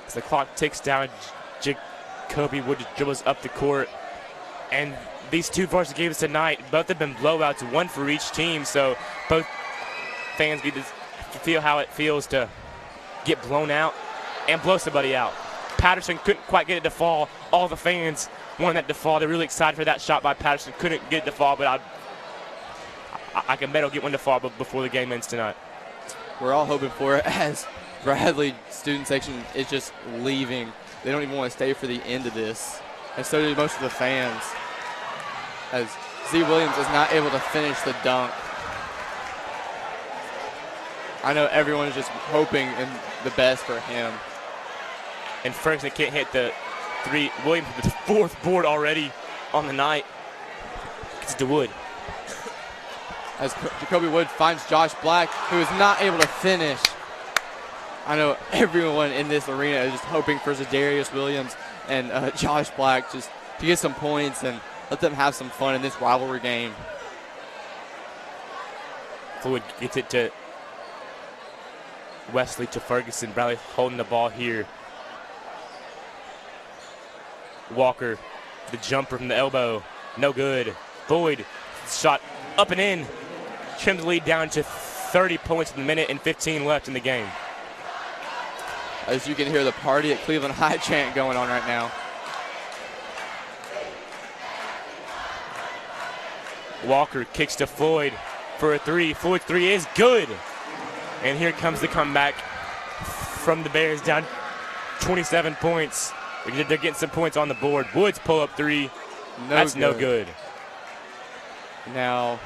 As the clock ticks down, Jacoby Wood dribbles up the court. And these two varsity games tonight, both have been blowouts, one for each team. So both fans get to feel how it feels to get blown out and blow somebody out. Patterson couldn't quite get it to fall. All the fans wanted that to fall. They're really excited for that shot by Patterson. Couldn't get it to fall, but I can bet he'll get one to fall before the game ends tonight. We're all hoping for it, as Bradley student section is just leaving. They don't even want to stay for the end of this. And so do most of the fans, as Z. Williams is not able to finish the dunk. I know everyone is just hoping in the best for him. And Ferguson can't hit the three. Williams with the fourth board already on the night. Gets to Wood. As Jacoby Wood finds Josh Black, who is not able to finish. I know everyone in this arena is just hoping for Zadarius Williams and Josh Black just to get some points and let them have some fun in this rivalry game. Floyd gets it to Wesley, to Ferguson. Bradley holding the ball here. Walker, the jumper from the elbow, no good. Floyd, shot up and in. Trims the lead down to 30 points in the minute and 15 left in the game. As you can hear the party at Cleveland High chant going on right now. Walker kicks to Floyd for a three. Floyd's three is good. And here comes the comeback from the Bears, down 27 points. They're getting some points on the board. Woods pull-up three. That's no good. Now,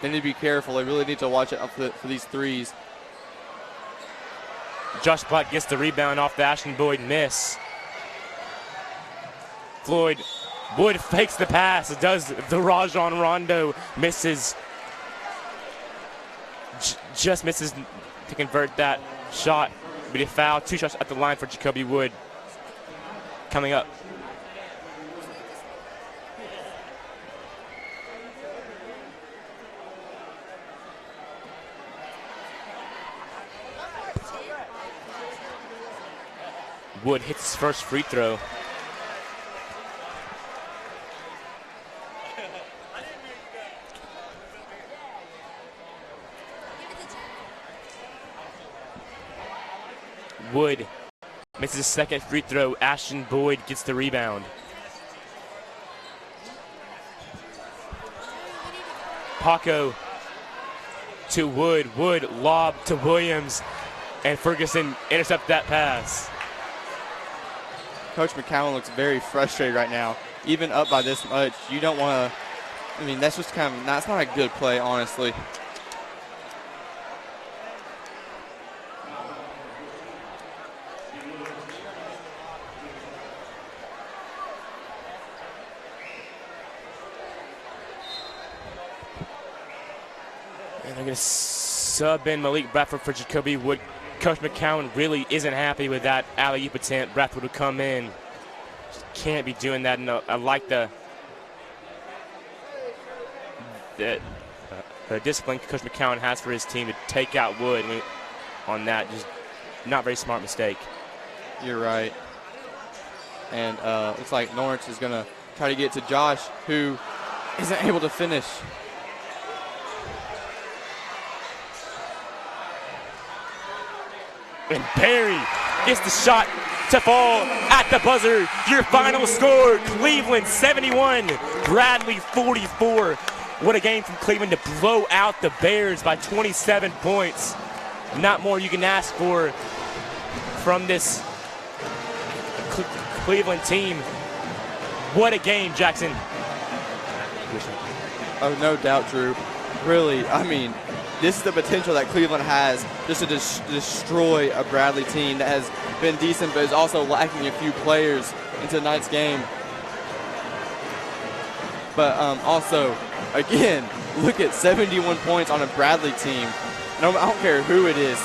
they need to be careful. They really need to watch out for these threes. Josh Black gets the rebound off the Ashton Boyd miss. Floyd, Wood fakes the pass. It does the Rajon Rondo. Misses. Just misses to convert that shot. But a foul. 2 shots at the line for Jacoby Wood. Coming up. Wood hits his first free throw. Wood misses his second free throw. Ashton Boyd gets the rebound. Paco to Wood. Wood lob to Williams. And Ferguson intercepts that pass. Coach McCowan looks very frustrated right now. Even up by this much, you don't want to. I mean, that's just kind of that's not a good play, honestly. And they're going to sub in Malik Bradford for Jacoby Wood. Coach McCowan really isn't happy with that alley-oop attempt. Bradford would come in. Just can't be doing that. No, I like the discipline Coach McCowan has for his team to take out Wood on that. Just not very smart mistake. You're right. And looks like Lawrence is going to try to get to Josh, who isn't able to finish. And Perry gets the shot to fall at the buzzer. Your final score, Cleveland 71, Bradley 44. What a game from Cleveland to blow out the Bears by 27 points. Not more you can ask for from this Cleveland team. What a game, Jackson. Oh, no doubt, Drew. Really, I mean, this is the potential that Cleveland has just to destroy a Bradley team that has been decent but is also lacking a few players in tonight's game. But also, again, look at 71 points on a Bradley team. And I don't care who it is.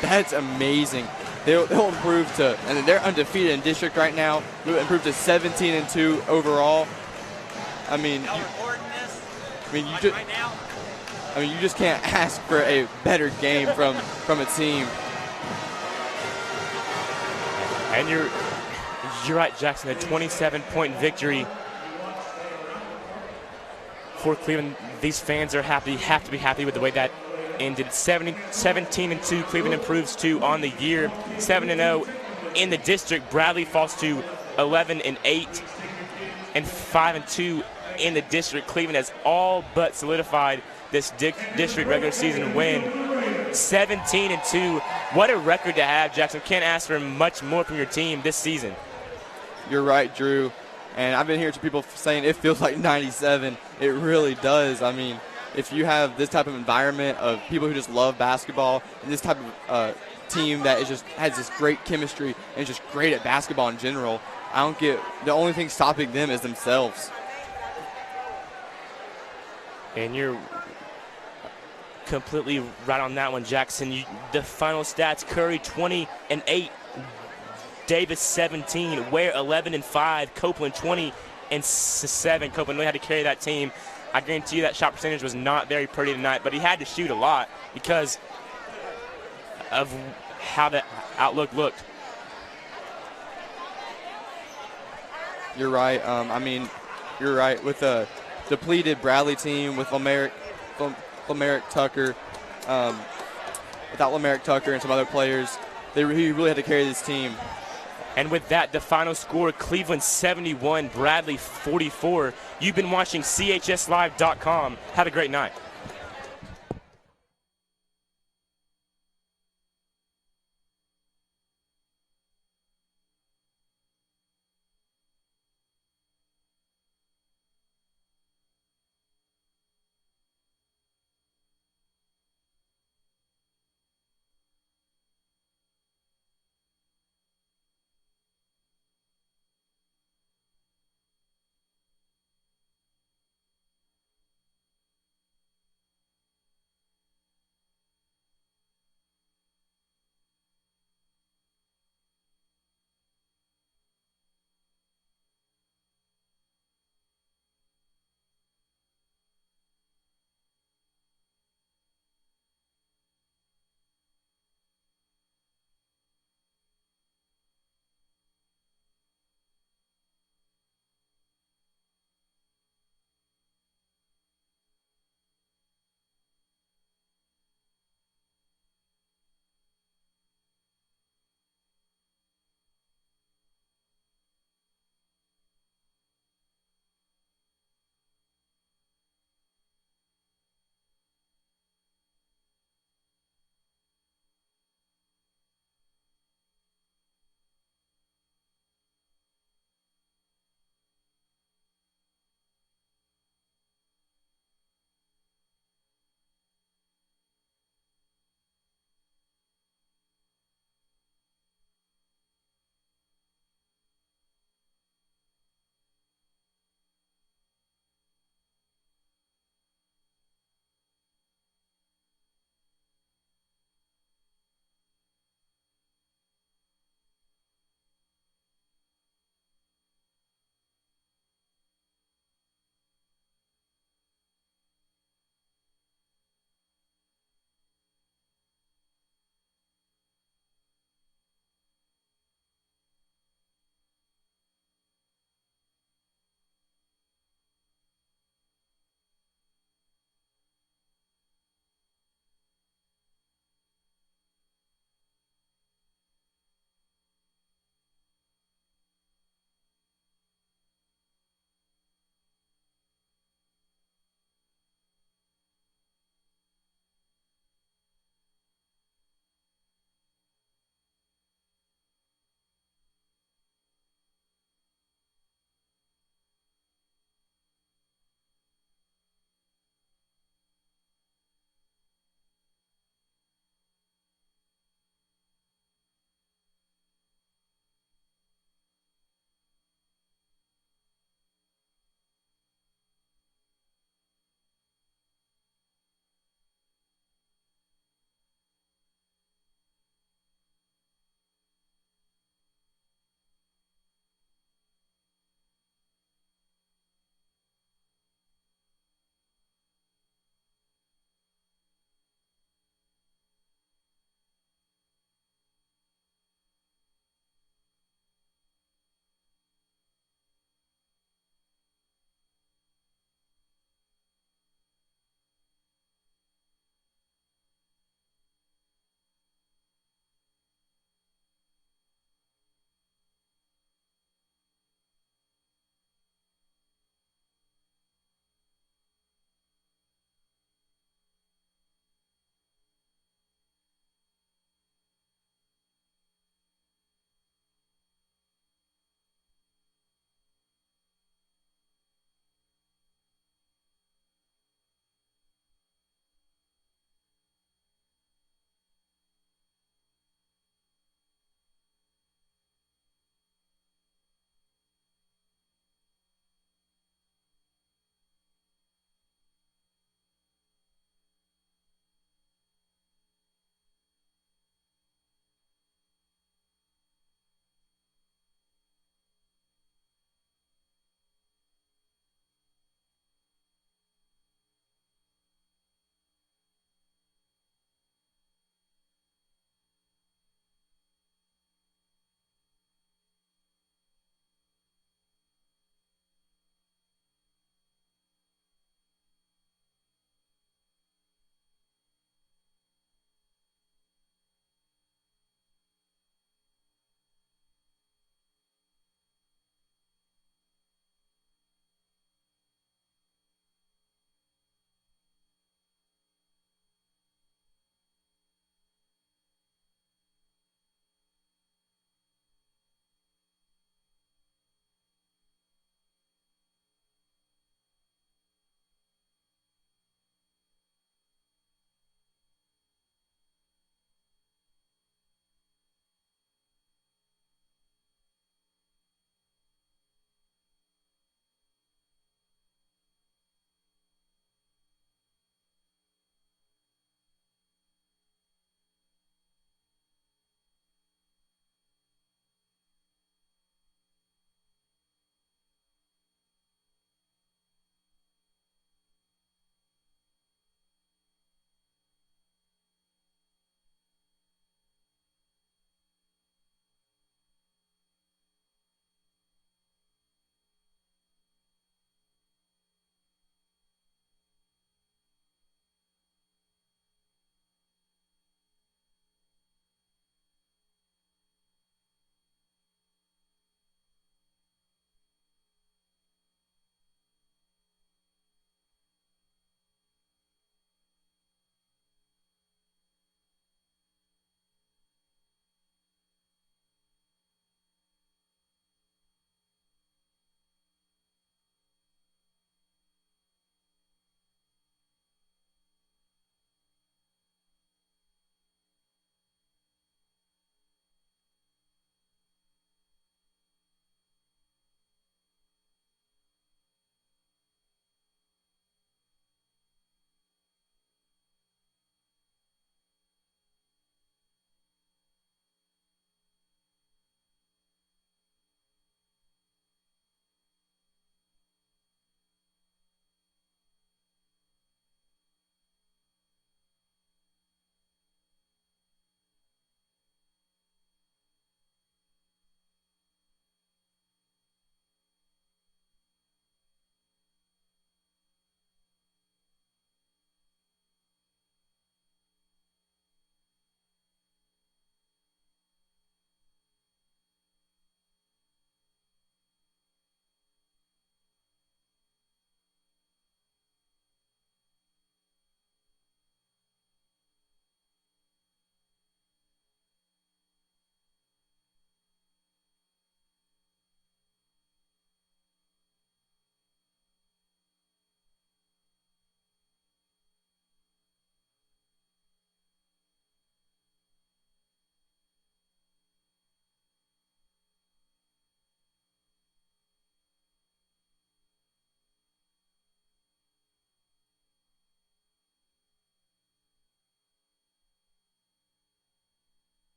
That's amazing. They'll improve to, and they're undefeated in district right now. They'll improve to 17-2 overall. I mean, you just can't ask for a better game from a team. And you're right, Jackson. A 27-point victory for Cleveland. These fans are happy, have to be happy with the way that ended. 17-2, Cleveland improves to on the year. 7-0 in the district. Bradley falls to 11-8 and 5-2 in the district. Cleveland has all but solidified this district regular season win. 17-2. What a record to have, Jackson. Can't ask for much more from your team this season. You're right, Drew. And I've been hearing some people saying it feels like 97. It really does. I mean, if you have this type of environment of people who just love basketball and this type of team that is just has this great chemistry and is just great at basketball in general, I don't get the only thing stopping them is themselves. And you're completely right on that one, Jackson. The final stats: Curry 20-8, Davis 17, Ware 11-5, Copeland 20-7. Copeland really had to carry that team. I guarantee you that shot percentage was not very pretty tonight, but he had to shoot a lot because of how the outlook looked. You're right. I mean, you're right. With a depleted Bradley team, with Lamerick Tucker, without Lamerick Tucker and some other players, he really had to carry this team. And with that, the final score, Cleveland 71, Bradley 44. You've been watching CHSLive.com. Have a great night.